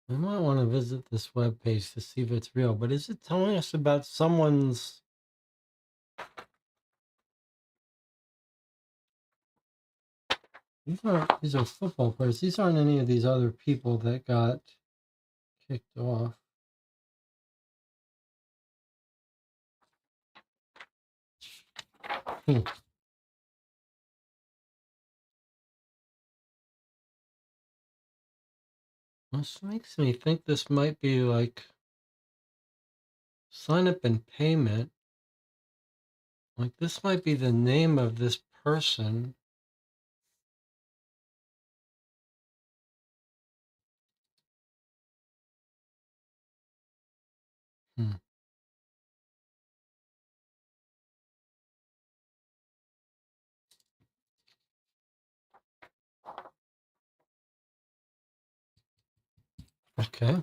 We might want to visit this webpage to see if it's real, but is it telling us about someone's... These are football players. These aren't any of these other people that got kicked off. This makes me think this might be like sign up and payment. Like this might be the name of this person. Okay.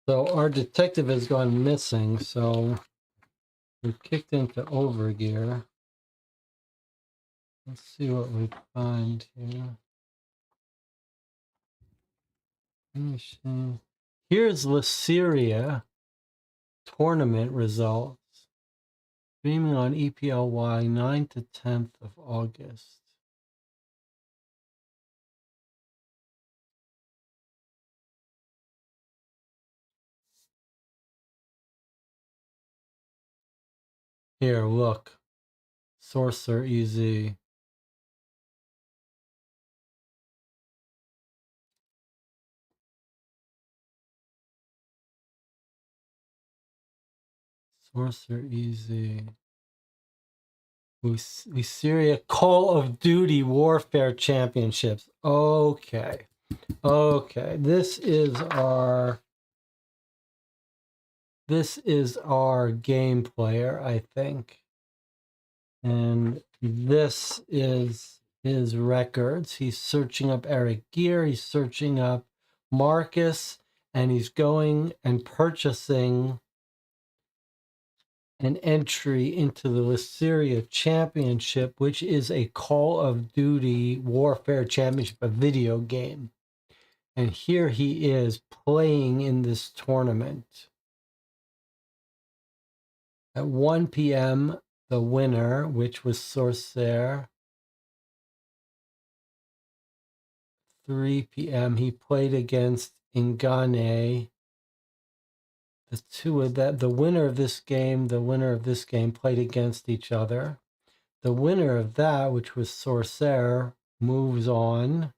So our detective has gone missing, so we kicked into overgear. Let's see what we find here. Let me see. Here's Lyceria tournament results. Streaming on EPLY 9th to 10th of August. Here, look. Sorcerer EZ. Sorcerer EZ. Lyceria Call of Duty Warfare Championships. Okay. Okay. This is our game player, I think. And this is his records. He's searching up Eric Gear, he's searching up Marcus, and he's going and purchasing an entry into the Lyceria Championship, which is a Call of Duty Warfare Championship, a video game. And here he is playing in this tournament. At 1 p.m., the winner, which was Sorcerer, 3 p.m., he played against Ingane. The winner of this game, played against each other. The winner of that, which was Sorcerer, moves on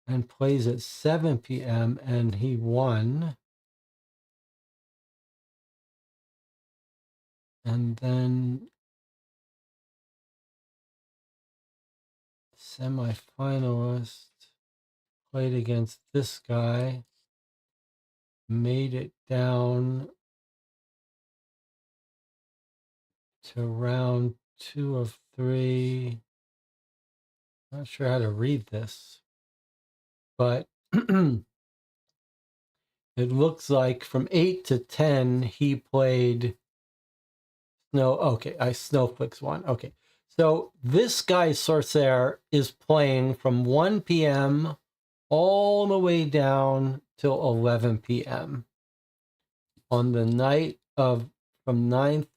and plays at 7 p.m., and he won. And then semifinalist played against this guy, made it down to round 2 of 3. Not sure how to read this, but it looks like from 8 to 10 he played Snowflakes won. Okay. So this guy Sorcerer is playing from 1 p.m. all the way down till 11 p.m. on the night of from 9th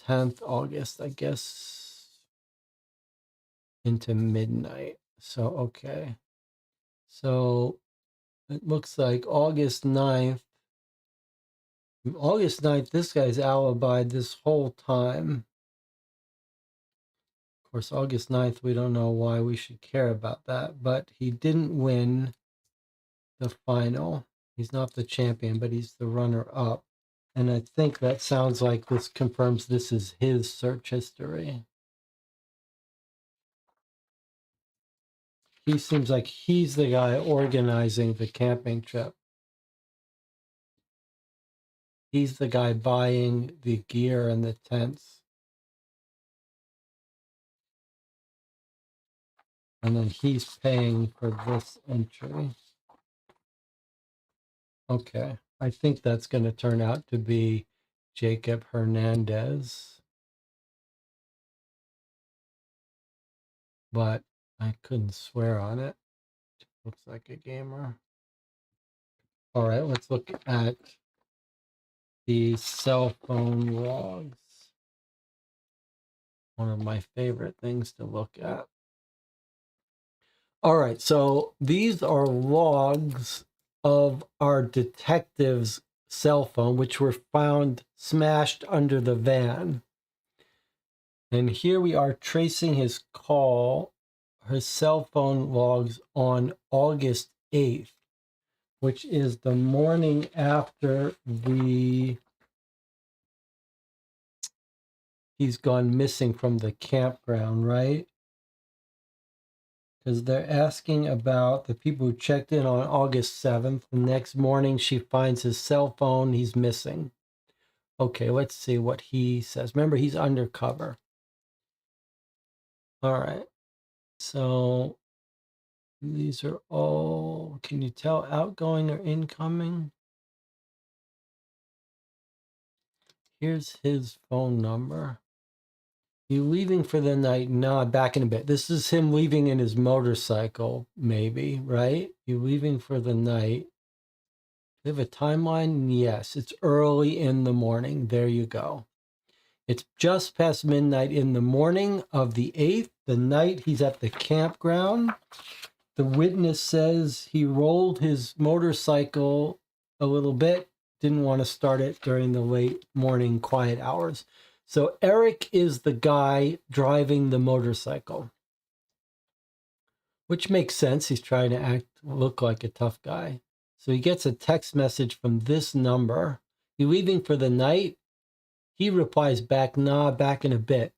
10th August, I guess, into midnight. So okay. So it looks like August 9th, this guy's alibied this whole time. Of course, August 9th, we don't know why we should care about that, but he didn't win the final. He's not the champion, but he's the runner-up. And I think that sounds like this confirms this is his search history. He seems like he's the guy organizing the camping trip. He's the guy buying the gear and the tents. And then he's paying for this entry. Okay. I think that's going to turn out to be Jacob Hernandez. But I couldn't swear on it. Looks like a gamer. All right, let's look at the cell phone logs. One of my favorite things to look at. All right, so these are logs of our detective's cell phone, which were found smashed under the van. And here we are tracing his cell phone logs on August 8th, which is the morning after he's gone missing from the campground, right? Because they're asking about the people who checked in on August 7th. The next morning, she finds his cell phone. He's missing. Okay, let's see what he says. Remember, he's undercover. All right. So these are all, can you tell outgoing or incoming? Here's his phone number. You leaving for the night? Nah, back in a bit. This is him leaving in his motorcycle, maybe, right? You leaving for the night. We have a timeline? Yes, it's early in the morning. There you go. It's just past midnight in the morning of the 8th, the night he's at the campground. The witness says he rolled his motorcycle a little bit, didn't want to start it during the late morning quiet hours. So Eric is the guy driving the motorcycle, which makes sense. He's trying to look like a tough guy. So he gets a text message from this number. You leaving for the night? He replies back, nah, back in a bit.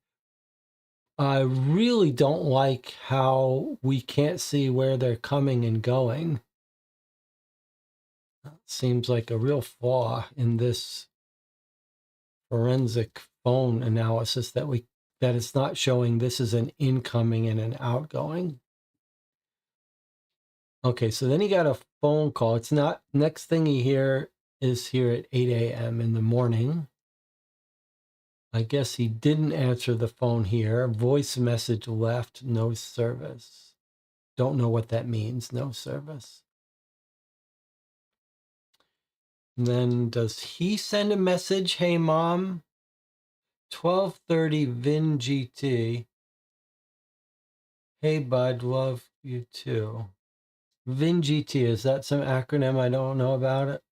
I really don't like how we can't see where they're coming and going. Seems like a real flaw in this forensic phone analysis that it's not showing this is an incoming and an outgoing. Okay, so then he got a phone call. It's not, next thing he hear is here at 8 a.m. in the morning. I guess he didn't answer the phone here. Voice message left, no service. Don't know what that means, no service. And then does he send a message? Hey, Mom, 12:30 Vin GT. Hey, bud, love you too. Vin GT, is that some acronym I don't know about it?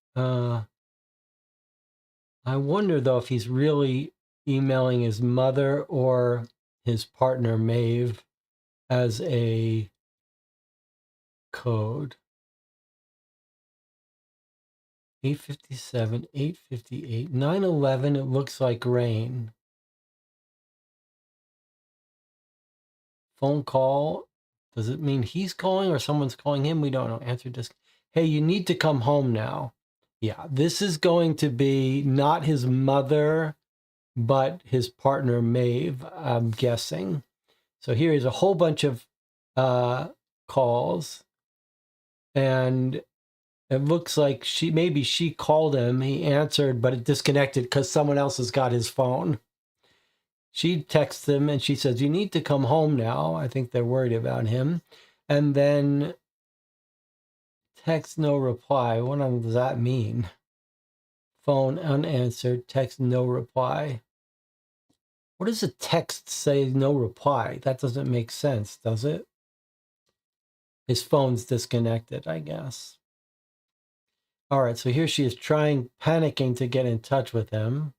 I wonder, though, if he's really emailing his mother or his partner, Maeve, as a code. 8:57, 8:58, 9:11, it looks like rain. Phone call. Does it mean he's calling or someone's calling him? We don't know. Answer disc. Hey, you need to come home now. Yeah, this is going to be not his mother, but his partner, Maeve, I'm guessing. So here is a whole bunch of calls. And it looks like maybe she called him. He answered, but it disconnected because someone else has got his phone. She texts him and she says, you need to come home now. I think they're worried about him. And then text no reply. What does that mean? Phone unanswered, text no reply. What does a text say no reply? That doesn't make sense, does it? His phone's disconnected, I guess. All right, so here she is panicking to get in touch with him.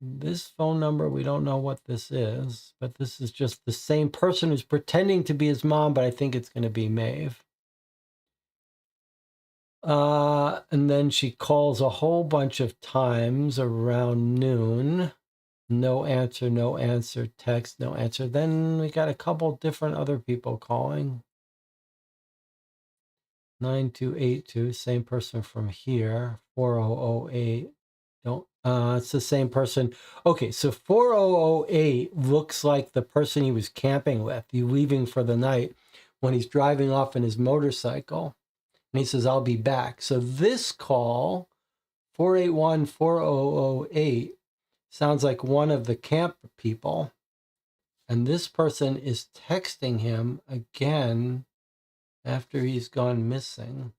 This phone number, we don't know what this is, but this is just the same person who's pretending to be his mom, but I think it's going to be Maeve. And then she calls a whole bunch of times around noon. No answer, text, no answer. Then we got a couple different other people calling. 9282, same person from here. 4008. It's the same person. Okay, so 4008 looks like the person he was camping with. You leaving for the night when he's driving off in his motorcycle. And he says, I'll be back. So this call, 481-4008, sounds like one of the camp people. And this person is texting him again after he's gone missing.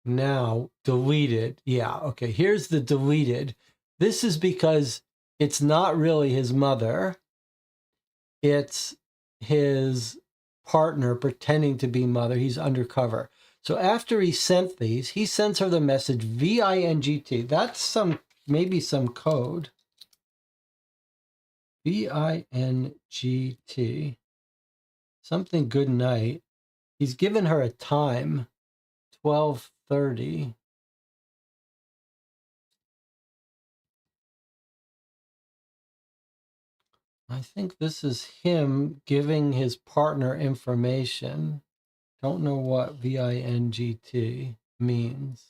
Now, deleted. Yeah, okay, here's the deleted. This is because it's not really his mother. It's his partner pretending to be mother. He's undercover. So after he sent these, he sends her the message VINGT. That's maybe some code. VINGT. Something good night. He's given her a time, 12:30. I think this is him giving his partner information. Don't know what VINGT means.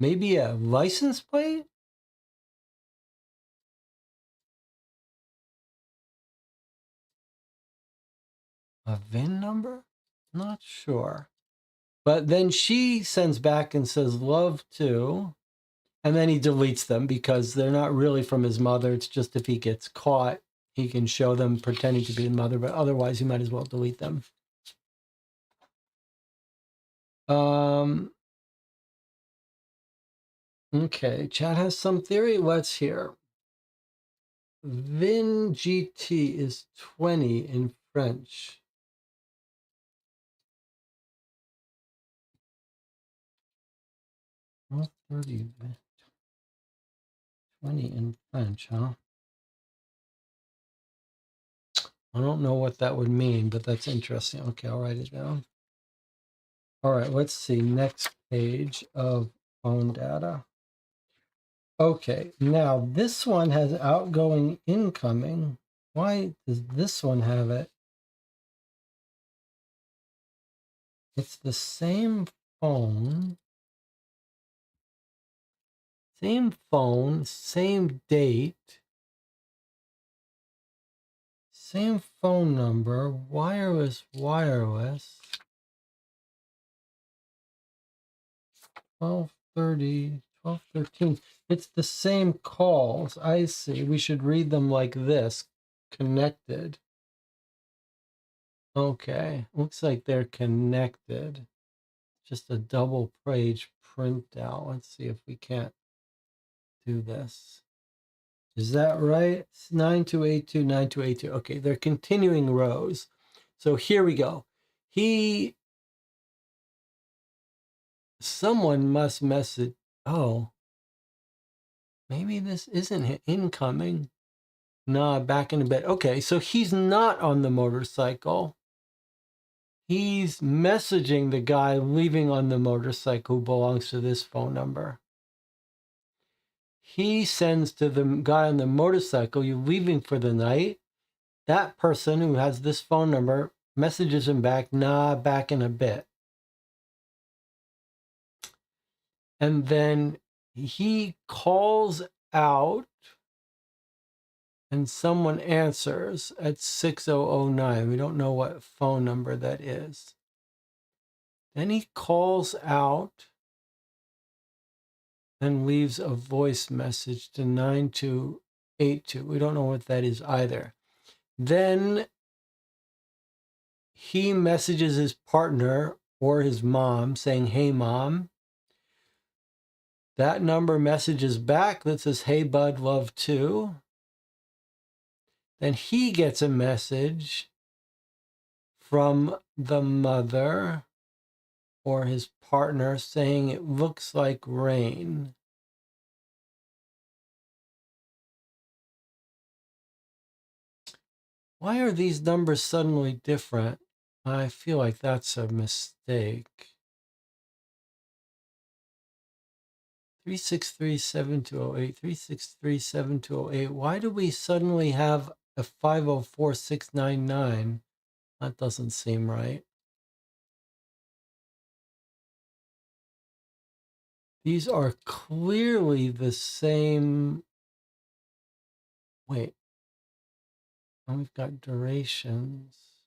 Maybe a license plate? A VIN number? Not sure. But then she sends back and says, love to. And then he deletes them because they're not really from his mother. It's just if he gets caught, he can show them pretending to be his mother. But otherwise, you might as well delete them. Okay, Chad has some theory. Let's hear. Vin GT is 20 in French. Well, 30, 20 in French, huh? I don't know what that would mean, but that's interesting. Okay, I'll write it down. All right, let's see. Next page of phone data. Okay, now this one has outgoing, incoming. Why does this one have it? It's the same phone, same date, same phone number, wireless. 12:30, 12:13. It's the same calls. I see. We should read them like this. Connected. Okay. Looks like they're connected. Just a double page printout. Let's see if we can't do this. Is that right? It's 9282, 9282. Okay, they're continuing rows. So here we go. Someone must message. Oh, maybe this isn't incoming. Nah, back in bed. Okay, so he's not on the motorcycle. He's messaging the guy leaving on the motorcycle who belongs to this phone number. He sends to the guy on the motorcycle, "You leaving for the night?" That person who has this phone number messages him back, "Nah, back in a bit." And then he calls out and someone answers at 6009. We don't know what phone number that is. Then he calls out and leaves a voice message to 9282. We don't know what that is either. Then he messages his partner or his mom saying, "Hey, mom." That number messages back that says, "Hey, bud, love too." Then he gets a message from the mother or his partner saying, "It looks like rain." Why are these numbers suddenly different? I feel like that's a mistake. 363-7208, 363-7208. Why do we suddenly have a 504699? That doesn't seem right. These are clearly the same. Wait. And we've got durations.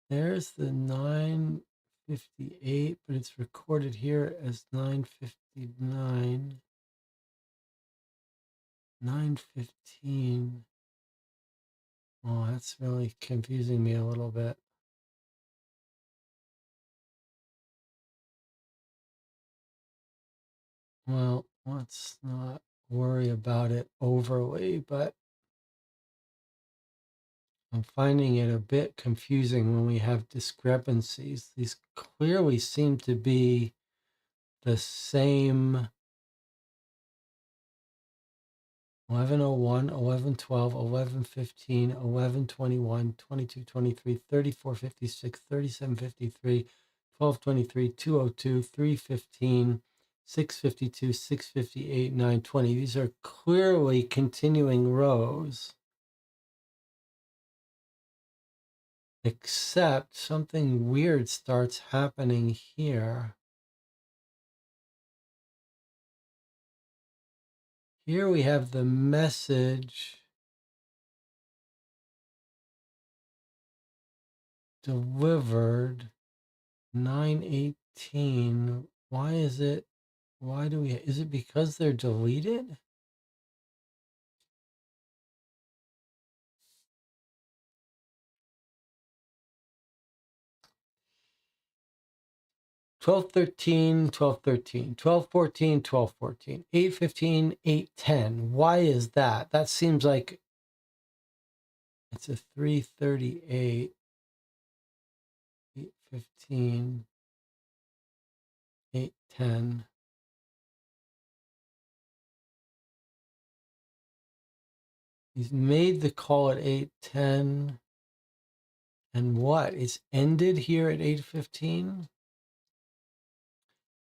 There's the 958, but it's recorded here as 959. 915. Oh, that's really confusing me a little bit. Well, let's not worry about it overly, but I'm finding it a bit confusing when we have discrepancies. These clearly seem to be the same. 1101, 1112, 1115, 1121, 2223, 3456, 3753, 1223, 202, 315, 652, 658, 920. These are clearly continuing rows. Except something weird starts happening here. Here we have the message delivered 9/18. Why is it? Why do we? Is it because they're deleted? Twelve thirteen, 12:13, 12:14, 12:14, 8:15, 8:10. Why is that? That seems like it's a 3:38, 8:15, 8:10. He's made the call at 8:10. And what? It's ended here at 8:15?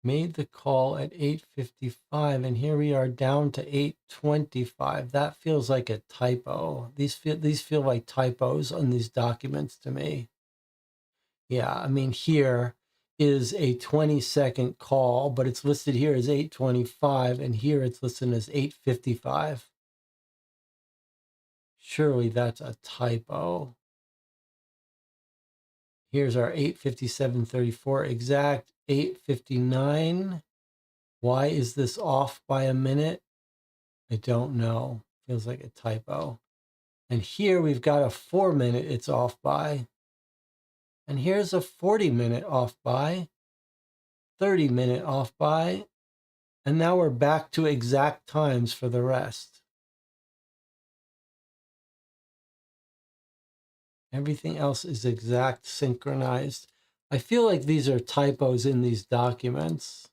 Made the call at 8:55, and here we are down to 8:25. That feels like a typo. These feel like typos on these documents to me. Yeah, I mean, here is a 20-second call, but it's listed here as 8:25, and here it's listed as 8:55. Surely that's a typo. Here's our 8:57:34 exact, 8:59. Why is this off by a minute? I don't know. Feels like a typo. And here we've got a 4-minute it's off by. And here's a 40-minute off by, 30-minute off by, and now we're back to exact times for the rest. Everything else is exact synchronized. I feel like these are typos in these documents.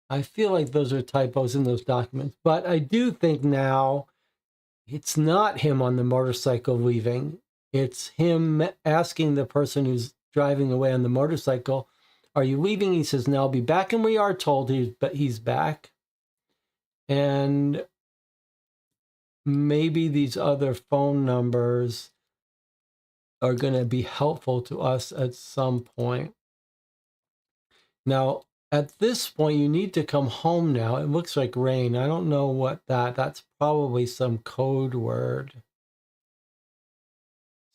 I feel like those are typos in those documents, but I do think now it's not him on the motorcycle leaving. It's him asking the person who's driving away on the motorcycle, "Are you leaving?" He says, "No, I'll be back." And we are told he's back. And maybe these other phone numbers are going to be helpful to us at some point. Now, at this point, you need to come home now. It looks like rain. I don't know what that's probably some code word.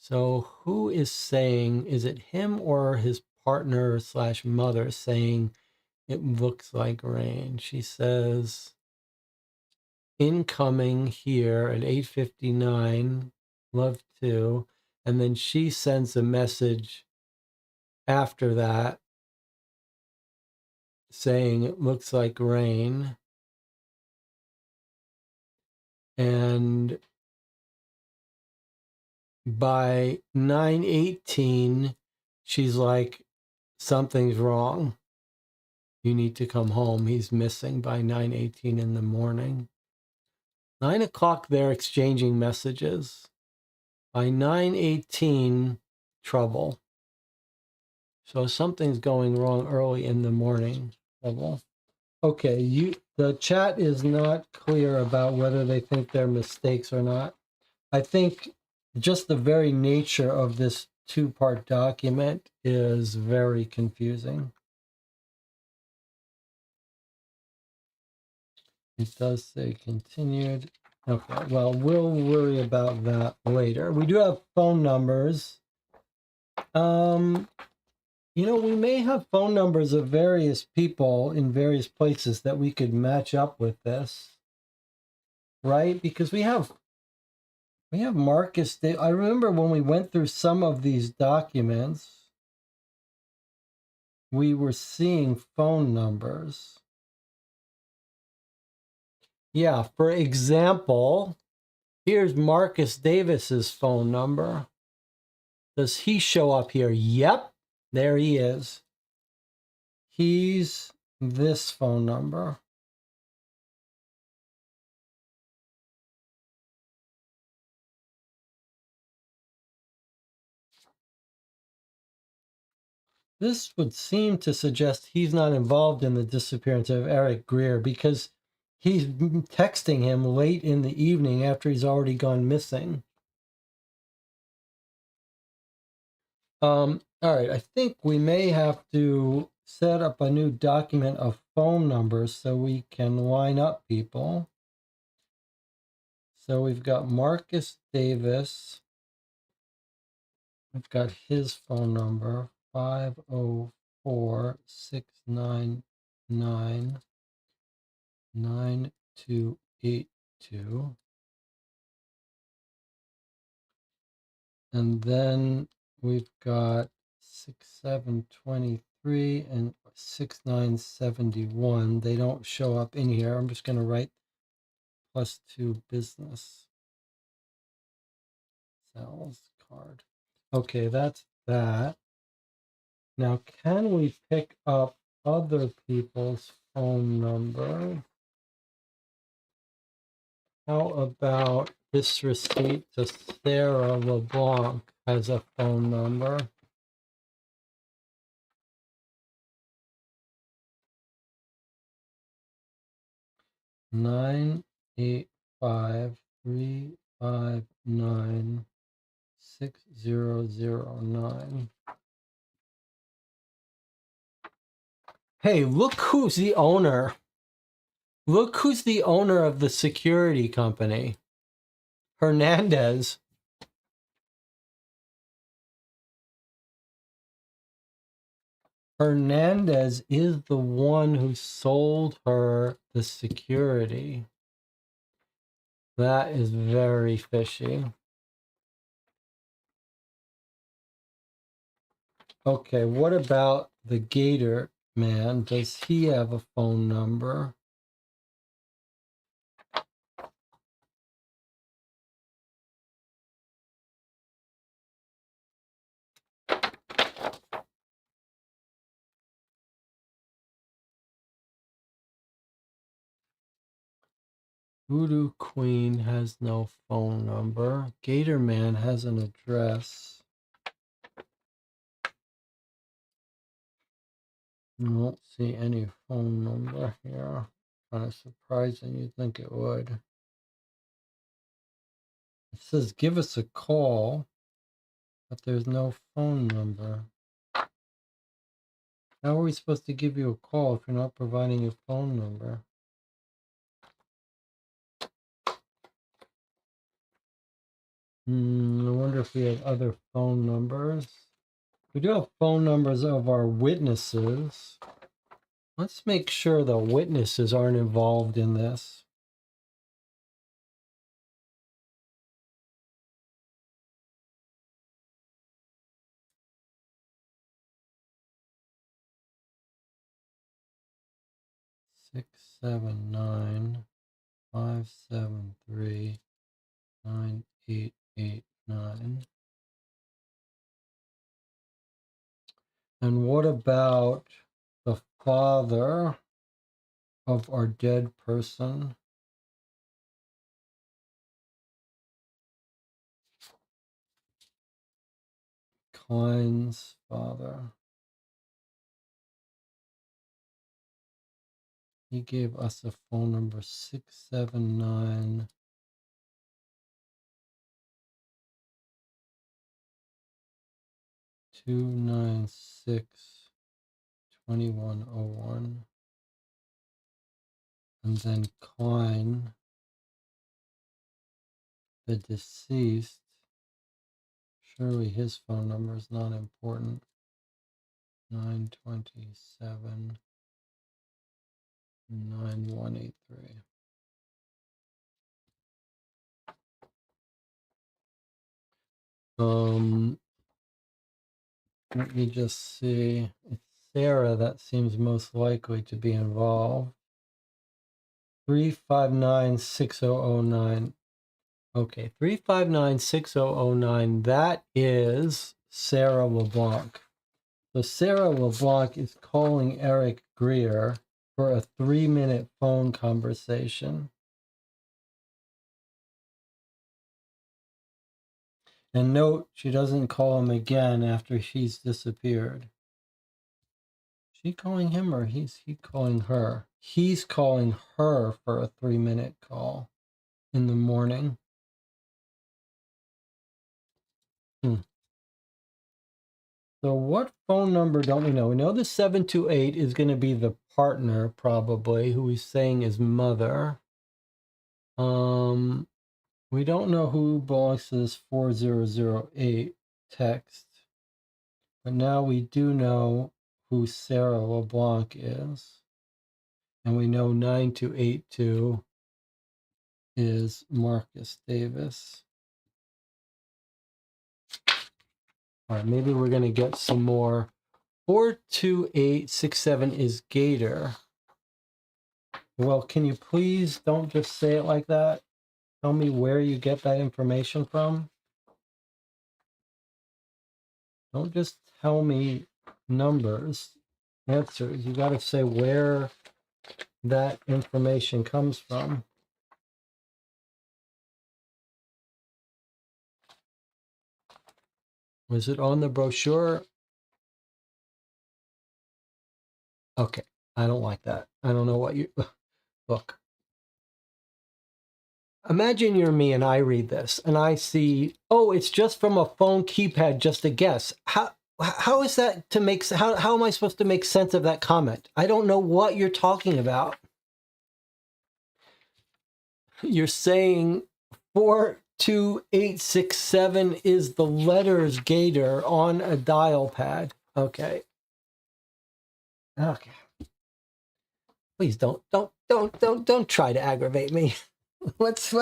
So who is saying, is it him or his partner / mother saying it looks like rain? She says, incoming here at 8:59, love to. And then she sends a message after that saying it looks like rain. And by 9:18, she's like, something's wrong. You need to come home. He's missing by 9:18 in the morning. 9 o'clock, they're exchanging messages. By 9:18, trouble. So something's going wrong early in the morning. Trouble. Okay, the chat is not clear about whether they think they're mistakes or not. I think just the very nature of this two-part document is very confusing. It does say continued. Okay, well, we'll worry about that later. We do have phone numbers. We may have phone numbers of various people in various places that we could match up with this, right? Because we have Marcus. I remember when we went through some of these documents, we were seeing phone numbers. Yeah, for example, here's Marcus Davis's phone number. Does he show up here? Yep, there he is. He's this phone number. This would seem to suggest he's not involved in the disappearance of Eric Greer because he's texting him late in the evening after he's already gone missing. All right, I think we may have to set up a new document of phone numbers so we can line up people. So we've got Marcus Davis. We've got his phone number, 504-699-9282. And then we've got 6723 and 6971. They don't show up in here. I'm just going to write +2 business sales card. Okay, that's that. Now, can we pick up other people's phone number? How about this receipt to Sarah LeBlanc has a phone number? Nine 853596009. Hey, look who's the owner. Look who's the owner of the security company. Hernandez. Hernandez is the one who sold her the security. That is very fishy. Okay, what about the Gator man? Does he have a phone number? Voodoo Queen has no phone number. Gator Man has an address. I don't see any phone number here. Kind of surprising, you'd think it would. It says give us a call, but there's no phone number. How are we supposed to give you a call if you're not providing your phone number? I wonder if we have other phone numbers. We do have phone numbers of our witnesses. Let's make sure the witnesses aren't involved in this. Six, 795739889. And what about the father of our dead person? Klein's father. He gave us a phone number, 679 296 2101. And then Klein, the deceased, surely his phone number is not important. 927 9183. Let me just see. It's Sarah that seems most likely to be involved. 3596009. Okay, 3596009. That is Sarah LeBlanc. So Sarah LeBlanc is calling Eric Greer for a 3-minute phone conversation. And note, she doesn't call him again after he's disappeared. Is she calling him or he calling her? He's calling her for a 3-minute call in the morning. So what phone number don't we know? We know the 728 is going to be the partner, probably, who he's saying is mother. We don't know who belongs to this 4008 text, but now we do know who Sarah LeBlanc is. And we know 9282 is Marcus Davis. All right, maybe we're going to get some more. 42867 is Gator. Well, can you please don't just say it like that? Tell me where you get that information from. Don't just tell me numbers, answers. You got to say where that information comes from. Was it on the brochure? Okay, I don't like that. I don't know what you... Look. Imagine you're me and I read this and I see, oh, it's just from a phone keypad, just a guess. How is that to make, how am I supposed to make sense of that comment? I don't know what you're talking about. You're saying 42867 is the letters Gator on a dial pad. Okay. Okay. Please don't try to aggravate me. let's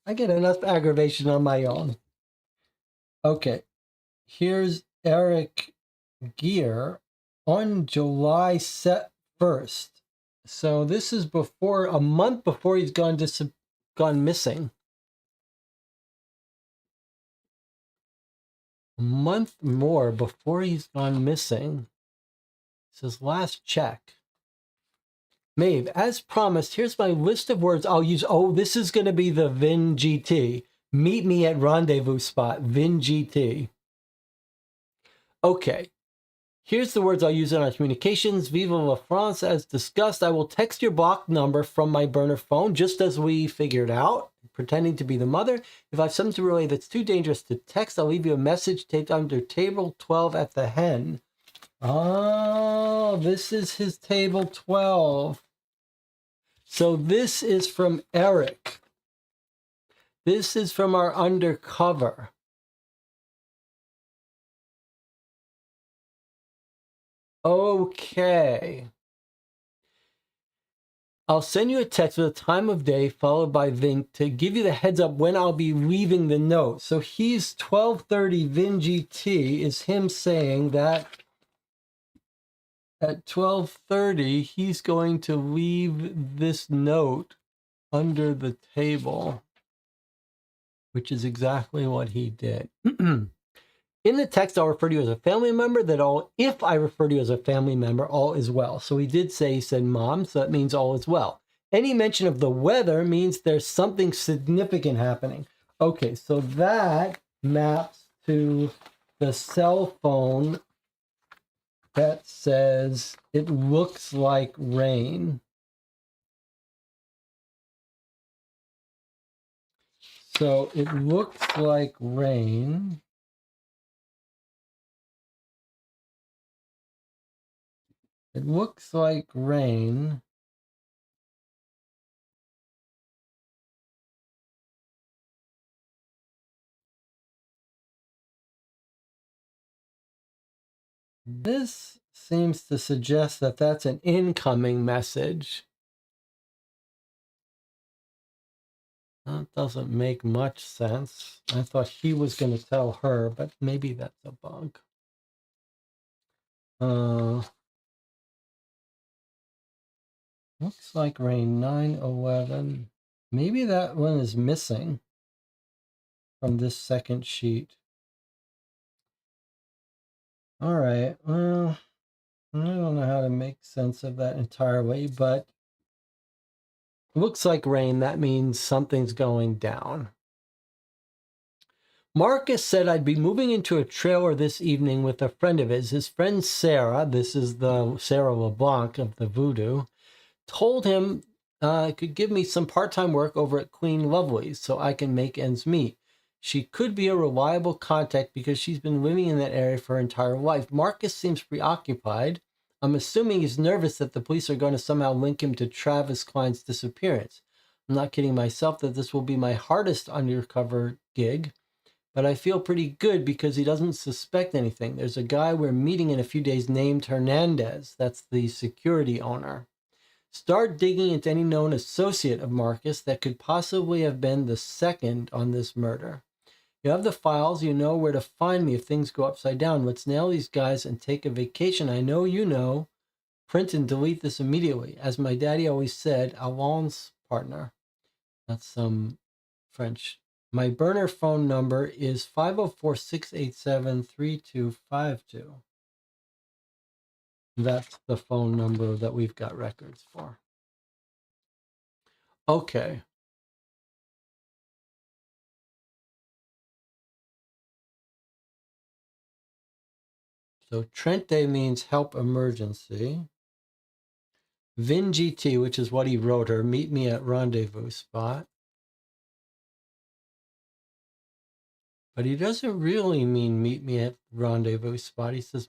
I get enough aggravation on my own. Okay. Here's Eric Gear on July 1st. So this is before, a month before he's gone missing. A month more before he's gone missing. This is last check. Maeve, as promised, here's my list of words I'll use. Oh, this is going to be the Vin GT. Meet me at rendezvous spot, Vin GT. Okay. Here's the words I'll use in our communications. Vive la France. As discussed, I will text your block number from my burner phone, just as we figured out, pretending to be the mother. If I have something to relay that's too dangerous to text, I'll leave you a message taped under table 12 at the hen. Oh, this is his table 12. So this is from Eric. This is from our undercover. Okay. I'll send you a text with a time of day followed by Vin to give you the heads up when I'll be leaving the note. So he's 12:30 Vin GT is him saying that at 12:30 he's going to leave this note under the table, which is exactly what he did. In the text, I'll refer to you as a family member. If I refer to you as a family member, all is well. So he did say, he said mom, so that means all is well. Any mention of the weather means there's something significant happening. Okay, so that maps to the cell phone that says it looks like rain. So it looks like rain. It looks like rain. This seems to suggest that that's an incoming message. That doesn't make much sense. I thought he was going to tell her, but maybe that's a bug. Looks like rain 911. Maybe that one is missing from this second sheet. All right. Well, I don't know how to make sense of that entirely, but looks like rain. That means something's going down. Marcus said I'd be moving into a trailer this evening with a friend of his. His friend Sarah, this is the Sarah LeBlanc of the Voodoo, told him could give me some part-time work over at Queen Lovely's so I can make ends meet. She could be a reliable contact because she's been living in that area for her entire life. Marcus seems preoccupied. I'm assuming he's nervous that the police are going to somehow link him to Travis Klein's disappearance. I'm not kidding myself that this will be my hardest undercover gig, but I feel pretty good because he doesn't suspect anything. There's a guy we're meeting in a few days named Hernandez. That's the security owner. Start digging into any known associate of Marcus that could possibly have been the second on this murder. You have the files, you know where to find me if things go upside down. Let's nail these guys and take a vacation. I know you know. Print and delete this immediately. As my daddy always said, Alain's partner. That's some French. My burner phone number is 504-687-3252. That's the phone number that we've got records for. Okay. So Trente means help emergency. Vin GT, which is what he wrote her, meet me at rendezvous spot. But he doesn't really mean meet me at rendezvous spot. He says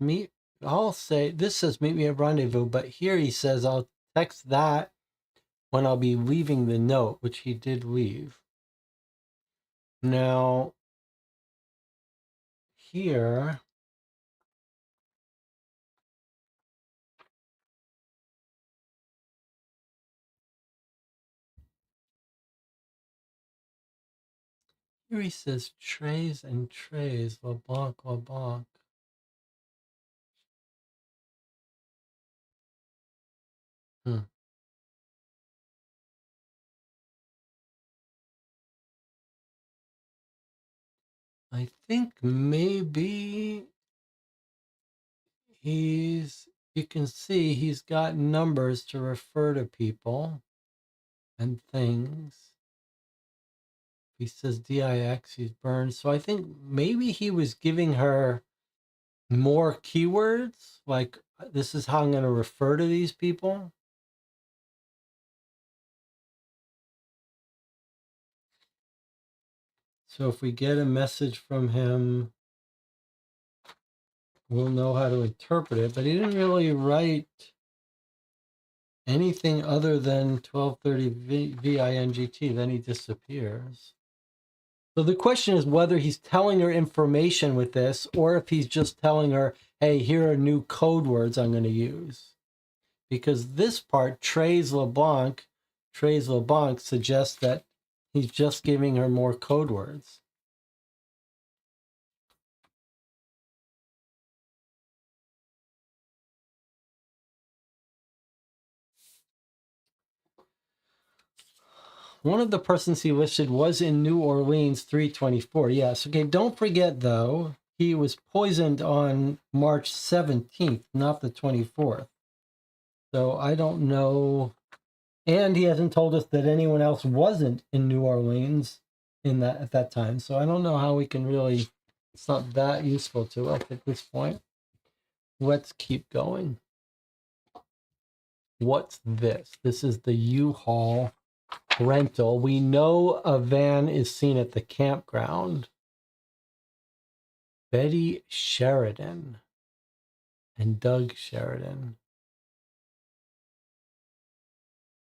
I'll say, this says meet me at rendezvous, but here he says I'll text that when I'll be leaving the note, which he did leave. Now, here, he says trays and trays, LeBlanc, LeBlanc. I think maybe you can see he's got numbers to refer to people and things. He says DIX, he's burned. So I think maybe he was giving her more keywords, like this is how I'm going to refer to these people. So if we get a message from him, we'll know how to interpret it. But he didn't really write anything other than 1230 VINGT. Then he disappears. So the question is whether he's telling her information with this or if he's just telling her, hey, here are new code words I'm going to use. Because this part, Trays LeBlanc, suggests that he's just giving her more code words. One of the persons he listed was in New Orleans 324. Yes. Okay. Don't forget, though, he was poisoned on March 17th, not the 24th. So I don't know. And he hasn't told us that anyone else wasn't in New Orleans at that time. So I don't know how we can really, it's not that useful to us at this point. Let's keep going. What's this? This is the U-Haul rental. We know a van is seen at the campground. Betty Sheridan and Doug Sheridan.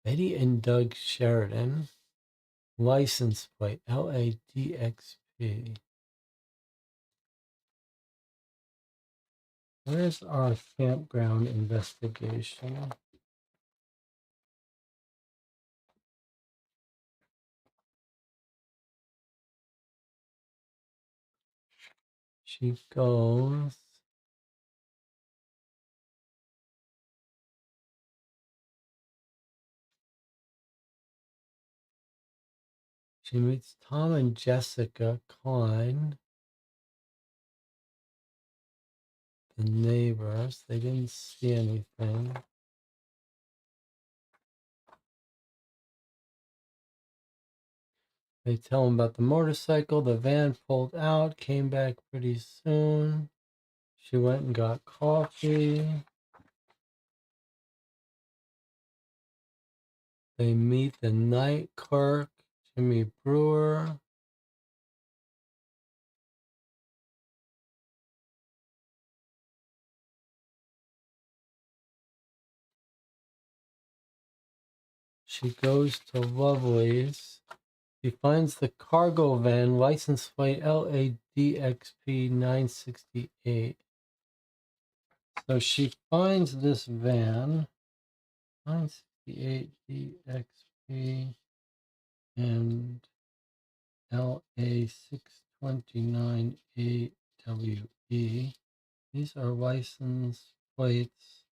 Betty and Doug Sheridan. License plate LADXP. Where's our campground investigation? She goes. She meets Tom and Jessica Klein, the neighbors. They didn't see anything. They tell him about the motorcycle. The van pulled out, came back pretty soon. She went and got coffee. They meet the night clerk, Jimmy Brewer. She goes to Lovely's. She finds the cargo van, license plate LADXP 968. So she finds this van, 968 DXP and LA 629 AWE. These are license plates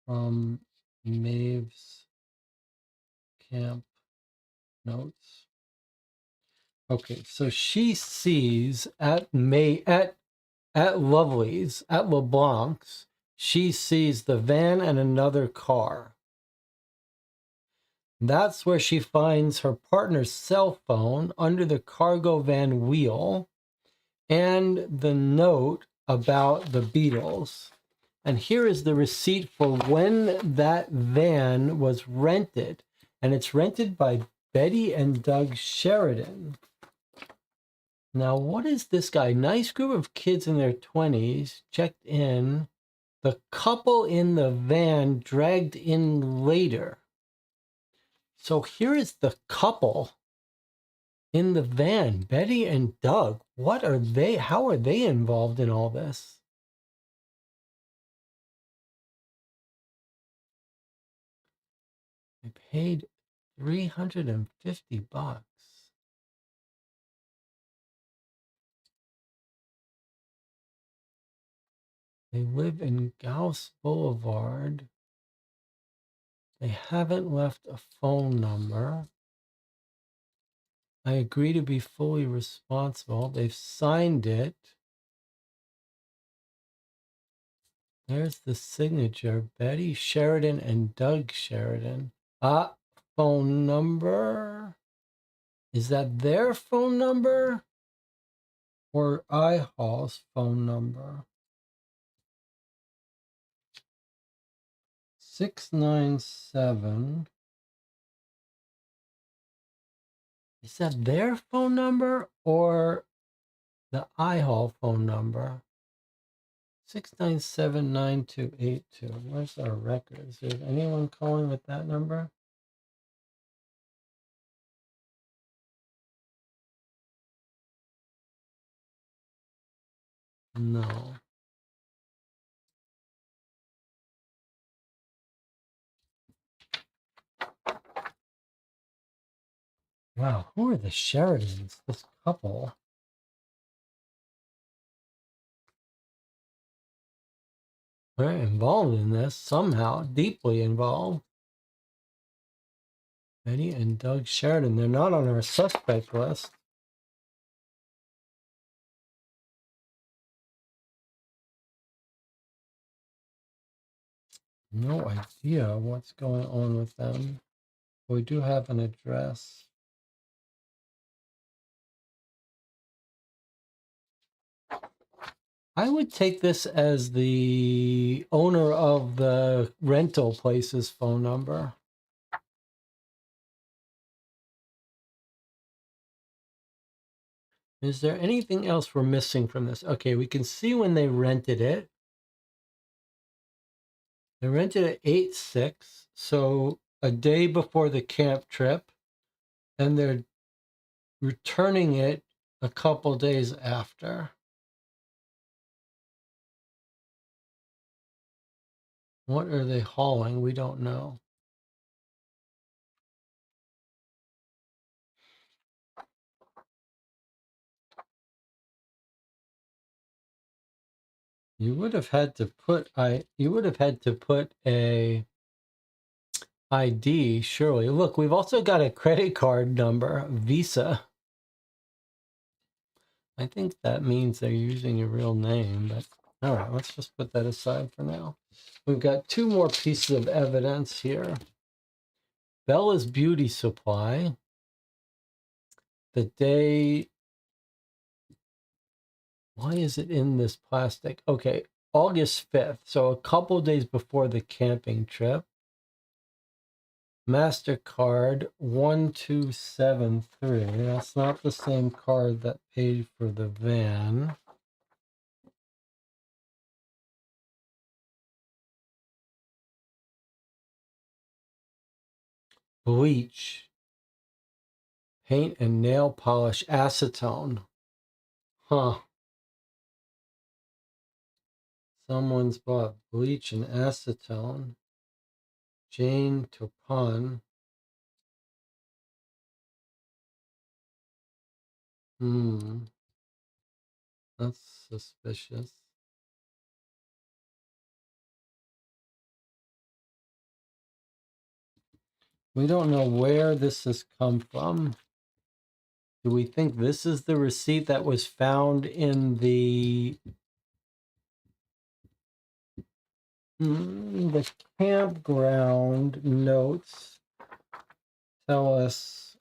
from Maeve's camp notes. Okay, so she sees at Lovely's, at LeBlanc's, she sees the van and another car. That's where she finds her partner's cell phone under the cargo van wheel and the note about the Beatles. And here is the receipt for when that van was rented. And it's rented by Betty and Doug Sheridan. Now, what is this guy? Nice group of kids in their 20s, checked in. The couple in the van dragged in later. So here is the couple in the van, Betty and Doug. What are they? How are they involved in all this? They paid $350. They live in Gauss Boulevard. They haven't left a phone number. I agree to be fully responsible. They've signed it. There's the signature, Betty Sheridan and Doug Sheridan. Phone number. Is that their phone number or iHall's phone number? 697. Is that their phone number or the iHall phone number? 697-9282. Where's our record? Is there anyone calling with that number? No. Wow, who are the Sheridans? This couple. They're involved in this somehow, deeply involved. Betty and Doug Sheridan. They're not on our suspect list. No idea what's going on with them. We do have an address. I would take this as the owner of the rental place's phone number. Is there anything else we're missing from this? Okay, we can see when they rented it. They rented it 8/6, so a day before the camp trip, and they're returning it a couple days after. What are they hauling? We don't know. You would have had to put a ID, surely. Look, we've also got a credit card number, Visa. I think that means they're using your real name, but all right, let's just put that aside for now. We've got two more pieces of evidence here. Bella's Beauty Supply. The day, why is it in this plastic? Okay, August 5th, so a couple days before the camping trip. MasterCard 1273. That's not the same card that paid for the van. bleach, paint and nail polish, acetone. Huh. Someone's bought bleach and acetone. Jane Topon. That's suspicious. We don't know where this has come from. Do we think this is the receipt that was found in the campground notes? Tell us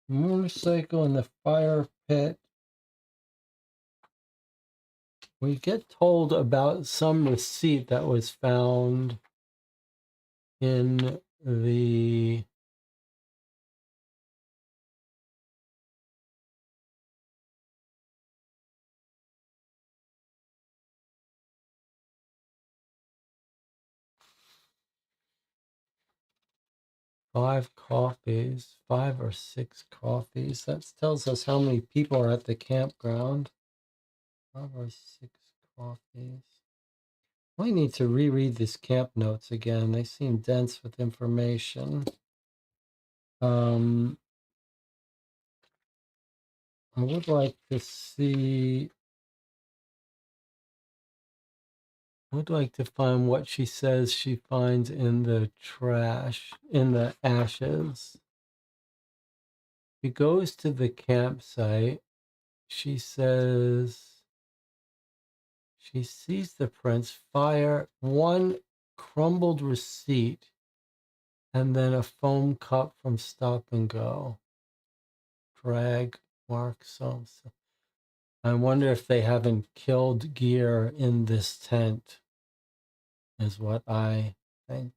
motorcycle in the fire pit. We get told about some receipt that was found in the five or six coffees. That tells us how many people are at the campground. 5 or 6 coffees. We need to reread these camp notes again. They seem dense with information. I would like to see. I would like to find what she says she finds in the trash, in the ashes. She goes to the campsite. She says she sees the prints, fire, one crumbled receipt, and then a foam cup from Stop and Go. Drag marks. So I wonder if they haven't killed gear in this tent, is what I think.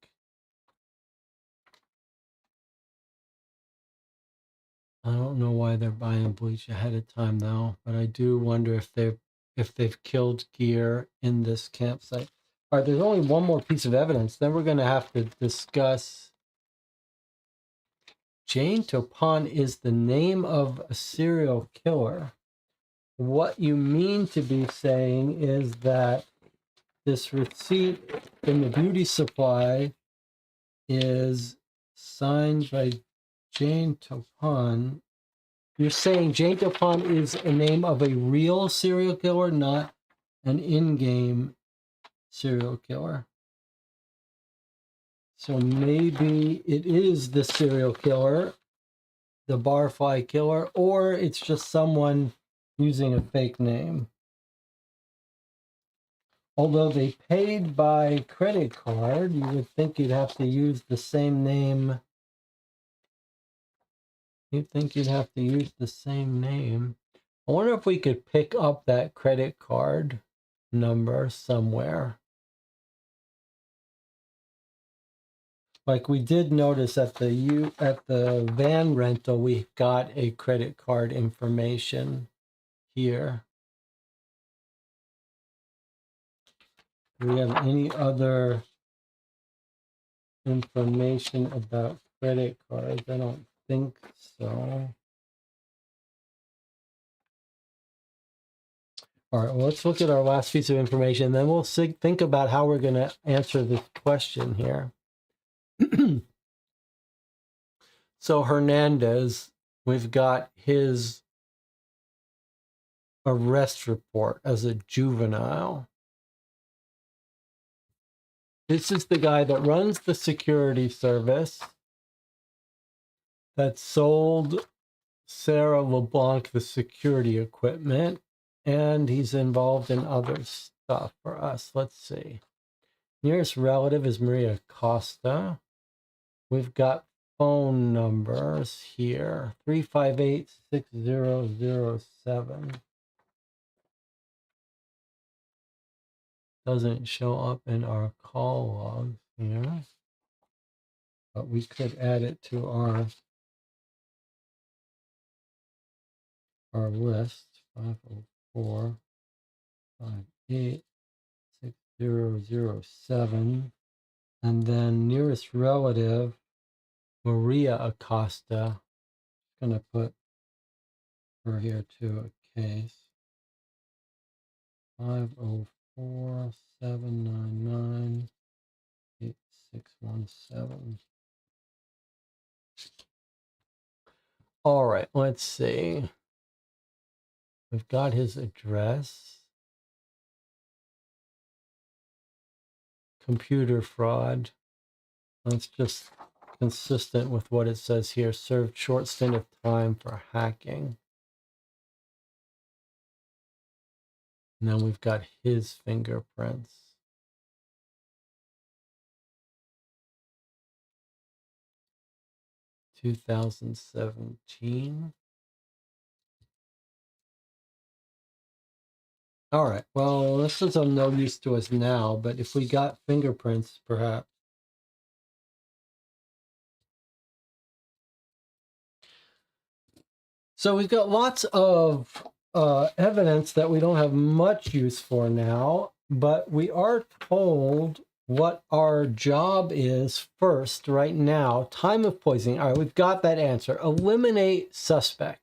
I don't know why they're buying bleach ahead of time though, but I do wonder if they've killed gear in this campsite. All right, there's only one more piece of evidence. Then we're going to have to discuss. Jane Topon is the name of a serial killer. What you mean to be saying is that this receipt in the beauty supply is signed by Jane Topon. You're saying Jane Topon is a name of a real serial killer, not an in-game serial killer. So maybe it is the serial killer, the barfly killer, or it's just someone using a fake name. Although they paid by credit card, you would think you'd have to use the same name. You'd think you'd have to use the same name. I wonder if we could pick up that credit card number somewhere. Like we did notice at the van rental, we got a credit card information here. Do we have any other information about credit cards? I don't think so. All right, well, let's look at our last piece of information, then we'll think about how we're going to answer this question here. So Hernandez, we've got his arrest report as a juvenile. This is the guy that runs the security service that sold Sarah LeBlanc the security equipment, and he's involved in other stuff for us. Let's see. Nearest relative is Maria Costa. We've got phone numbers here. 358-6007. Doesn't show up in our call logs here, but we could add it to our list. 504-58-6007. 007. And then nearest relative, Maria Acosta. Going to put her here too, a case. 504-799-8617. All right, let's see. We've got his address. Computer fraud. That's just consistent with what it says here. Served short stint of time for hacking. And then we've got his fingerprints. 2017. All right, well, this is of no use to us now, but if we got fingerprints, perhaps. So we've got lots of evidence that we don't have much use for now, but we are told what our job is first right now. Time of poisoning. All right, we've got that answer. Eliminate suspect.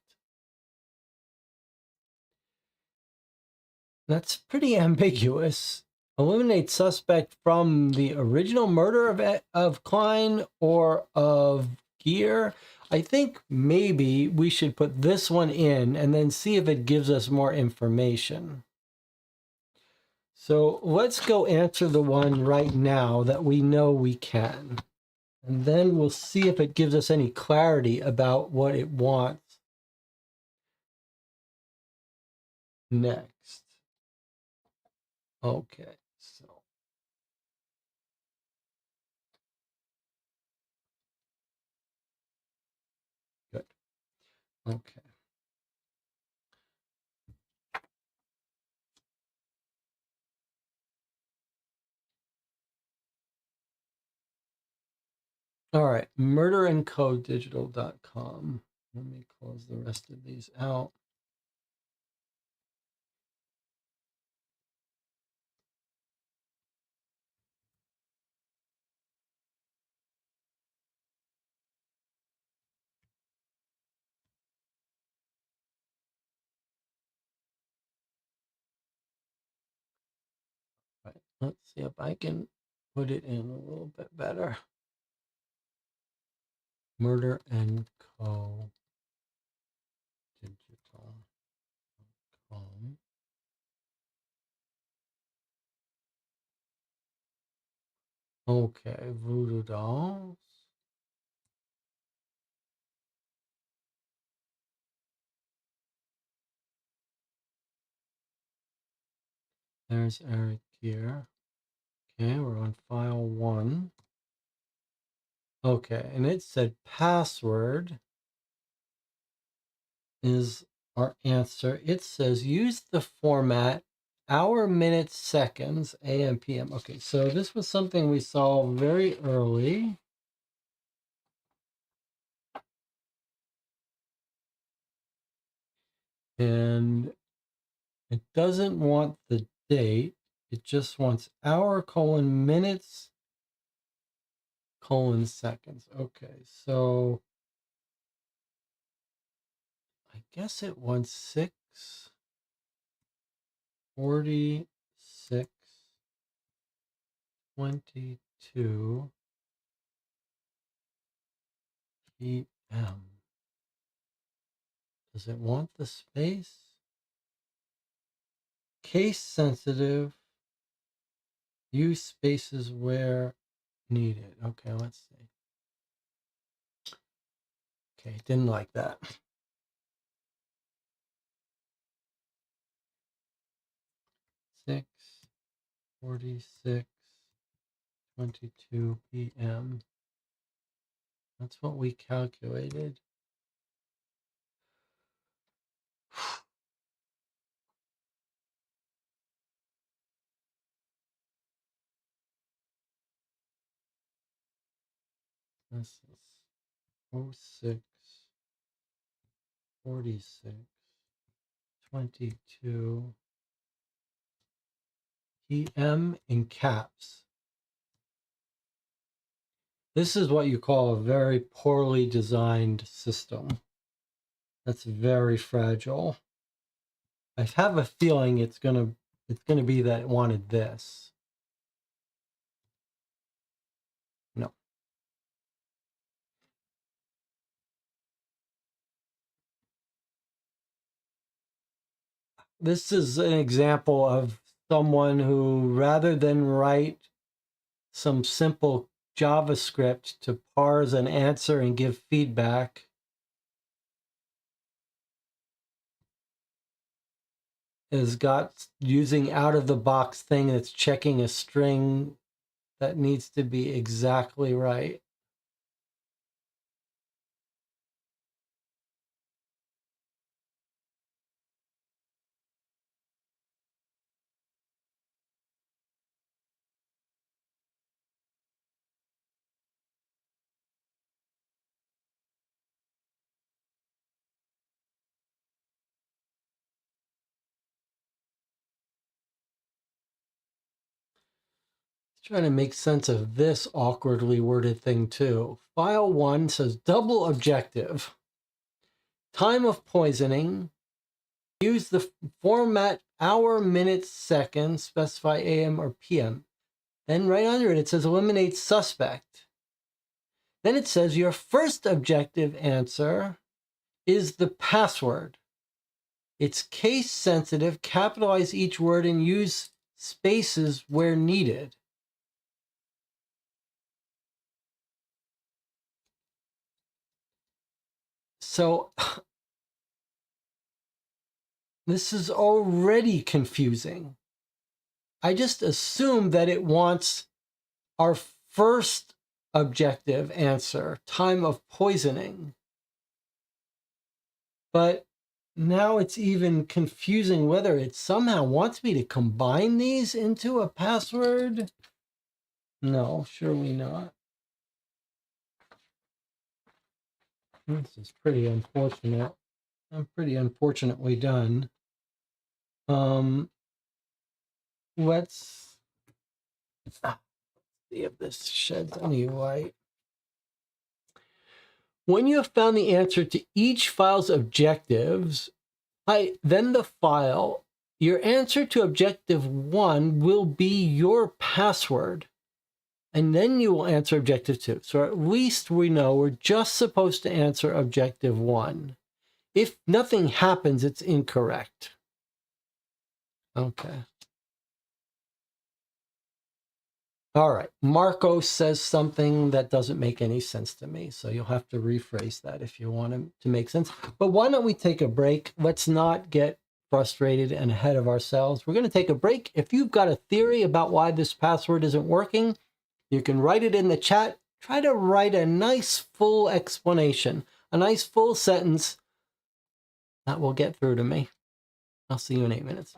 That's pretty ambiguous. Eliminate suspect from the original murder of Klein or of Gear. I think maybe we should put this one in and then see if it gives us more information. So let's go answer the one right now that we know we can. And then we'll see if it gives us any clarity about what it wants next. Okay, so. Good. Okay. All right, murderandcodigital.com. Let me close the rest of these out. All right, let's see if I can put it in a little bit better. Murderandcodigital.com. Okay, Voodoo Dolls. There's Eric here. Okay, we're on file 1. Okay, and it said password is our answer. It says use the format hour, minutes, seconds, AM, PM. Okay, so this was something we saw very early. And it doesn't want the date. It just wants hour, minutes, seconds. Okay, so I guess it wants 6:46:22 p.m. Does it want the space? Case sensitive. Use spaces where needed. Okay, let's see. Okay, didn't like that. 6:46:22 p.m. That's what we calculated. This is 06:46:22 PM in caps. This is what you call a very poorly designed system. That's very fragile. I have a feeling it's gonna be that it wanted this. No. This is an example of someone who, rather than write some simple JavaScript to parse an answer and give feedback, has got using out-of-the-box thing that's checking a string that needs to be exactly right. Trying to make sense of this awkwardly worded thing too. File 1 says double objective. Time of poisoning. Use the format hour, minutes, seconds, specify AM or PM. Then right under it, it says eliminate suspect. Then it says your first objective answer is the password. It's case sensitive, capitalize each word and use spaces where needed. So this is already confusing. I just assume that it wants our first objective answer, time of poisoning. But now it's even confusing whether it somehow wants me to combine these into a password. No, surely not. This is pretty unfortunate. I'm pretty unfortunately done. Let's see if this sheds any light. When you have found the answer to each file's objectives, then the file, your answer to objective 1 will be your password. And then you will answer objective 2. So at least we know we're just supposed to answer objective 1. If nothing happens, it's incorrect. Okay. All right. Marco says something that doesn't make any sense to me. So you'll have to rephrase that if you want it to make sense. But why don't we take a break? Let's not get frustrated and ahead of ourselves. We're going to take a break. If you've got a theory about why this password isn't working, you can write it in the chat. Try to write a nice full explanation, a nice full sentence that will get through to me. I'll see you in 8 minutes.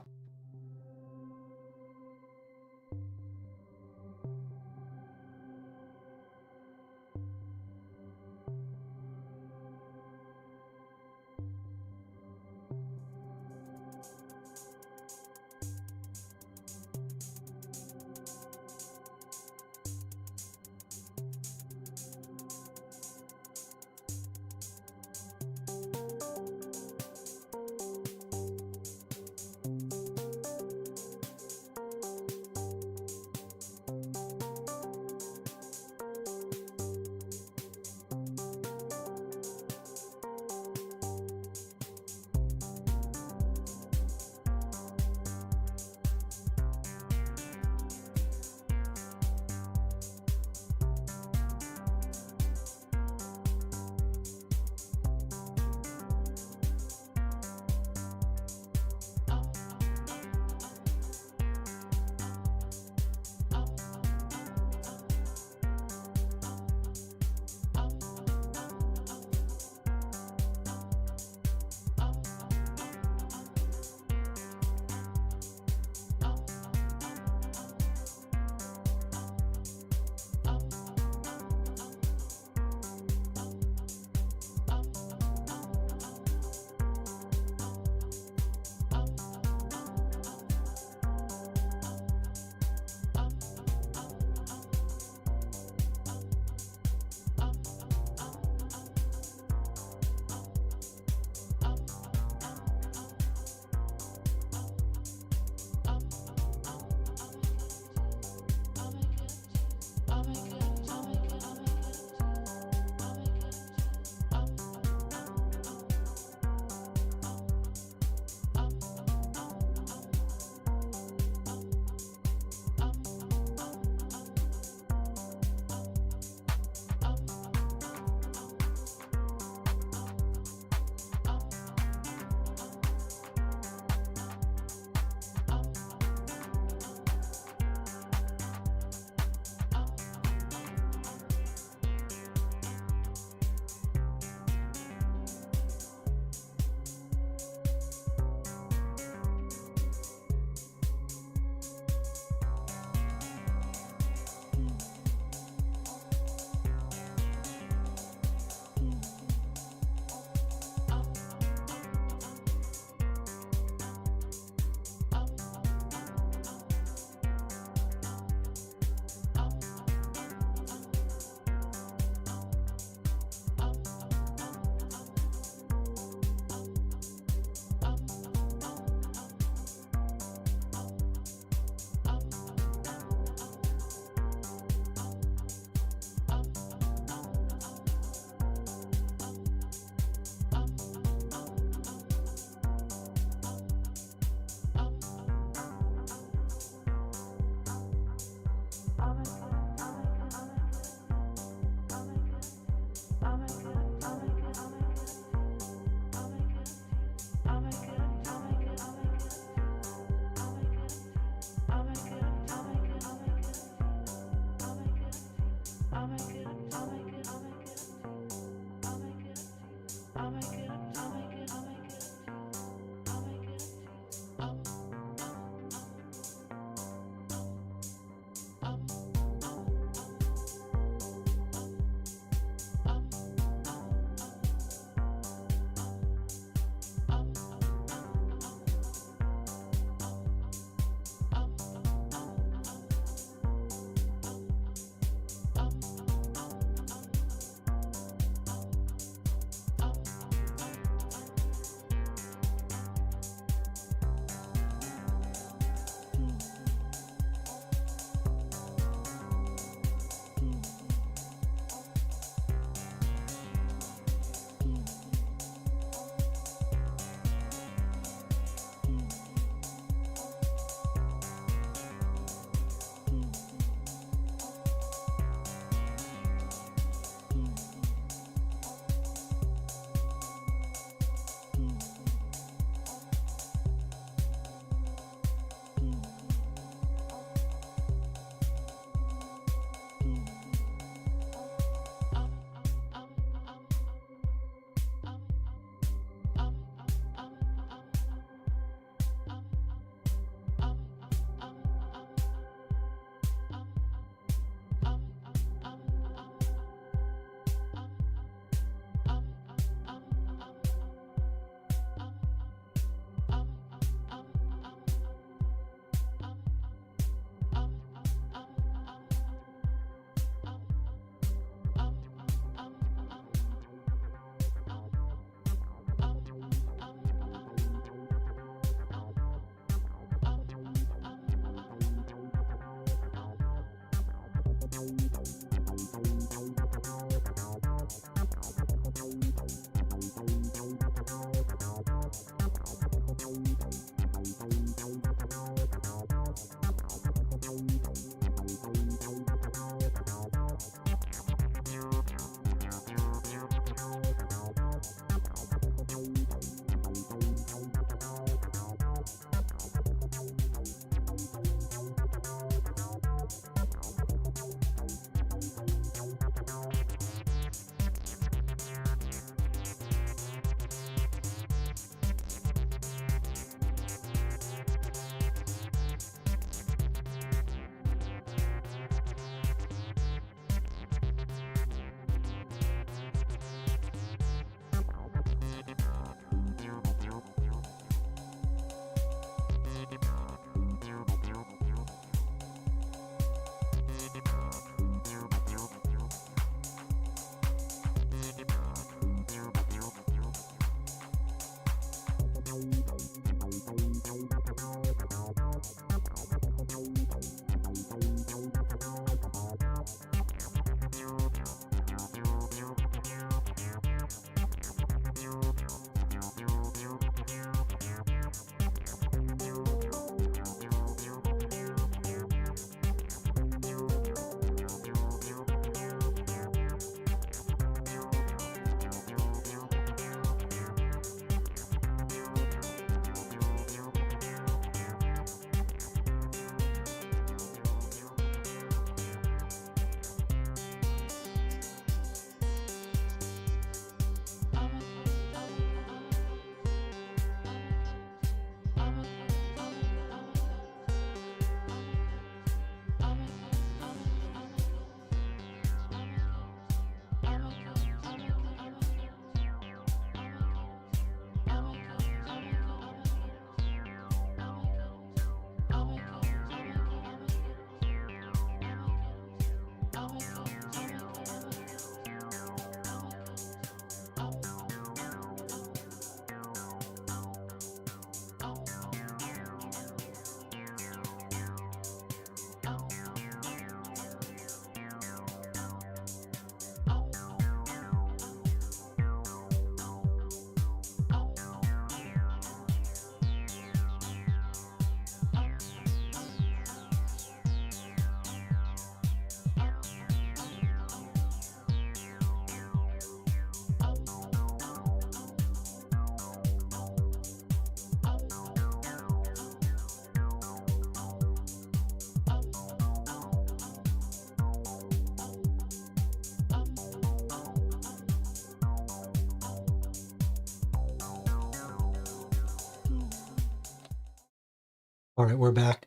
All right, we're back.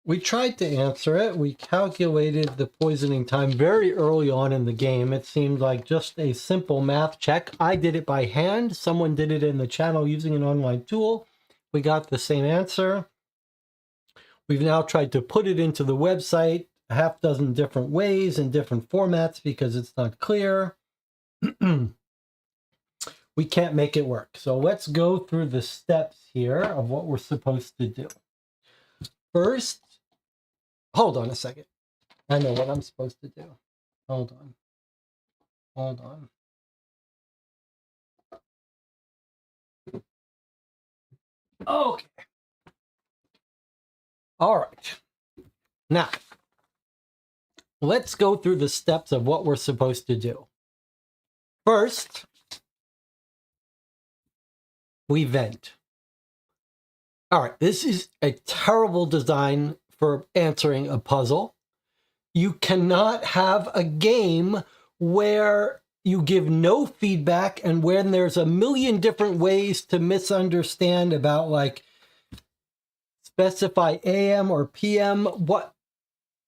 We tried to answer it. We calculated the poisoning time very early on in the game. It seemed like just a simple math check. I did it by hand. Someone did it in the channel using an online tool. We got the same answer. We've now tried to put it into the website a half dozen different ways in different formats because it's not clear. We can't make it work. So let's go through the steps here of what we're supposed to do. First, hold on a second. I know what I'm supposed to do. Hold on. Hold on. Okay. All right. Now, let's go through the steps of what we're supposed to do. First, we vent. All right, this is a terrible design for answering a puzzle. You cannot have a game where you give no feedback and when there's a million different ways to misunderstand about, like, specify AM or PM. What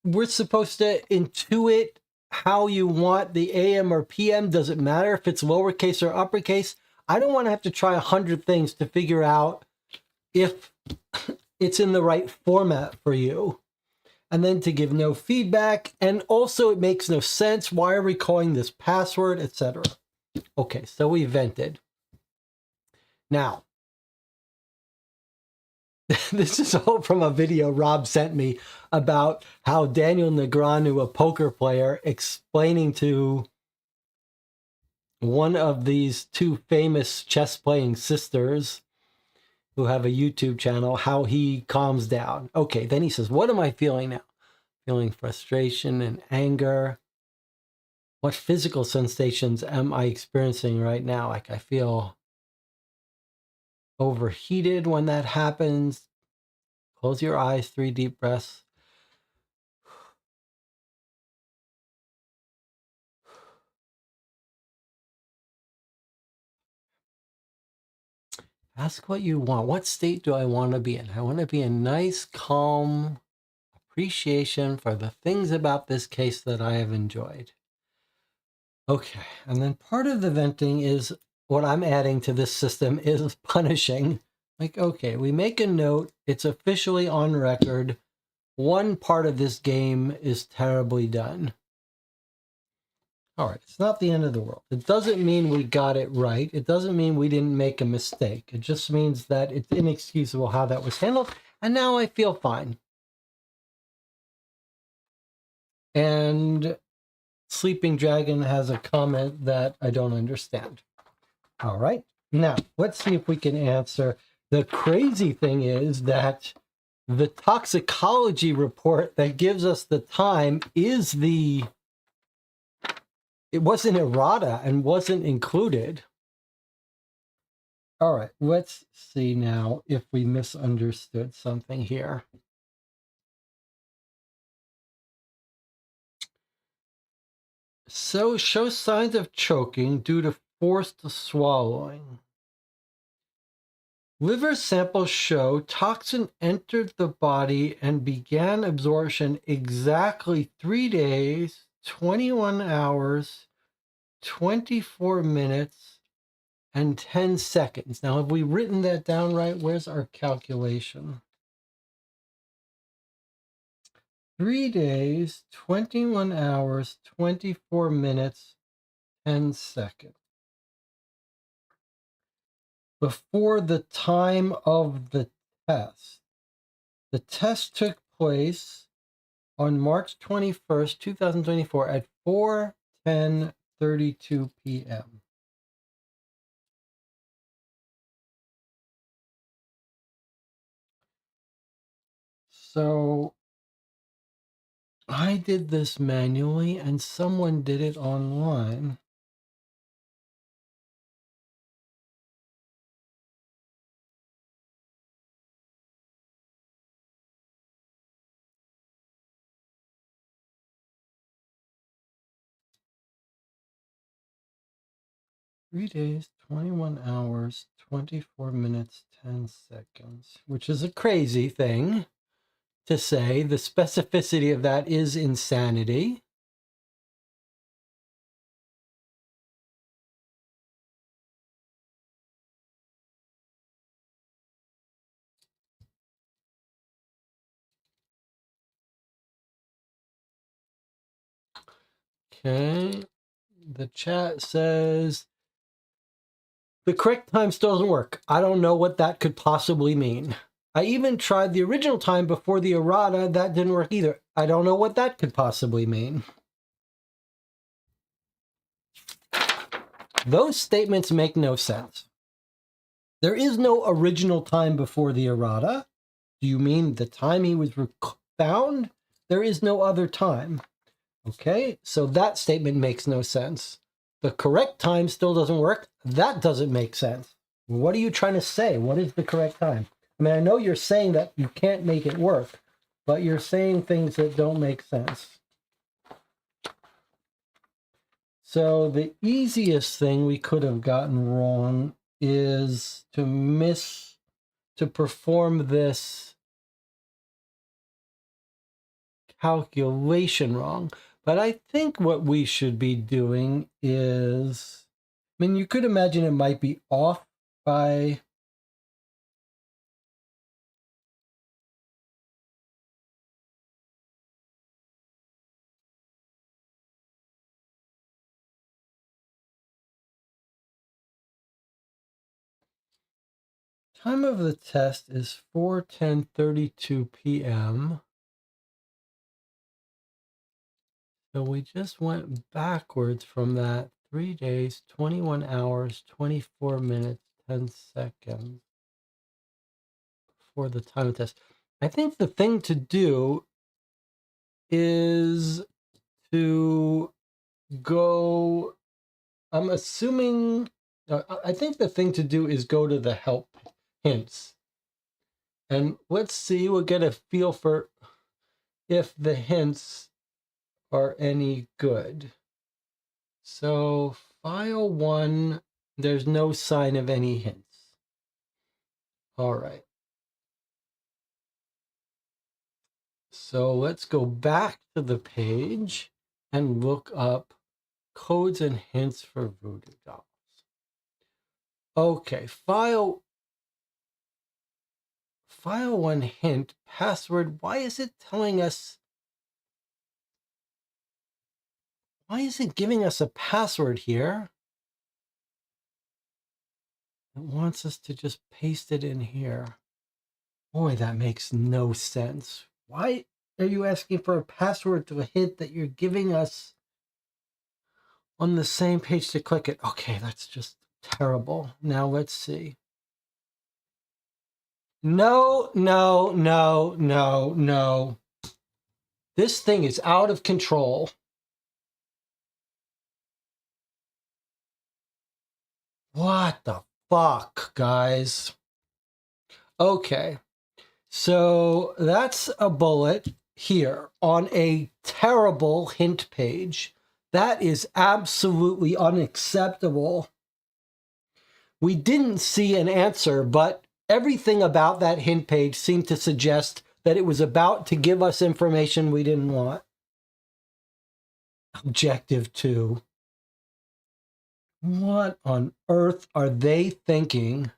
we're supposed to intuit how you want the AM or PM. Does it matter if it's lowercase or uppercase? I don't want to have to try 100 things to figure out if it's in the right format for you. And then to give no feedback. And also it makes no sense. Why are we calling this password, etc.? Okay, so we vented. Now, this is all from a video Rob sent me about how Daniel Negreanu, a poker player, explaining to one of these two famous chess playing sisters who have a YouTube channel, how he calms down. Okay, then he says, what am I feeling now? Feeling frustration and anger. What physical sensations am I experiencing right now? Like, I feel overheated when that happens. Close your eyes, 3 deep breaths. Ask what you want. What state do I want to be in? I want to be in nice, calm appreciation for the things about this case that I have enjoyed. Okay, and then part of the venting is what I'm adding to this system is punishing. Like, okay, we make a note. It's officially on record. One part of this game is terribly done. All right, it's not the end of the world. It doesn't mean we got it right. It doesn't mean we didn't make a mistake. It just means that it's inexcusable how that was handled. And now I feel fine. And Sleeping Dragon has a comment that I don't understand. All right, now let's see if we can answer. The crazy thing is that the toxicology report that gives us the time is it wasn't errata and wasn't included. All right, let's see now if we misunderstood something here. So, show signs of choking due to forced swallowing. Liver samples show toxin entered the body and began absorption exactly 3 days, 21 hours, 24 minutes, and 10 seconds. Now, have we written that down right? Where's our calculation? 3 days, 21 hours, 24 minutes, 10 seconds. Before the time of the test. The test took place on March 21st, 2024 at 4:10:32 p.m. So I did this manually and someone did it online. 3 days, 21 hours, 24 minutes, 10 seconds, which is a crazy thing to say. The specificity of that is insanity. Okay. The chat says the correct time still doesn't work. I don't know what that could possibly mean. I even tried the original time before the errata. That didn't work either. I don't know what that could possibly mean. Those statements make no sense. There is no original time before the errata. Do you mean the time he was found? There is no other time. Okay, so that statement makes no sense. The correct time still doesn't work. That doesn't make sense. What are you trying to say? What is the correct time? I mean, I know you're saying that you can't make it work, but you're saying things that don't make sense. So the easiest thing we could have gotten wrong is to perform this calculation wrong. But I think what we should be doing is, I mean, you could imagine it might be off by time of the test is 4:10:32 p.m. So we just went backwards from that 3 days, 21 hours, 24 minutes, 10 seconds for the time of test. I think the thing to do is to go, I'm assuming, I think the thing to do is go to the help hints. And let's see, we'll get a feel for if the hints are any good. So file 1, there's no sign of any hints. All right. So let's go back to the page and look up codes and hints for Voodoo Dolls. Okay, file 1 hint, password. Why is it telling us? Why is it giving us a password here? It wants us to just paste it in here. Boy, that makes no sense. Why are you asking for a password to a hint that you're giving us on the same page to click it? Okay, that's just terrible. Now let's see. No, no, no, no, no. This thing is out of control. What the fuck, guys? Okay, so that's a bullet here on a terrible hint page. That is absolutely unacceptable. We didn't see an answer, but everything about that hint page seemed to suggest that it was about to give us information we didn't want. Objective 2. What on earth are they thinking?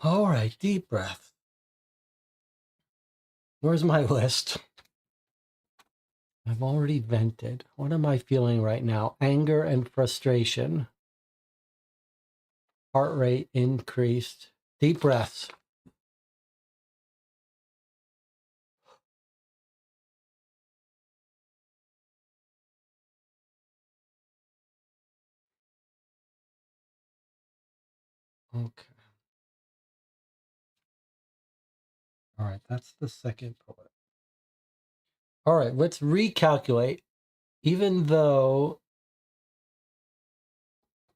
All right, deep breath. Where's my list? I've already vented. What am I feeling right now? Anger and frustration. Heart rate increased. Deep breaths. Okay. All right, that's the second bullet. All right, let's recalculate. Even though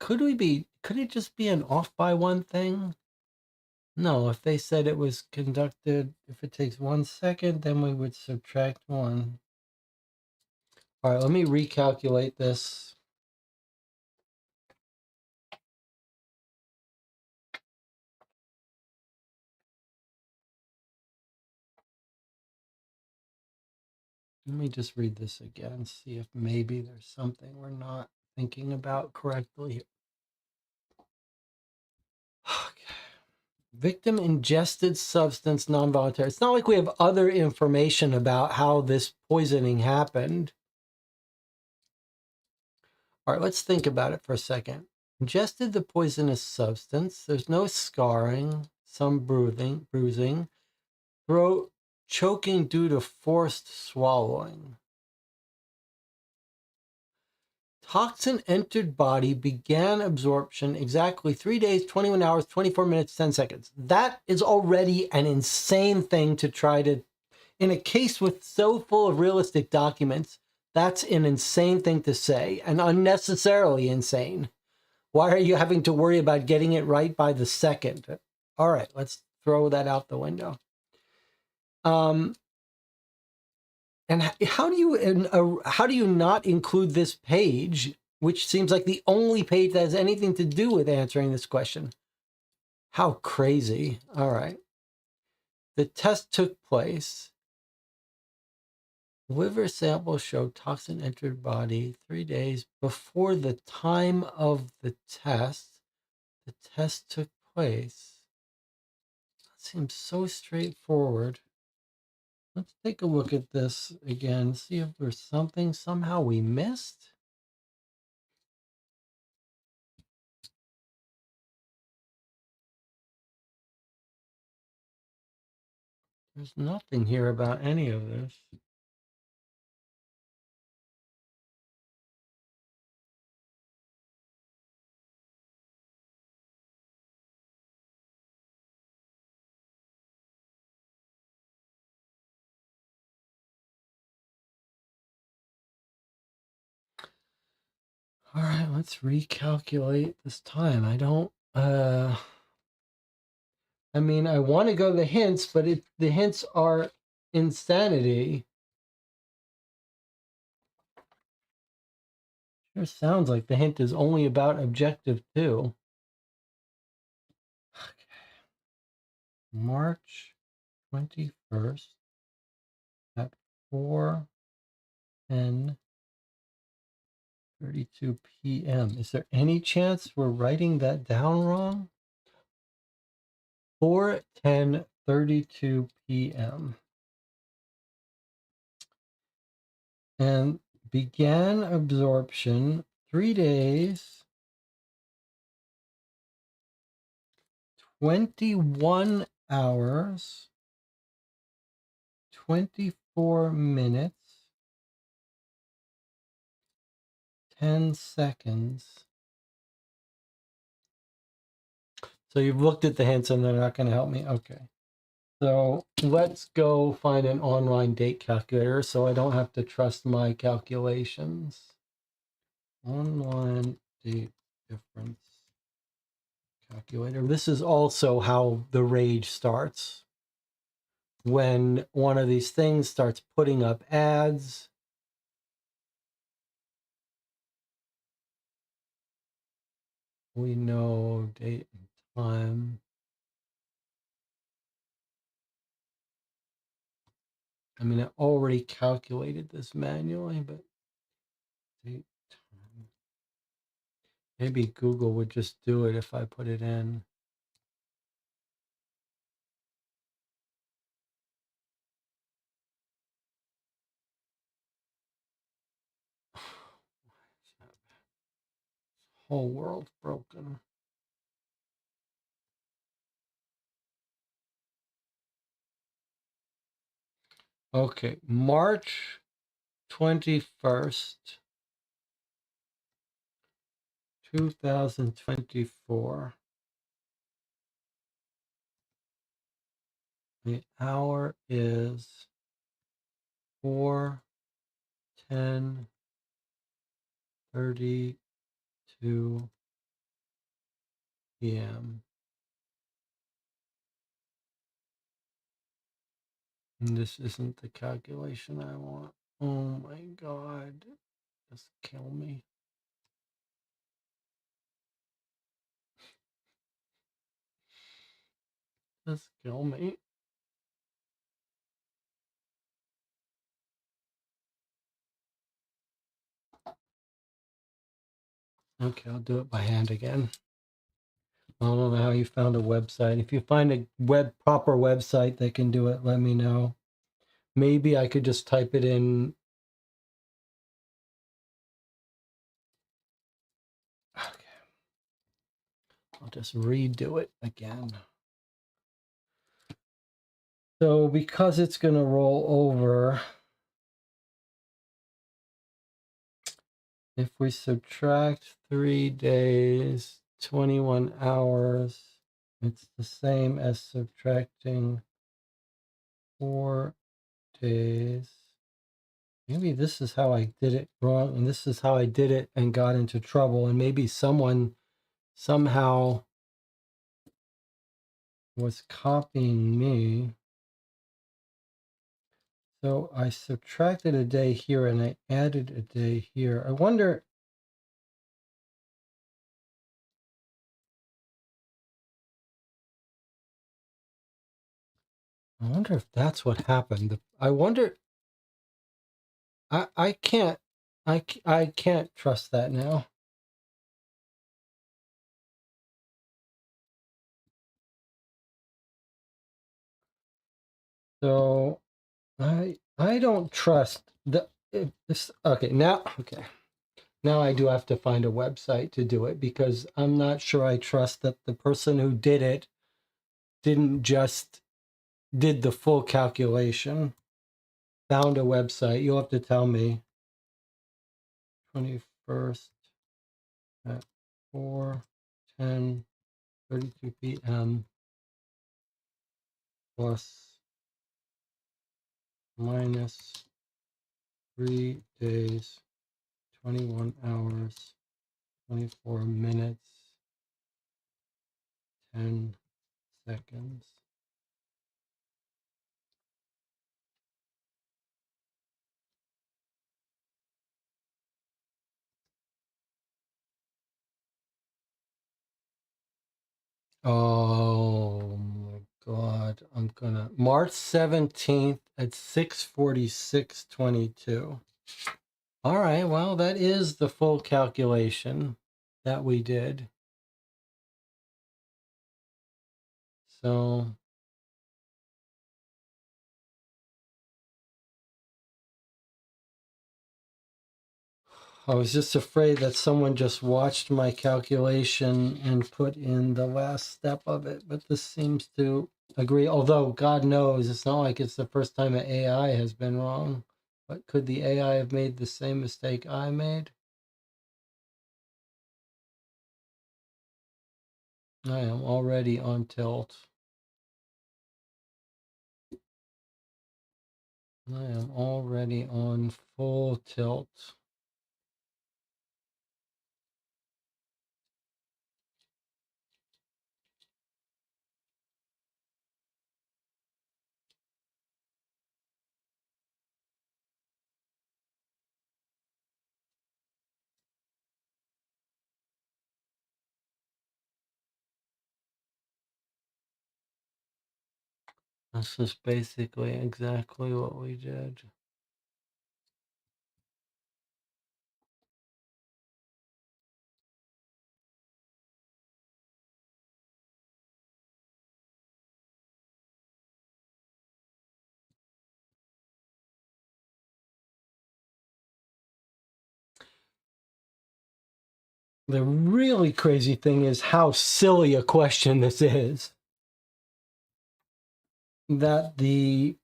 could it just be an off by one thing? No, if they said it was conducted, if it takes 1 second, then we would subtract 1. All right, let me recalculate this. Let me just read this again, see if maybe there's something we're not thinking about correctly. Okay. Victim ingested substance non-voluntary. It's not like we have other information about how this poisoning happened. All right, let's think about it for a second. Ingested the poisonous substance. There's no scarring, some bruising, throat choking due to forced swallowing. Toxin entered body, began absorption exactly 3 days, 21 hours, 24 minutes, 10 seconds. That is already an insane thing to try to, in a case with so full of realistic documents, that's an insane thing to say, and unnecessarily insane. Why are you having to worry about getting it right by the second? All right, let's throw that out the window. And how do you not include this page, which seems like the only page that has anything to do with answering this question? How crazy. All right. The test took place. Liver sample showed toxin entered body 3 days before the time of the test. The test took place. That seems so straightforward. Let's take a look at this again, see if there's something somehow we missed. There's nothing here about any of this. All right, let's recalculate this time. I don't, I mean, I want to go to the hints, but the hints are insanity. Sure sounds like the hint is only about objective 2. Okay. March 21st at 4:32 p.m. Is there any chance we're writing that down wrong? 4:32 p.m. And began absorption 3 days, 21 hours, 24 minutes, 10 seconds. So you've looked at the hints and they're not going to help me? Okay. So let's go find an online date calculator so I don't have to trust my calculations. Online date difference calculator. This is also how the rage starts. When one of these things starts putting up ads, we know date and time. I mean, I already calculated this manually, but date, time. Maybe Google would just do it if I put it in. Whole world's broken. Okay, March 21st, 2024. The hour is 4:10:32 p.m. And this isn't the calculation I want. Oh my God. Just kill me. Just kill me. Okay, I'll do it by hand again. I don't know how you found a website. If you find a proper website that can do it, let me know. Maybe I could just type it in. Okay. I'll just redo it again. So because it's going to roll over, if we subtract 3 days, 21 hours, it's the same as subtracting 4 days. Maybe this is how I did it wrong, and this is how I did it and got into trouble, and maybe someone somehow was copying me. So I subtracted a day here and I added a day here. I wonder if that's what happened. I wonder. I can't. I can't trust that now. So I don't trust the this. Okay, now I do have to find a website to do it because I'm not sure I trust that the person who did it didn't just did the full calculation. Found a website. You'll have to tell me. 21st at 4:10:32 p.m. plus minus 3 days, 21 hours, 24 minutes, 10 seconds. Oh my God. I'm gonna March 17th at 6:46:22. All right, well, that is the full calculation that we did. So I was just afraid that someone just watched my calculation and put in the last step of it, but this seems to agree. Although God knows it's not like it's the first time an AI has been wrong. But could the AI have made the same mistake I made? I am already on tilt. I am already on full tilt. This is basically exactly what we did. The really crazy thing is how silly a question this is. That the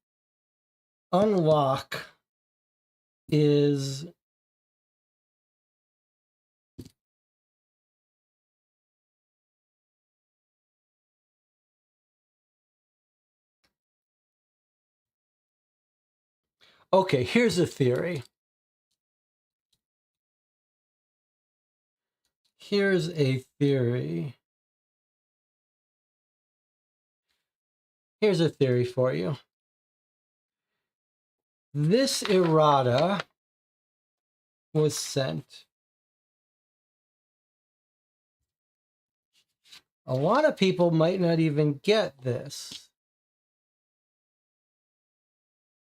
unlock is okay. Here's a theory. Here's a theory. Here's a theory for you. This errata was sent. A lot of people might not even get this.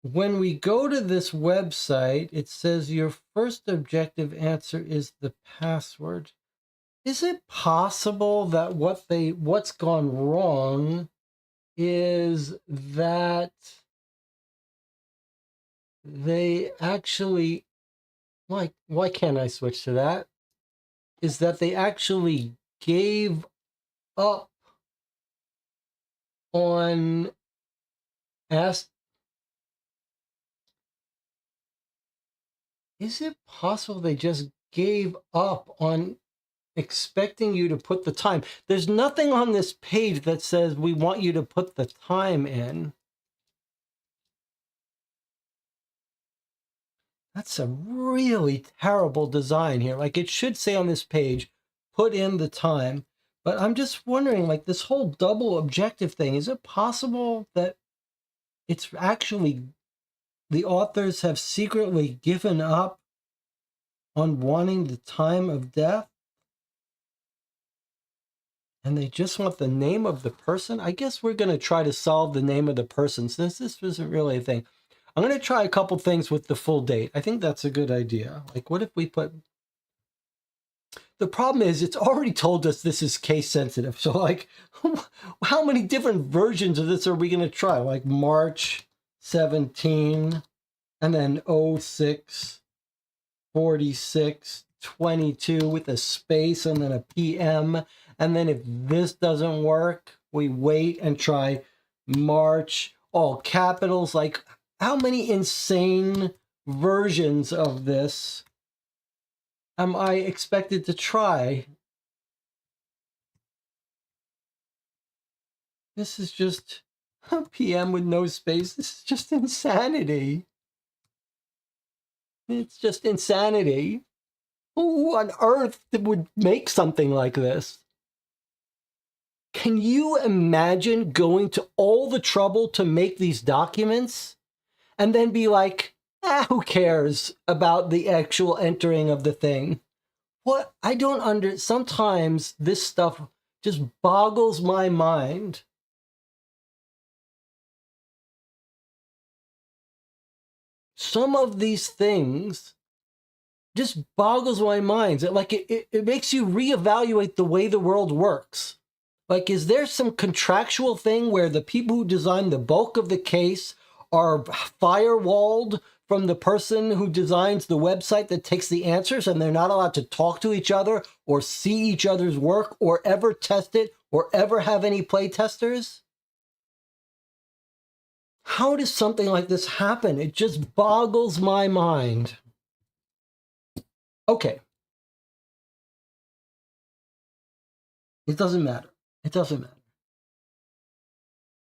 When we go to this website, it says your first objective answer is the password. Is it possible that what's gone wrong is that they actually, why can't I switch to that? Is that they actually gave up on ask. Is it possible they just gave up on expecting you to put the time? There's nothing on this page that says we want you to put the time in. That's a really terrible design here. Like, it should say on this page, put in the time. But I'm just wondering, like, this whole double objective thing, is it possible that it's actually the authors have secretly given up on wanting the time of death? And they just want the name of the person? I guess we're going to try to solve the name of the person since this isn't really a thing. I'm going to try a couple things with the full date. I think that's a good idea. Like, what if we put... The problem is it's already told us this is case sensitive. So, like, how many different versions of this are we going to try? Like March 17, and then 06, 46, 22 with a space and then a PM. And then if this doesn't work, we wait and try March, all capitals. Like, how many insane versions of this am I expected to try? This is just a PM with no space. This is just insanity. It's just insanity. Who on earth would make something like this? Can you imagine going to all the trouble to make these documents and then be like, who cares about the actual entering of the thing? What? I don't sometimes this stuff just boggles my mind. Some of these things just boggles my mind. Like, it makes you reevaluate the way the world works. Like, is there some contractual thing where the people who design the bulk of the case are firewalled from the person who designs the website that takes the answers, and they're not allowed to talk to each other or see each other's work or ever test it or ever have any play testers? How does something like this happen? It just boggles my mind. Okay. It doesn't matter. It doesn't matter.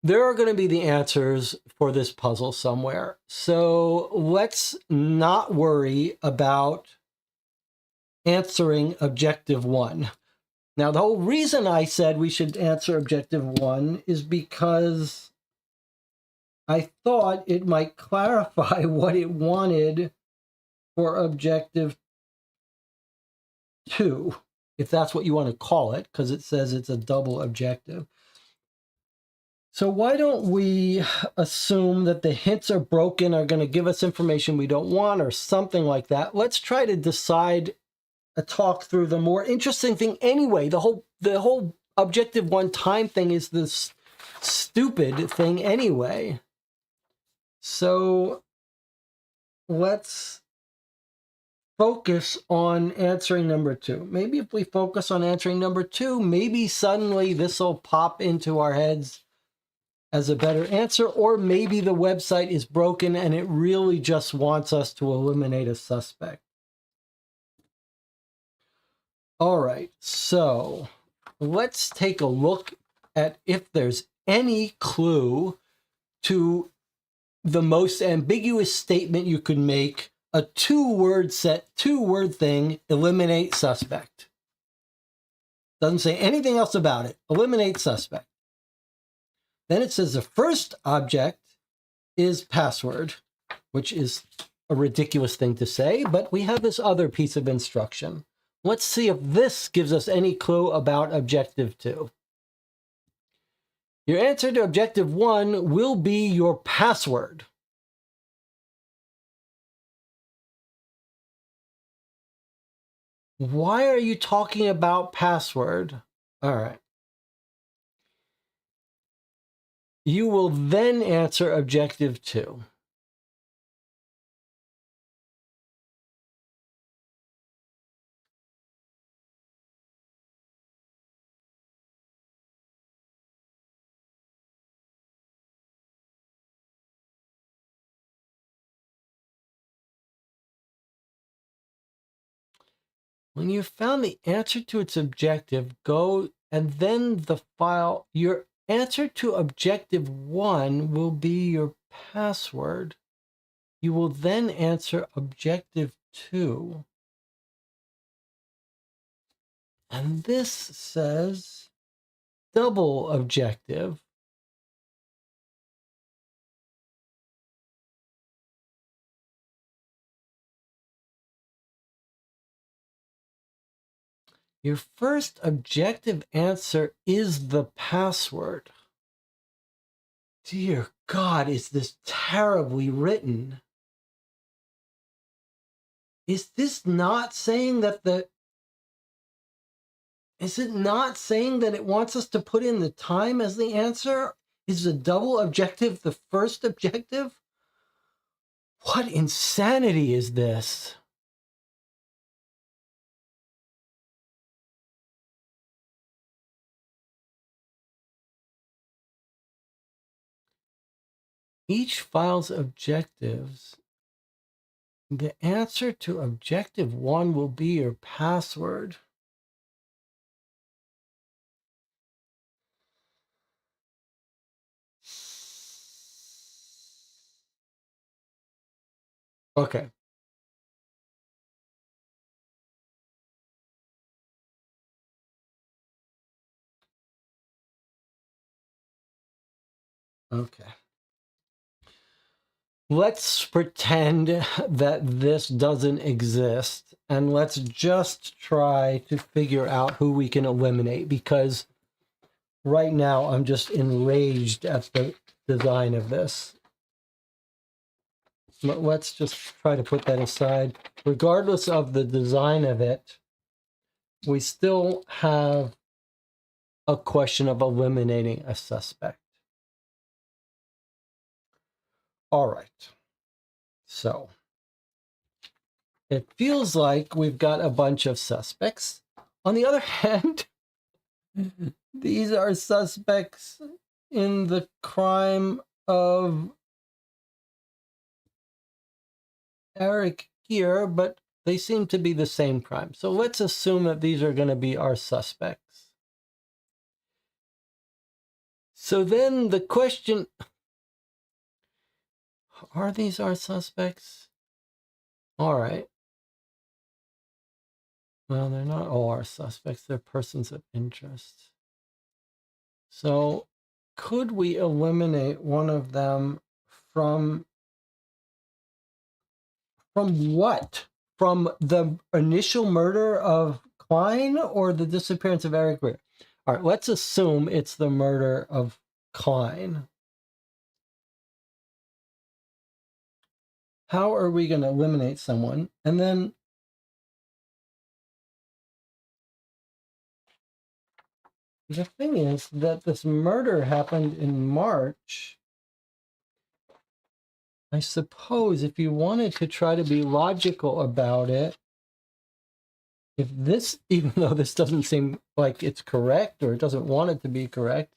There are going to be the answers for this puzzle somewhere. So let's not worry about answering objective 1. Now, the whole reason I said we should answer objective 1 is because I thought it might clarify what it wanted for objective 2, if that's what you want to call it, because it says it's a double objective. So why don't we assume that the hints are broken, are going to give us information we don't want, or something like that. Let's try to decide, talk through the more interesting thing anyway. The whole objective 1 time thing is this stupid thing anyway. So let's focus on answering number 2. Maybe if we focus on answering number 2, maybe suddenly this will pop into our heads as a better answer, or maybe the website is broken and it really just wants us to eliminate a suspect. All right, so let's take a look at if there's any clue to the most ambiguous statement you could make. A 2-word set, 2-word thing, eliminate suspect. Doesn't say anything else about it. Eliminate suspect. Then it says the first object is password, which is a ridiculous thing to say, but we have this other piece of instruction. Let's see if this gives us any clue about objective 2. Your answer to objective 1 will be your password. Why are you talking about password? All right. You will then answer objective 2. When you found the answer to its objective, go and then the file. Your answer to objective 1 will be your password. You will then answer objective 2. And this says double objective. Your first objective answer is the password. Dear God, is this terribly written? Is this not saying that is it not saying that it wants us to put in the time as the answer? Is the double objective the first objective? What insanity is this? Each file's objectives. The answer to objective 1 will be your password. Okay. Okay. Let's pretend that this doesn't exist, and let's just try to figure out who we can eliminate, because right now I'm just enraged at the design of this. Let's just try to put that aside. Regardless of the design of it, we still have a question of eliminating a suspect. All right. So it feels like we've got a bunch of suspects. On the other hand, these are suspects in the crime of Eric here, but they seem to be the same crime. So let's assume that these are going to be our suspects. So then the question, are these our suspects? All right. Well, they're not all our suspects. They're persons of interest. So could we eliminate one of them from what? From the initial murder of Klein or the disappearance of Eric Greer? All right, let's assume it's the murder of Klein. How are we going to eliminate someone? And then the thing is that this murder happened in March. I suppose if you wanted to try to be logical about it, if this, even though this doesn't seem like it's correct or it doesn't want it to be correct,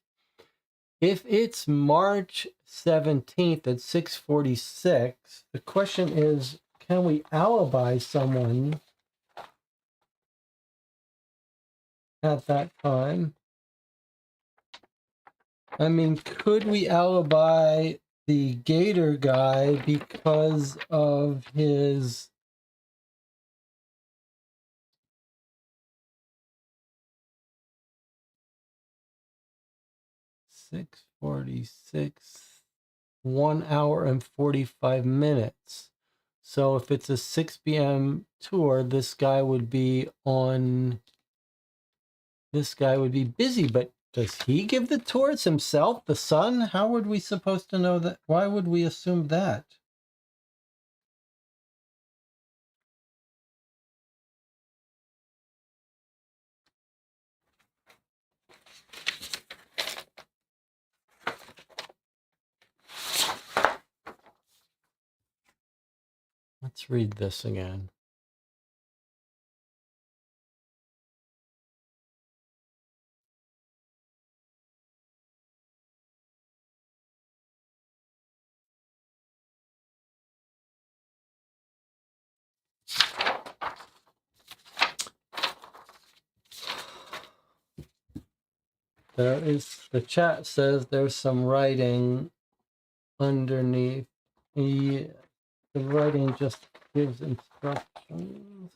if it's March 17th at 6:46, the question is, can we alibi someone at that time? I mean, could we alibi the Gator guy because of his 46, 1 hour and 45 minutes. So if it's a 6 p.m. tour, this guy would be busy, but does he give the tours himself, the son? How would we supposed to know that? Why would we assume that? Let's read this again. The chat says there's some writing underneath. The writing just gives instructions.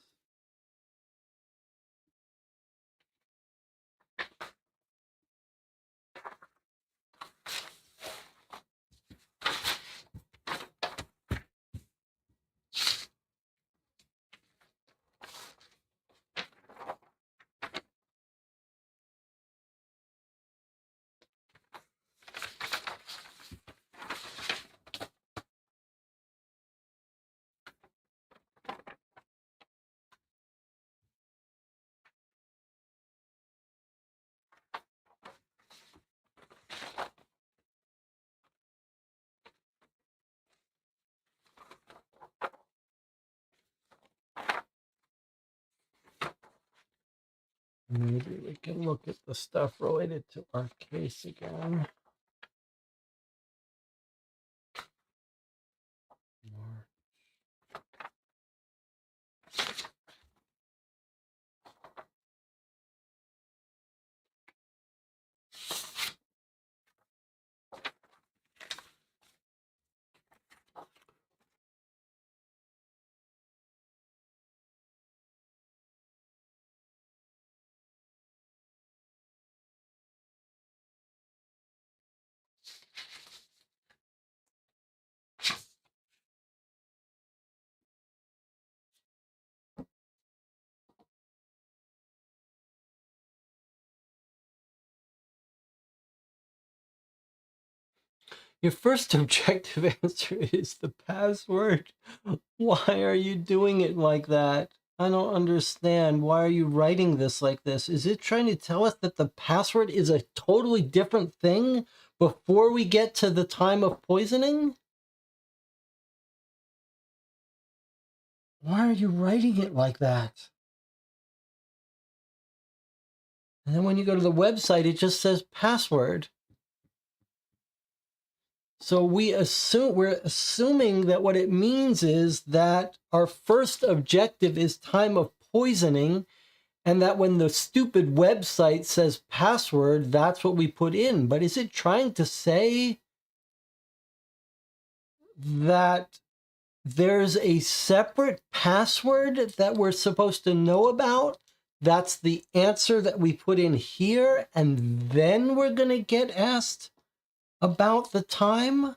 Maybe we can look at the stuff related to our case again. Your first objective answer is the password. Why are you doing it like that? I don't understand. Why are you writing this like this? Is it trying to tell us that the password is a totally different thing before we get to the time of poisoning? Why are you writing it like that? And then when you go to the website, it just says password. So we're assuming that what it means is that our first objective is time of poisoning, and that when the stupid website says password, that's what we put in. But is it trying to say that there's a separate password that we're supposed to know about? That's the answer that we put in here, and then we're going to get asked about the time?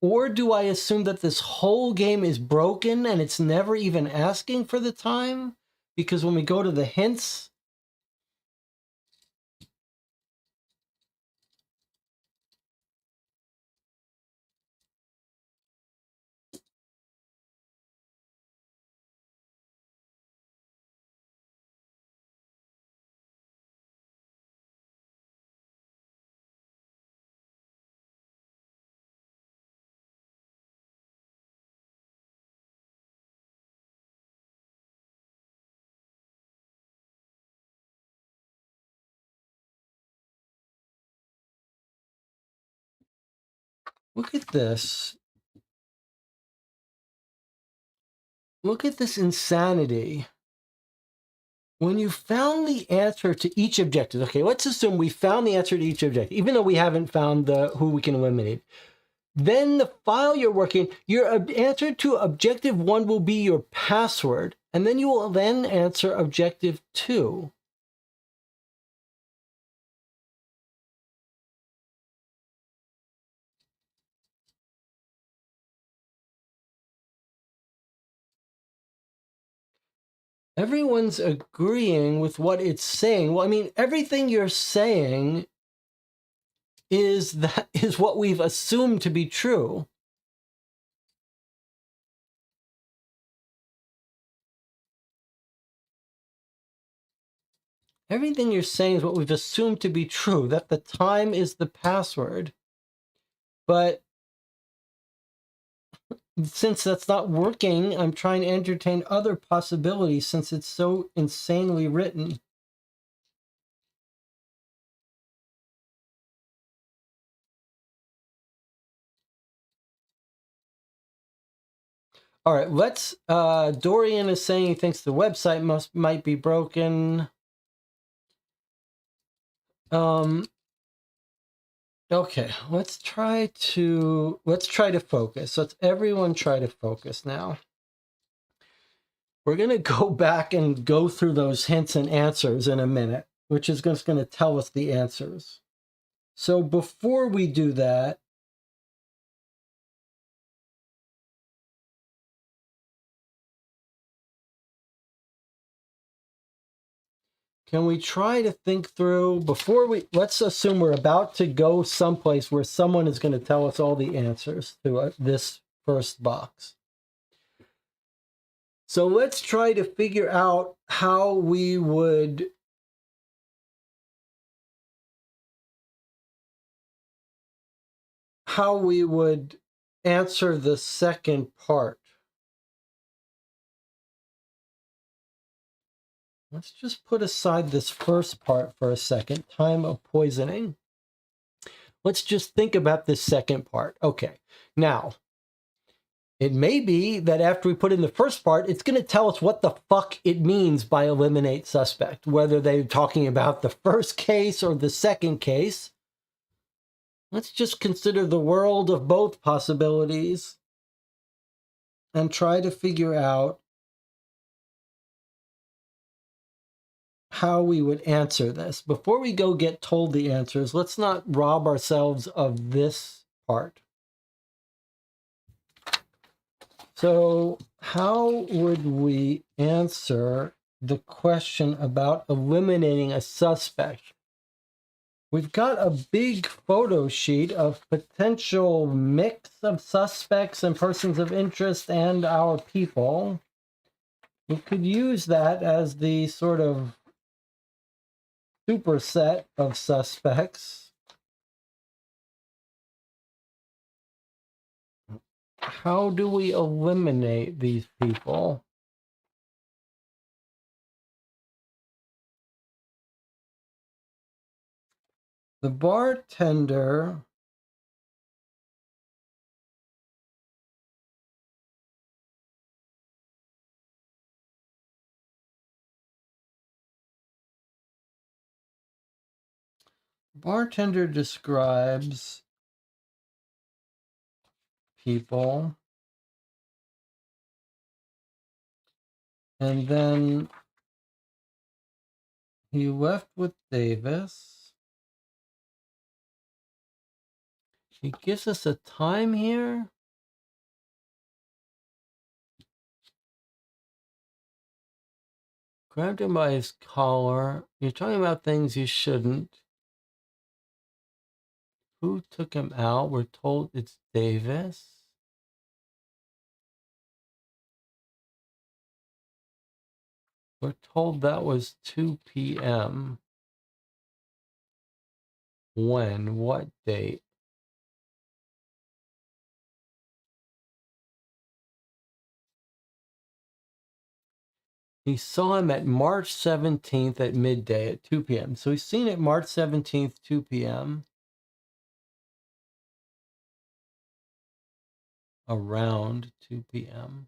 Or do I assume that this whole game is broken and it's never even asking for the time? Because when we go to the hints, look at this. Look at this insanity. When you found the answer to each objective, okay, let's assume we found the answer to each objective, even though we haven't found who we can eliminate. Then the file you're working, your answer to objective 1 will be your password, and then you will then answer objective 2. Everyone's agreeing with what it's saying. Well, I mean, everything you're saying is what we've assumed to be true. Everything you're saying is what we've assumed to be true, that the time is the password. But since that's not working, I'm trying to entertain other possibilities since it's so insanely written. All right, let's, Dorian is saying he thinks the website might be broken. Okay, let's try to focus. Let's everyone try to focus now. We're going to go back and go through those hints and answers in a minute, which is just going to tell us the answers. So before we do that, can we try to think through, let's assume we're about to go someplace where someone is going to tell us all the answers to this first box. So let's try to figure out how we would answer the second part. Let's just put aside this first part for a second, time of poisoning. Let's just think about this second part. Okay, now, it may be that after we put in the first part, it's going to tell us what the fuck it means by eliminate suspect, whether they're talking about the first case or the second case. Let's just consider the world of both possibilities and try to figure out how we would answer this. Before we go get told the answers, let's not rob ourselves of this part. So how would we answer the question about eliminating a suspect? We've got a big photo sheet of potential mix of suspects and persons of interest and our people. We could use that as the sort of superset of suspects. How do we eliminate these people? The bartender describes people, and then he left with Davis. He gives us a time here. Grabbed him by his collar. You're talking about things you shouldn't. Who took him out? We're told it's Davis. We're told that was 2 p.m. When? What date? He saw him at March 17th at midday at 2 p.m. So he's seen it March 17th, 2 p.m. Around 2 p.m.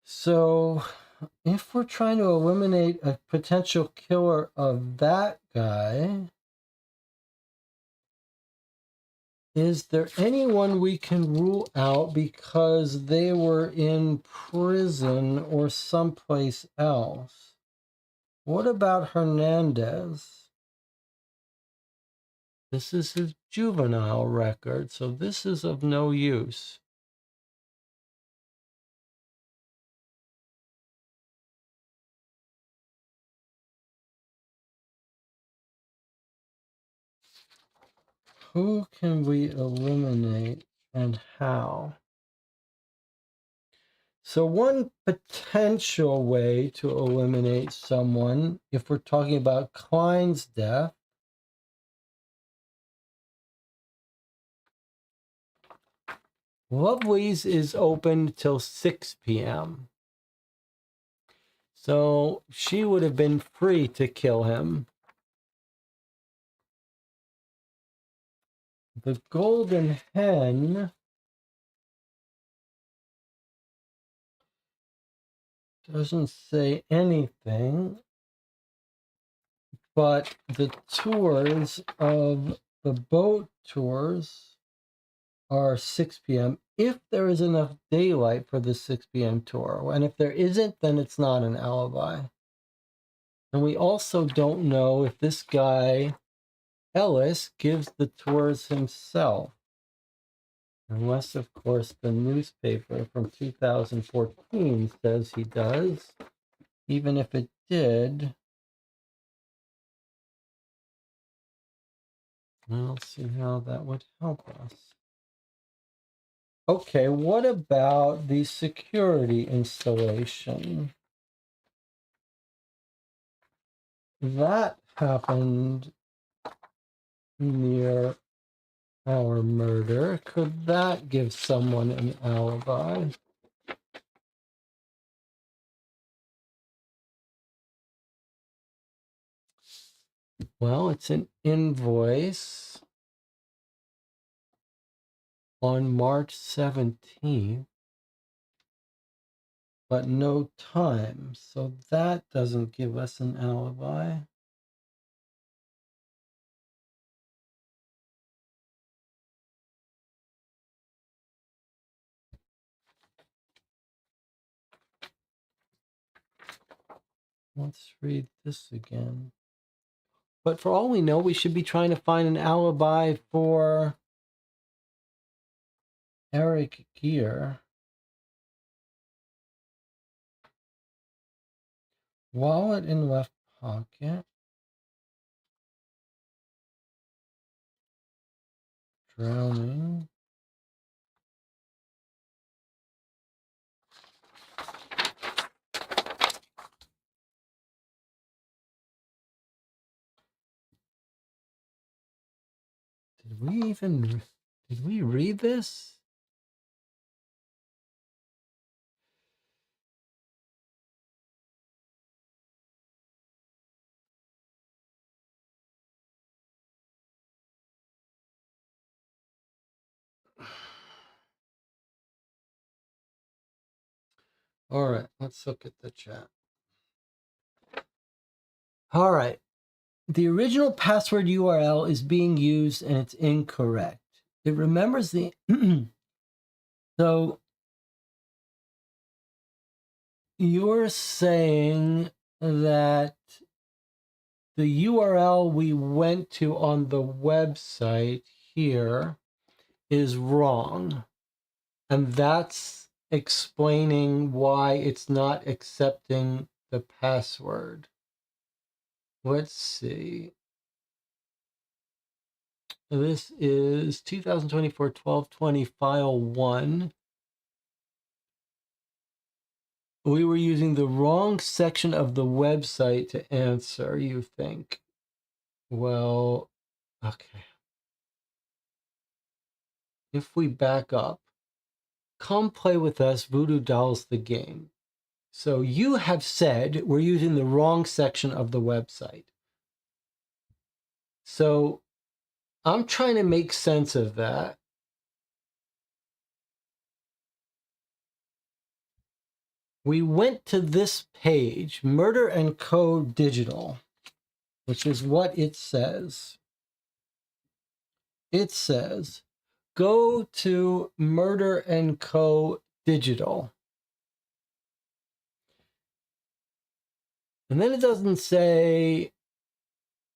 So if we're trying to eliminate a potential killer of that guy, is there anyone we can rule out because they were in prison or someplace else? What about Hernandez? This is his juvenile record, so this is of no use. Who can we eliminate and how? So one potential way to eliminate someone, if we're talking about Klein's death, Lovely's is open till 6 p.m. So she would have been free to kill him. The Golden Hen doesn't say anything, but the tours of the boat tours are 6 p.m. if there is enough daylight for the 6 p.m. tour. And if there isn't, then it's not an alibi. And we also don't know if this guy, Ellis, gives the tours himself. Unless, of course, the newspaper from 2014 says he does. Even if it did, I don't see how that would help us. Okay, what about the security installation? That happened near our murder. Could that give someone an alibi? Well, it's an invoice on March 17th, but no time. So that doesn't give us an alibi. Let's read this again. But for all we know, we should be trying to find an alibi for Eric Gear. Wallet in left pocket. Drowning. Did we read this? All right, let's look at the chat. All right. The original password URL is being used and it's incorrect. It remembers the... So you're saying that the URL we went to on the website here is wrong. And that's explaining why it's not accepting the password. Let's see. This is 2024-12-20 file 1. We were using the wrong section of the website to answer, you think? Well, okay. If we back up, come play with us, Voodoo Dolls the game. So you have said we're using the wrong section of the website. So I'm trying to make sense of that. We went to this page, Murder Co Digital, which is what it says. It says, go to Murder Co Digital. And then it doesn't say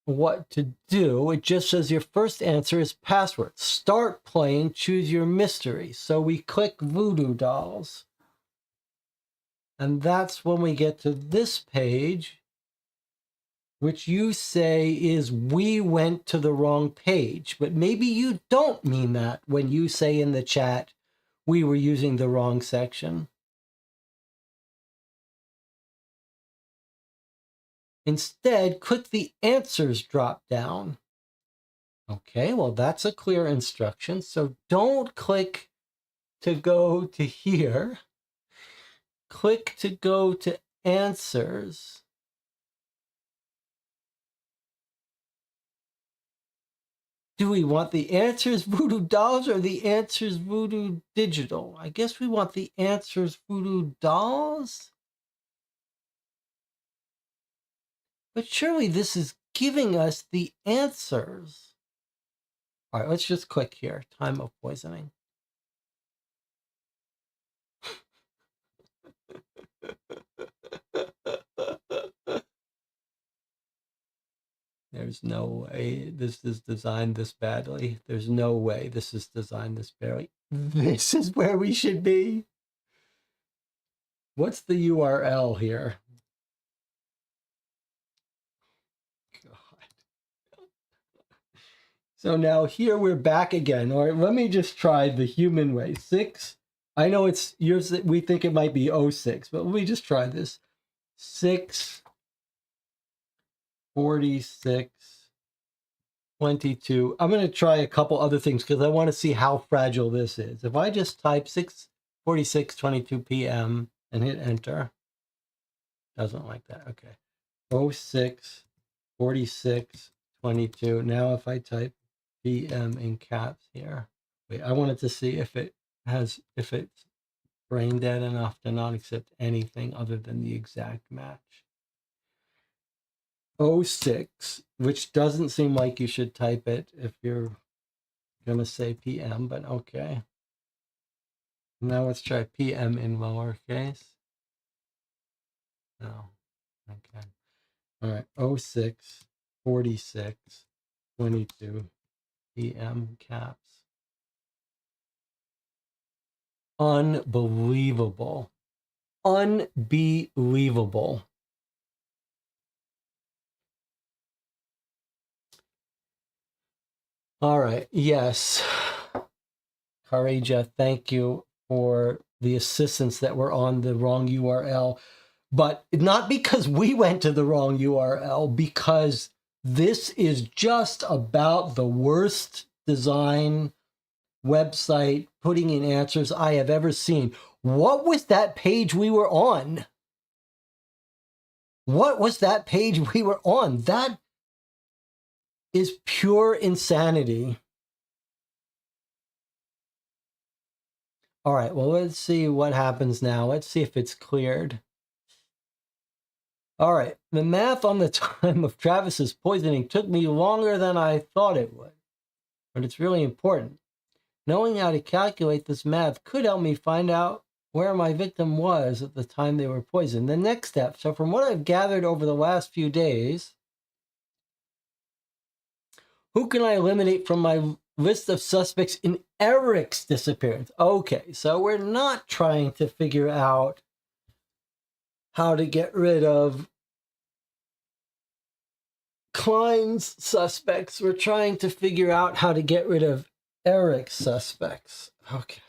what to do. It just says your first answer is password. Start playing, choose your mystery. So we click Voodoo Dolls. And that's when we get to this page, which you say is we went to the wrong page. But maybe you don't mean that when you say in the chat, we were using the wrong section. Instead, click the answers drop down. Okay, well, that's a clear instruction. So don't click to go to here. Click to go to answers. Do we want the answers Voodoo Dolls or the answers Voodoo Digital? I guess we want the answers Voodoo Dolls. But surely this is giving us the answers. All right, let's just click here. Time of poisoning. There's no way this is designed this badly. There's no way this is designed this badly. This is where we should be. What's the URL here? God. So now here we're back again. All right, let me just try the human way. 6. I know it's yours. We think it might be 06, but let me just try this. 6, 46, 22. I'm going to try a couple other things because I want to see how fragile this is. If I just type 6:46, 22 p.m. and hit enter, doesn't like that. Okay. 06, 46, 22. Now if I type PM in caps here, wait, I wanted to see if it's brain dead enough to not accept anything other than the exact match. 06, which doesn't seem like you should type it if you're going to say PM, but okay. Now let's try PM in lowercase. No. Okay. All right. 06, 46, 22, PM caps. Unbelievable. Unbelievable. All right. Yes. Karaja, thank you for the assistance that we're on the wrong URL. But not because we went to the wrong URL, because this is just about the worst design website putting in answers I have ever seen. What was that page we were on? What was that page we were on? That is pure insanity. All right, well, let's see what happens now. Let's see if it's cleared. All right, the math on the time of Travis's poisoning took me longer than I thought it would, but it's really important. Knowing how to calculate this math could help me find out where my victim was at the time they were poisoned. The next step, so from what I've gathered over the last few days, who can I eliminate from my list of suspects in Eric's disappearance? Okay, so we're not trying to figure out how to get rid of Klein's suspects. We're trying to figure out how to get rid of Eric's suspects. Okay.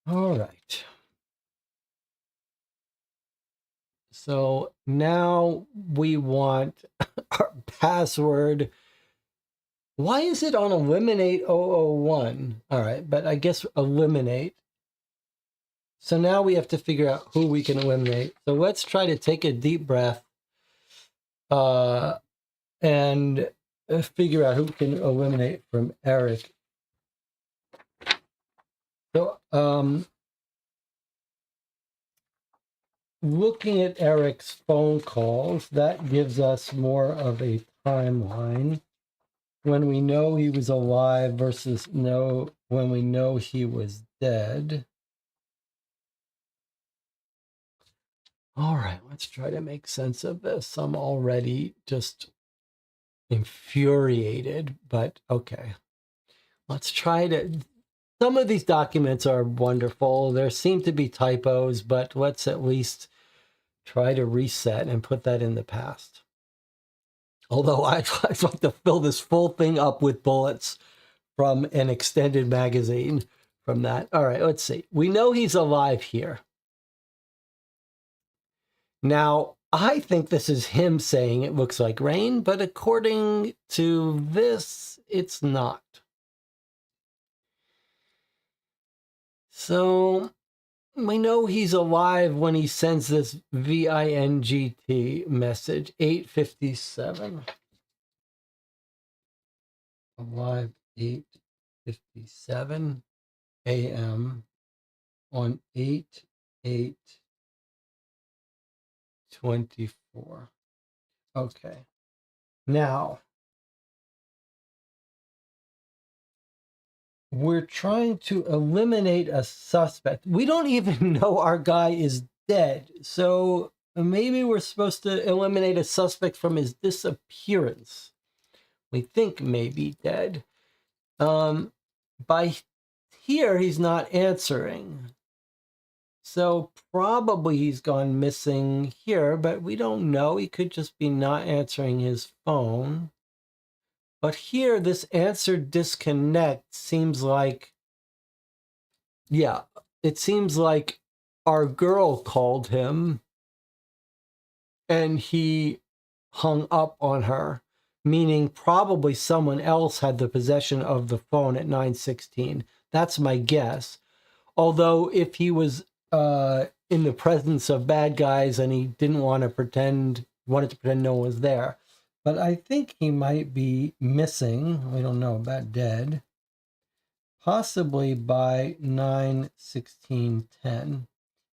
All right. So now we want our password. Why is it on eliminate 001? All right, but I guess eliminate. So now we have to figure out who we can eliminate. So let's try to take a deep breath and figure out who can eliminate from Eric. So looking at Eric's phone calls, that gives us more of a timeline. When we know he was alive versus when we know he was dead. All right, let's try to make sense of this. I'm already just infuriated, but okay. Let's try to. Some of these documents are wonderful. There seem to be typos, but let's at least try to reset and put that in the past. Although I'd like to fill this full thing up with bullets from an extended magazine from that. All right, let's see. We know he's alive here. Now, I think this is him saying it looks like rain, but according to this, it's not. So we know he's alive when he sends this VINGT message, 8:57. Alive 8:57 a.m. on 8/8/24. Okay. Now, we're trying to eliminate a suspect. We don't even know our guy is dead. So maybe we're supposed to eliminate a suspect from his disappearance. We think maybe dead. By here, he's not answering. So probably he's gone missing here, but we don't know. He could just be not answering his phone. But here, this answer disconnect seems like, yeah, it seems like our girl called him and he hung up on her, meaning probably someone else had the possession of the phone at 9:16. That's my guess. Although if he was in the presence of bad guys and he didn't want to pretend, wanted to pretend no one was there. But I think he might be missing, we don't know, about dead, possibly by 9:16:10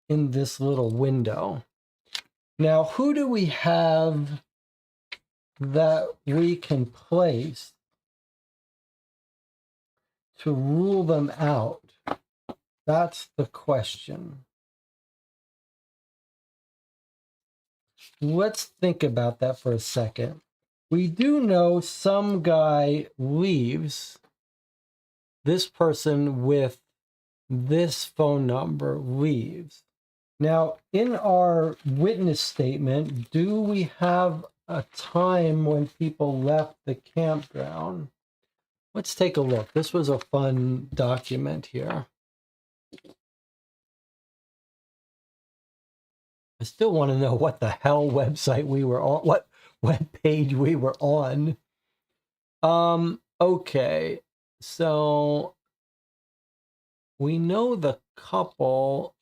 in this little window. Now, who do we have that we can place to rule them out? That's the question. Let's think about that for a second. We do know some guy leaves. This person with this phone number leaves. Now, in our witness statement, do we have a time when people left the campground? Let's take a look. This was a fun document here. I still want to know what the hell website we were on, what web page we were on. Okay. So we know the couple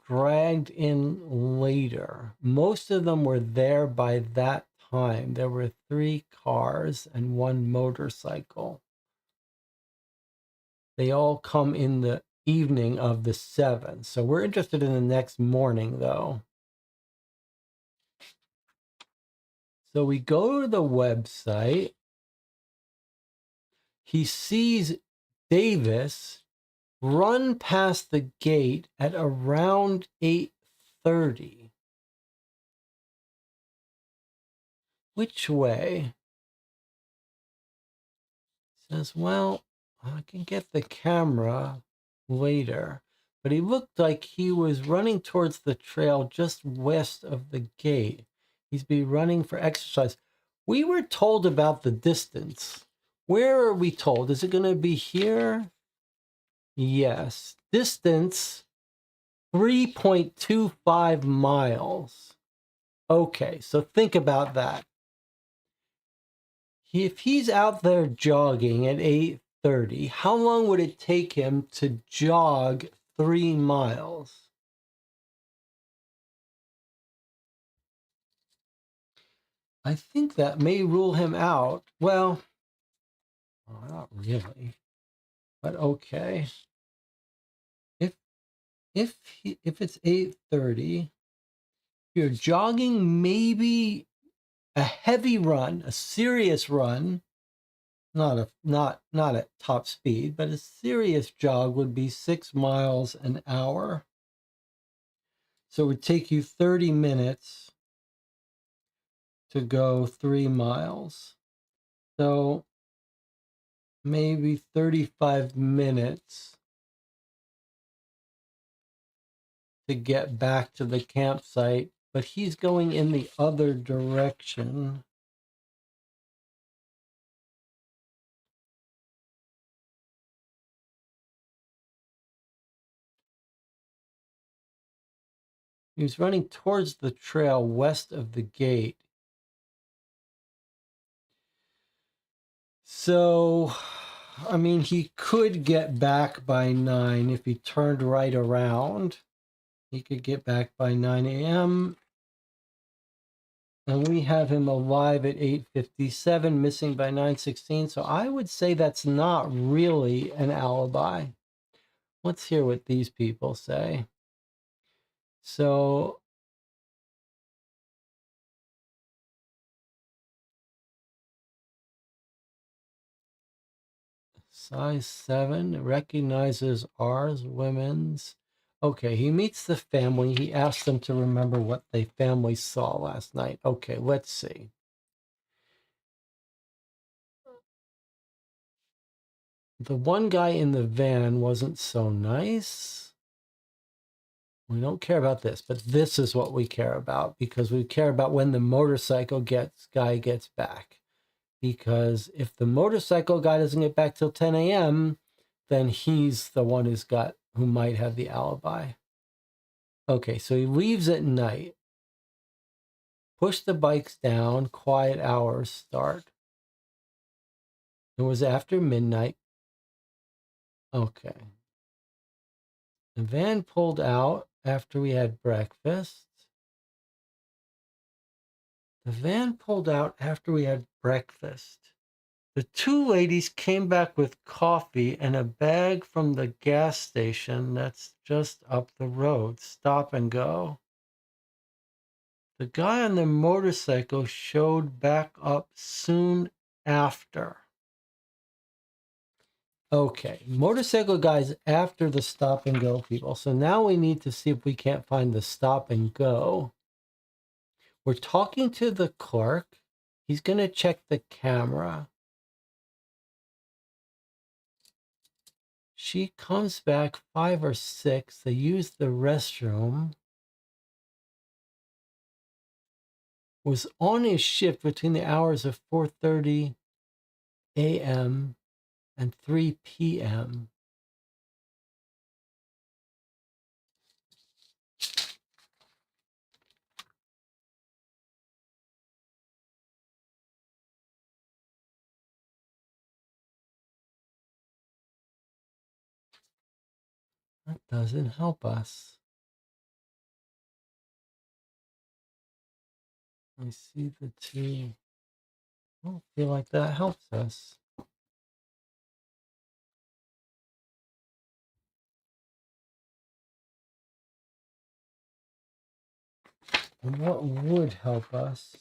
dragged in later. Most of them were there by that time. There were 3 cars and 1 motorcycle. They all come in the evening of the 7th. So we're interested in the next morning, though. So we go to the website. He sees Davis run past the gate at around 8:30. Which way? Says, well, I can get the camera later. But he looked like he was running towards the trail just west of the gate. He's been running for exercise. We were told about the distance. Where are we told? Is it going to be here? Yes. Distance 3.25 miles. Okay, so think about that. If he's out there jogging at 8:30, how long would it take him to jog 3 miles? I think that may rule him out. Well, not really, but okay. If it's 8:30, you're jogging, maybe a heavy run, a serious run, not at top speed, but a serious jog would be 6 miles an hour. So it would take you 30 minutes to go 3 miles. So maybe 35 minutes to get back to the campsite, but he's going in the other direction. He was running towards the trail west of the gate. So, I mean, he could get back by 9 if he turned right around. He could get back by 9 a.m. And we have him alive at 8:57, missing by 9:16. So I would say that's not really an alibi. Let's hear what these people say. So size 7 recognizes ours, women's. Okay, he meets the family. He asks them to remember what the family saw last night. Okay, let's see. The one guy in the van wasn't so nice. We don't care about this, but this is what we care about, because we care about when the motorcycle guy gets back. Because if the motorcycle guy doesn't get back till 10 a.m., then he's the one who might have the alibi. Okay, so he leaves at night. Push the bikes down, quiet hours start. It was after midnight. Okay. The van pulled out after we had breakfast. The van pulled out after we had breakfast. The two ladies came back with coffee and a bag from the gas station that's just up the road. Stop and go. The guy on the motorcycle showed back up soon after. Okay, motorcycle guys after the stop and go people. So now we need to see if we can't find the stop and go. We're talking to the clerk. He's going to check the camera. She comes back 5 or 6. They use the restroom. Was on his shift between the hours of 4:30 a.m. and 3 p.m. That doesn't help us. I see the two. I don't feel like that helps us. And what would help us?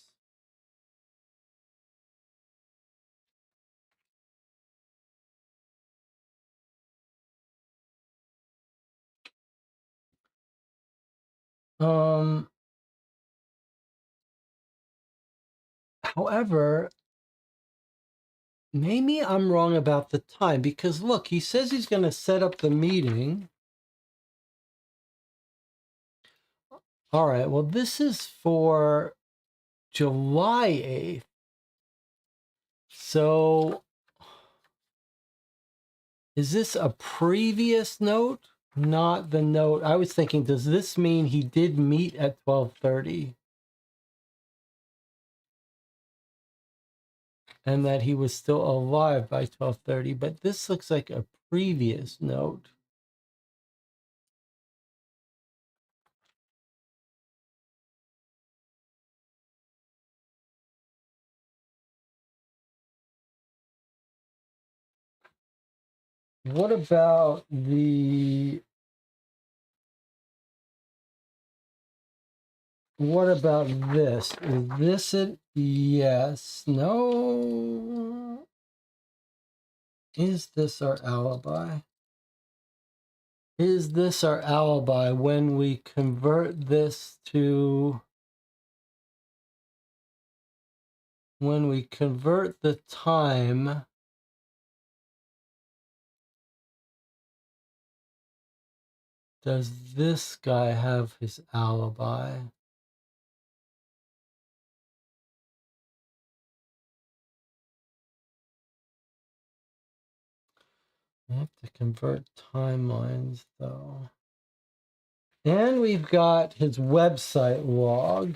However, maybe I'm wrong about the time, because look, he says he's going to set up the meeting. All right, well, this is for July 8th. So is this a previous note? Not the note. I was thinking, does this mean he did meet at 12:30? And that he was still alive by 12:30, but this looks like a previous note. What about this? Is this it? Yes. No. Is this our alibi? Is this our alibi when we convert this to... When we convert the time... Does this guy have his alibi? I have to convert timelines, though. And we've got his website log.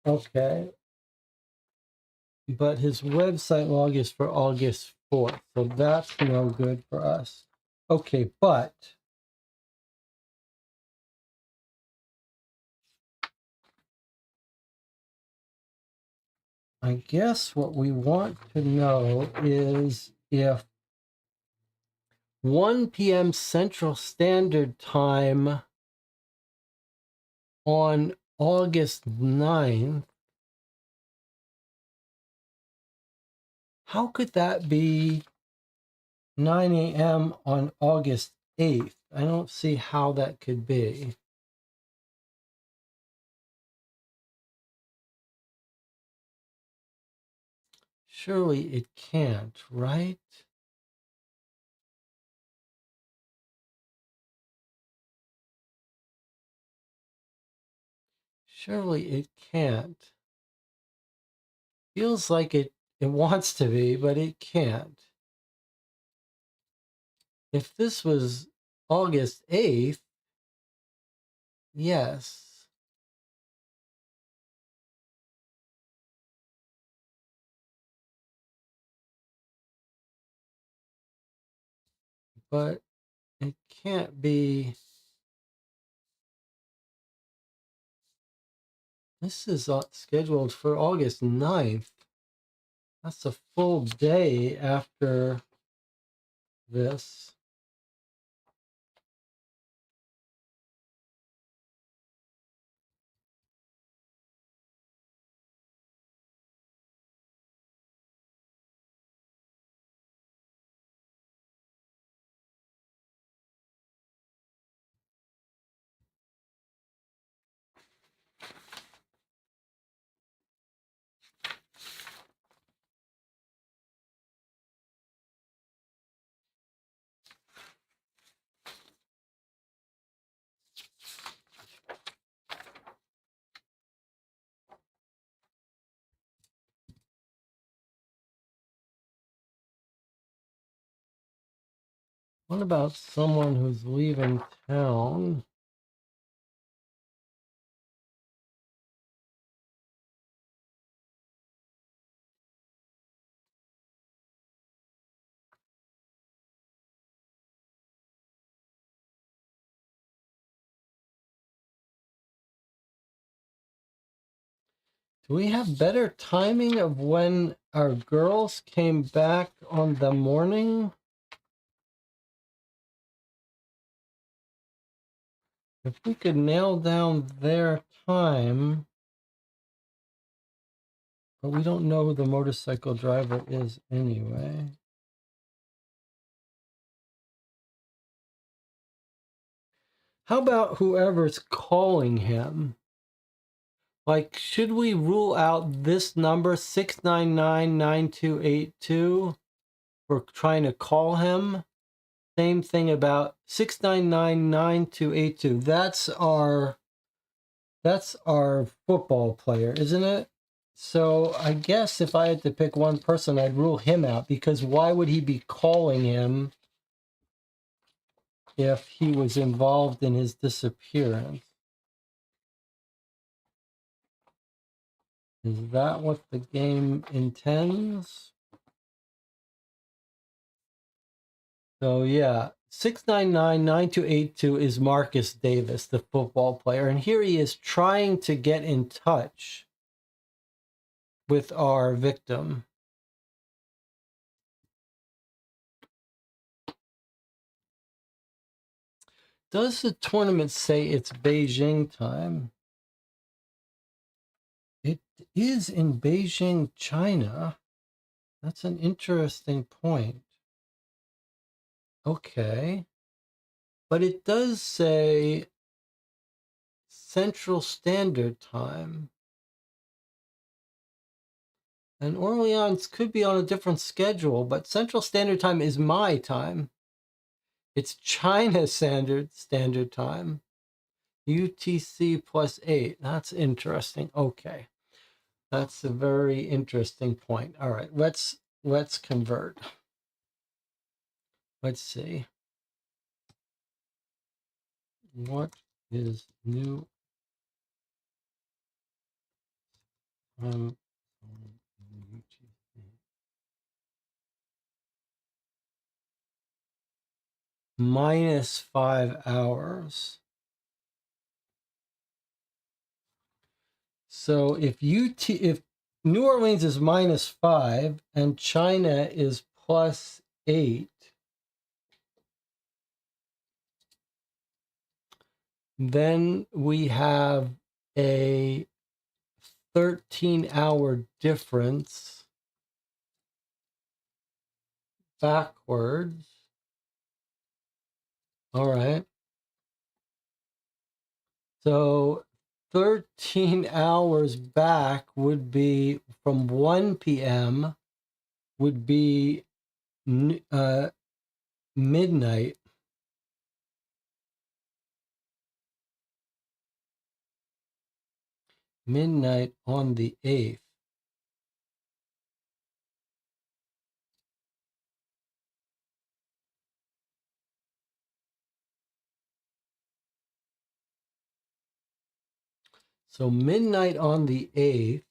Okay. But his website log is for August 4th, so that's no good for us. Okay, but... I guess what we want to know is if 1 p.m. Central Standard Time on August 9th, how could that be 9 a.m. on August 8th? I don't see how that could be. Surely it can't, right? Surely it can't. Feels like it wants to be, but it can't. If this was August 8th, yes. But it can't be. This is scheduled for August 9th. That's a full day after this. What about someone who's leaving town? Do we have better timing of when our girls came back on the morning? If we could nail down their time, but we don't know who the motorcycle driver is anyway. How about whoever's calling him? Like, should we rule out this number, 699-9282, for trying to call him? Same thing about 699-9282. That's our football player, isn't it? So I guess if I had to pick one person, I'd rule him out, because why would he be calling him if he was involved in his disappearance? Is that what the game intends? So yeah, 699-9282 is Marcus Davis, the football player, and here he is trying to get in touch with our victim. Does the tournament say it's Beijing time? It is in Beijing, China. That's an interesting point. Okay. But it does say Central Standard Time. And Orleans could be on a different schedule, but Central Standard Time is my time. It's China Standard Time. UTC +8. That's interesting. Okay. That's a very interesting point. All right, let's convert. Let's see. What is new time UTC? -5 hours. So if New Orleans is -5 and China is +8, then we have a 13-hour difference backwards. All right. So 13 hours back would be from 1 p.m. would be midnight. Midnight on the 8th. So midnight on the 8th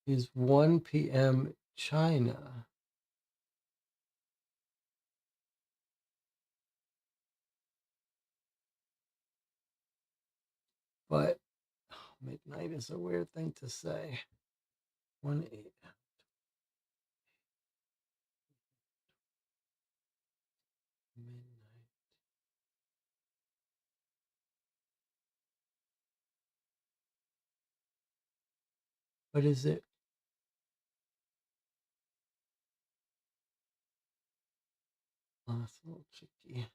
is 1 p.m. China. But midnight is a weird thing to say. 1-8. Midnight. What is it? Oh, it's a little tricky.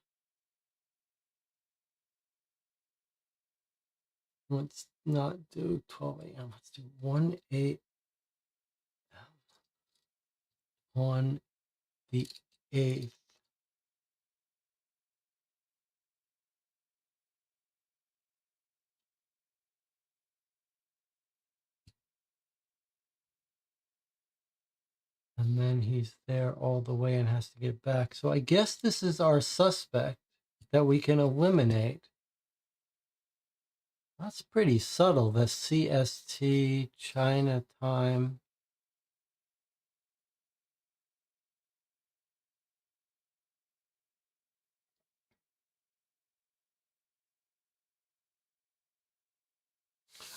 Let's not do 12 a.m. Let's do 1-8 on the 8th. And then he's there all the way and has to get back. So I guess this is our suspect that we can eliminate. That's pretty subtle, the CST China time.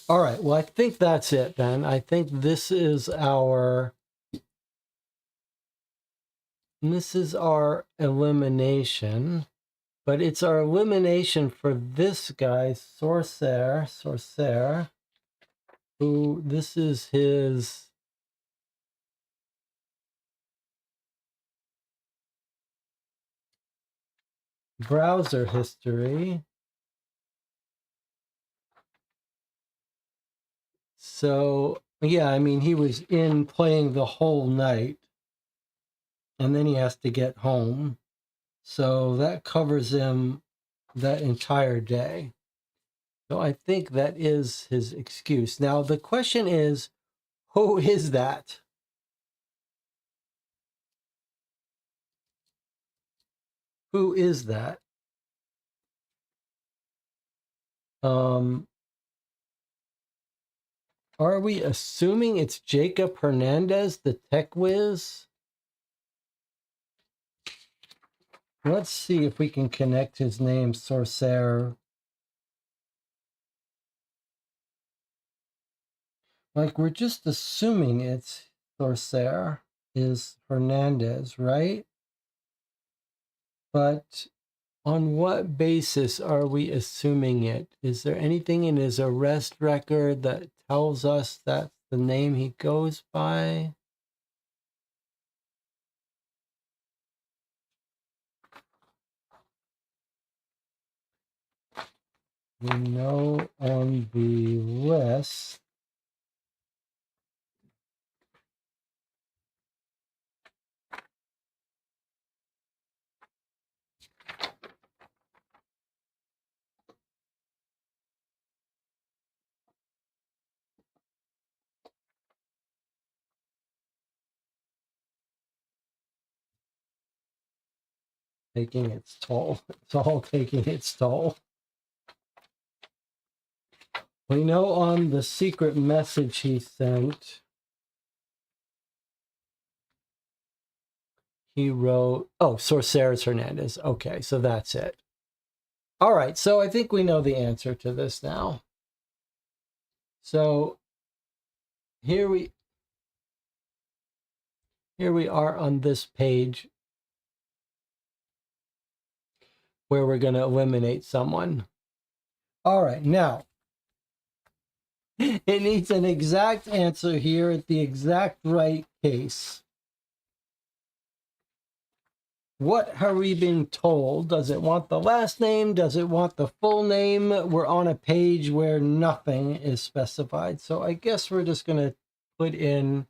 All right, well, I think that's it then. I think this is our elimination, but it's our elimination for this guy, Sorcerer, who this is his browser history. So, yeah, I mean, he was in playing the whole night, and then he has to get home. So that covers him that entire day. So I think that is his excuse. Now, the question is, who is that? Who is that? Are we assuming it's Jacob Hernandez, the tech whiz? Let's see if we can connect his name, Sorcerer. Like, we're just assuming it's Sorcerer is Hernandez, right? But on what basis are we assuming it? Is there anything in his arrest record that tells us that's the name he goes by. We know on the list taking its toll. It's all taking its toll. We know on the secret message he sent, he wrote, oh, Sorceres Hernandez. Okay, so that's it. All right, so I think we know the answer to this now. So here we are on this page where we're going to eliminate someone. All right, now it needs an exact answer here at the exact right case. What have we been told? Does it want the last name? Does it want the full name? We're on a page where nothing is specified. So I guess we're just going to put in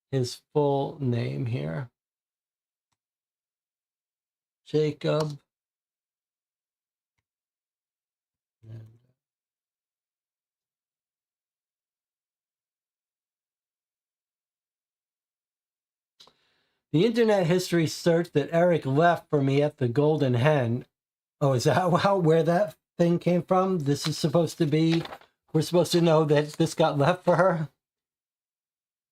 his full name here. Jacob. The internet history search that Eric left for me at the Golden Hen. Oh, is that where that thing came from? This is supposed to be, we're supposed to know that this got left for her?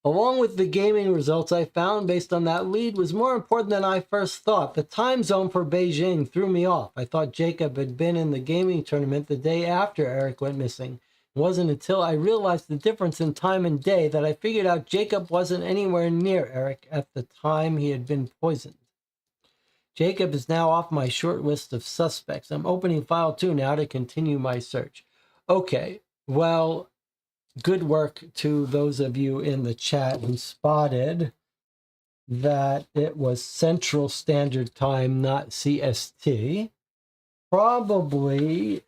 Along with the gaming results I found based on that lead was more important than I first thought. The time zone for Beijing threw me off. I thought Jacob had been in the gaming tournament the day after Eric went missing. It wasn't until I realized the difference in time and day that I figured out Jacob wasn't anywhere near Eric at the time he had been poisoned. Jacob is now off my short list of suspects. I'm opening file 2 now to continue my search. Okay, well, good work to those of you in the chat who spotted that it was Central Standard Time, not CST. Probably,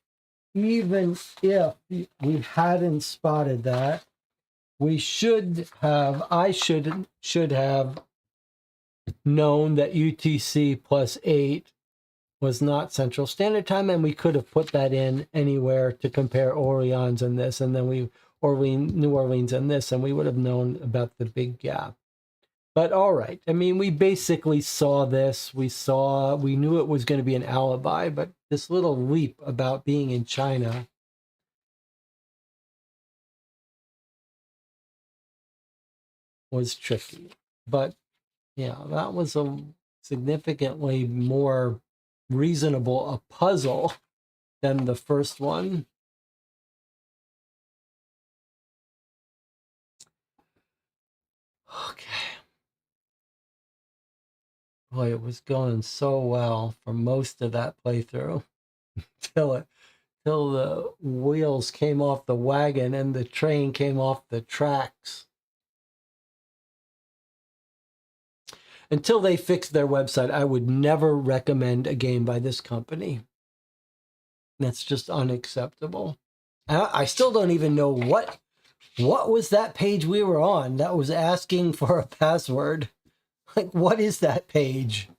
even if we hadn't spotted that, I should have known that UTC +8 was not Central Standard Time, and we could have put that in anywhere to compare Orleans and this, and then New Orleans and this, and we would have known about the big gap. But all right, I mean, we basically saw this. We knew it was going to be an alibi, but this little leap about being in China was tricky. But yeah, that was a significantly more reasonable a puzzle than the first one. Okay. Boy, it was going so well for most of that playthrough till the wheels came off the wagon and the train came off the tracks. Until they fixed their website, I would never recommend a game by this company. That's just unacceptable. I still don't even know what was that page we were on that was asking for a password. Like, what is that page?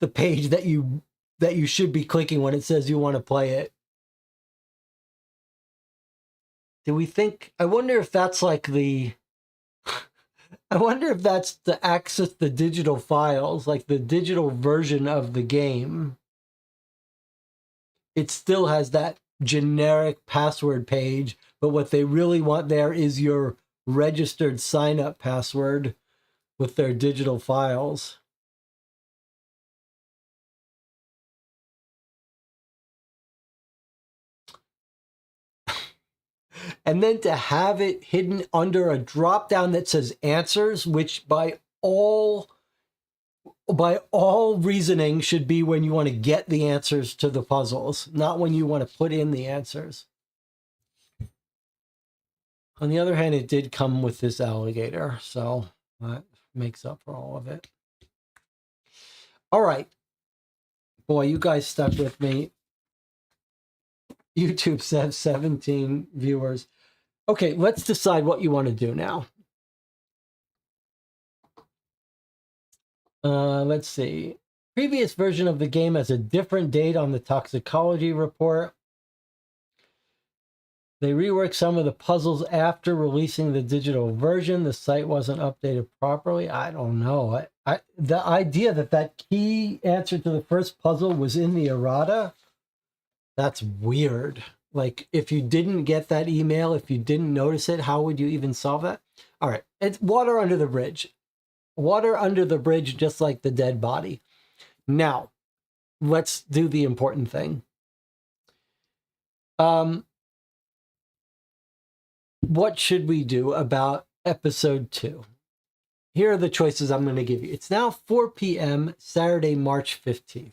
The page that you should be clicking when it says you want to play it. Do we think, I wonder if that's like I wonder if that's to access the digital files, like the digital version of the game. It still has that generic password page, but what they really want there is your registered sign-up password with their digital files. And then to have it hidden under a drop down that says answers, which by all reasoning should be when you want to get the answers to the puzzles, not when you want to put in the answers. On the other hand, it did come with this alligator, so that makes up for all of it. All right. Boy, you guys stuck with me. YouTube says 17 viewers. Okay, let's decide what you want to do now. Let's see. Previous version of the game has a different date on the toxicology report. They reworked some of the puzzles after releasing the digital version. The site wasn't updated properly. I don't know. The idea that key answer to the first puzzle was in the errata, that's weird. Like, if you didn't get that email, if you didn't notice it, how would you even solve that? All right, it's water under the bridge. Water under the bridge, just like the dead body. Now, let's do the important thing. What should we do about episode 2? Here are the choices I'm going to give you. It's now 4 p.m. Saturday, March 15th.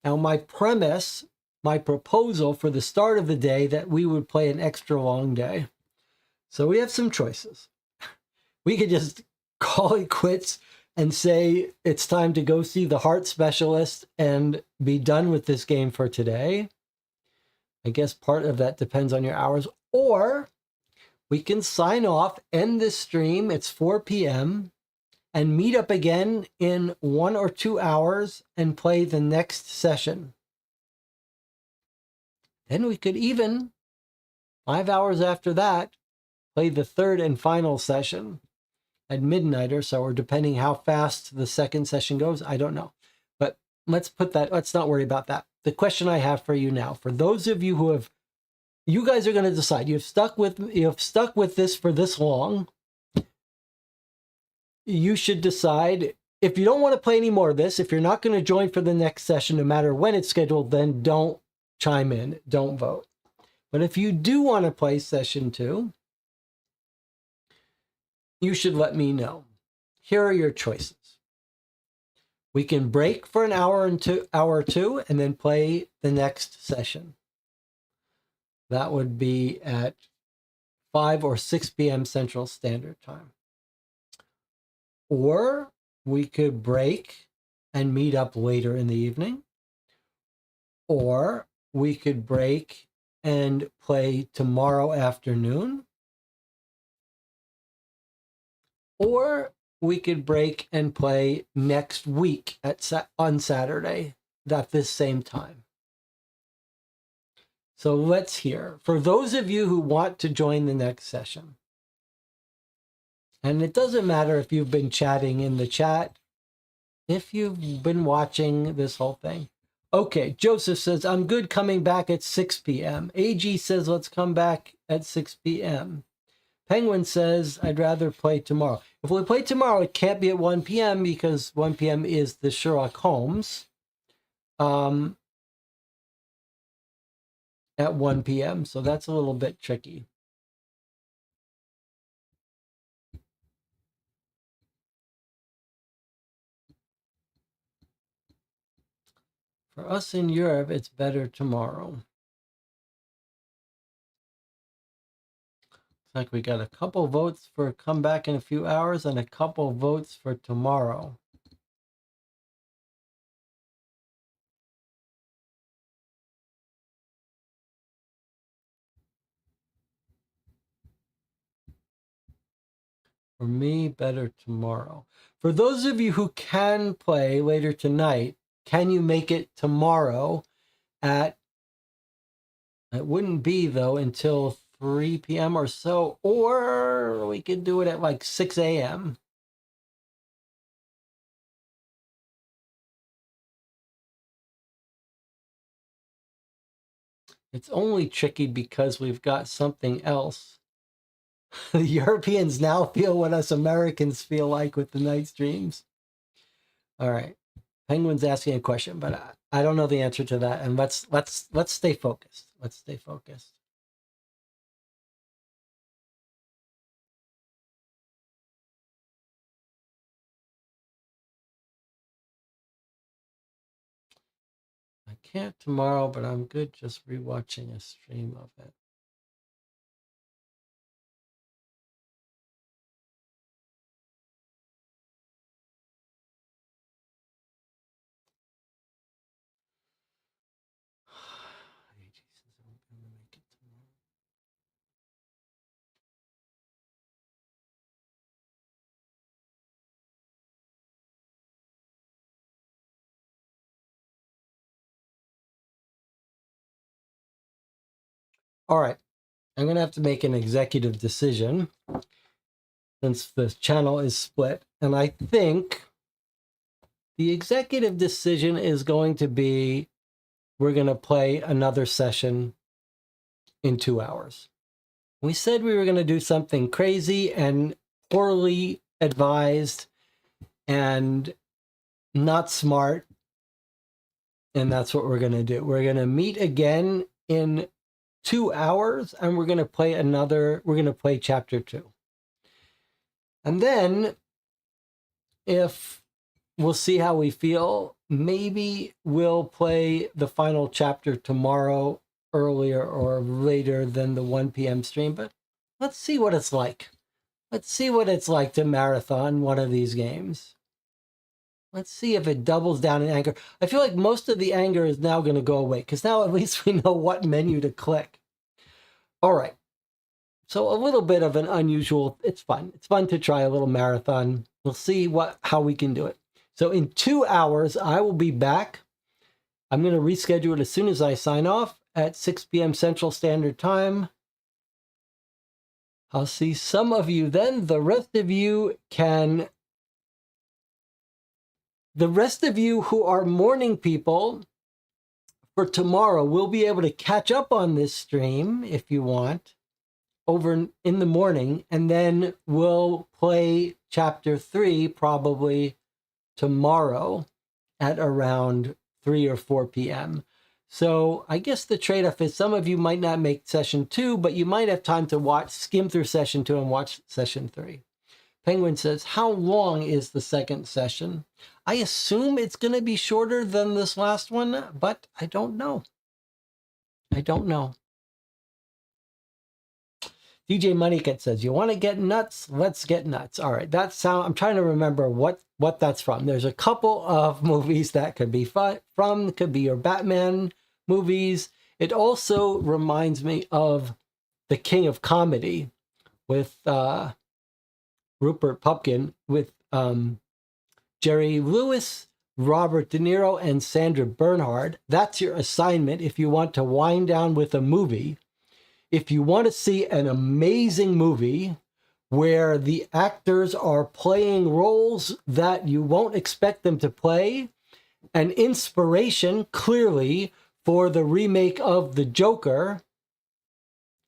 Now, my proposal for the start of the day, that we would play an extra long day. So we have some choices. We could just call it quits and say it's time to go see the heart specialist and be done with this game for today. I guess part of that depends on your hours. Or we can sign off, end this stream. It's 4 p.m. and meet up again in 1 or 2 hours and play the next session. Then we could even, 5 hours after that, play the third and final session at midnight or so, or depending how fast the second session goes. I don't know. But let's not worry about that. The question I have for you now, for those of you who have, you guys are going to decide. You've stuck with this for this long. You should decide, if you don't want to play any more of this, if you're not going to join for the next session, no matter when it's scheduled, then don't chime in, don't vote. But if you do want to play session 2, you should let me know. Here are your choices. We can break for an hour or two and then play the next session. That would be at 5 or 6 p.m. Central Standard Time. Or we could break and meet up later in the evening. Or we could break and play tomorrow afternoon. Or we could break and play next week on Saturday at this same time. So let's hear. For those of you who want to join the next session, and it doesn't matter if you've been chatting in the chat, if you've been watching this whole thing. Okay, Joseph says, I'm good coming back at 6 p.m. AG says, let's come back at 6 p.m. Penguin says, I'd rather play tomorrow. If we play tomorrow, it can't be at 1 p.m. because 1 p.m. is the Sherlock Holmes at 1 p.m. So that's a little bit tricky. For us in Europe, it's better tomorrow. Looks like we got a couple votes for come back in a few hours and a couple votes for tomorrow. For me, better tomorrow. For those of you who can play later tonight, can you make it tomorrow at, it wouldn't be though until 3 p.m. or so, or we could do it at like 6 a.m. It's only tricky because we've got something else. The Europeans now feel what us Americans feel like with the night streams. All right. Penguin's asking a question, but I don't know the answer to that. And let's stay focused. Let's stay focused. I can't tomorrow, but I'm good just rewatching a stream of it. All right. I'm going to have to make an executive decision since the channel is split. And I think the executive decision is going to be we're going to play another session in 2 hours. We said we were going to do something crazy and poorly advised and not smart. And that's what we're going to do. We're going to meet again in 2 hours and we're going to play chapter 2. And then if we'll see how we feel, maybe we'll play the final chapter tomorrow earlier or later than the 1 p.m. stream, but let's see what it's like. Let's see what it's like to marathon one of these games. Let's see if it doubles down in anger. I feel like most of the anger is now going to go away because now at least we know what menu to click. All right. So a little bit of an unusual, it's fun. It's fun to try a little marathon. We'll see how we can do it. So in 2 hours, I will be back. I'm going to reschedule it as soon as I sign off at 6 p.m. Central Standard Time. I'll see some of you then. The rest of you who are morning people for tomorrow will be able to catch up on this stream if you want over in the morning, and then we'll play chapter 3 probably tomorrow at around 3 or 4 p.m. So I guess the trade-off is some of you might not make session 2, but you might have time to skim through session 2 and watch session 3. Penguin says, how long is the second session? I assume it's going to be shorter than this last one, but I don't know. I don't know. DJ Moneycat says, you want to get nuts? Let's get nuts. All right, I'm trying to remember what that's from. There's a couple of movies that could be from, could be your Batman movies. It also reminds me of The King of Comedy with Rupert Pupkin, with Jerry Lewis, Robert De Niro, and Sandra Bernhard. That's your assignment if you want to wind down with a movie. If you want to see an amazing movie where the actors are playing roles that you won't expect them to play, an inspiration clearly for the remake of The Joker,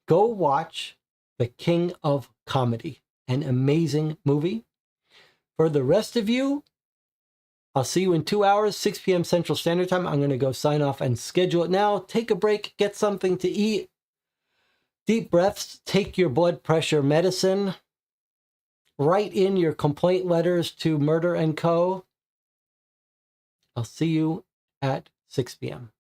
go watch The King of Comedy, an amazing movie. For the rest of you, I'll see you in 2 hours, 6 p.m. Central Standard Time. I'm going to go sign off and schedule it now. Take a break, get something to eat. Deep breaths, take your blood pressure medicine, write in your complaint letters to Murder Co. I'll see you at 6 p.m.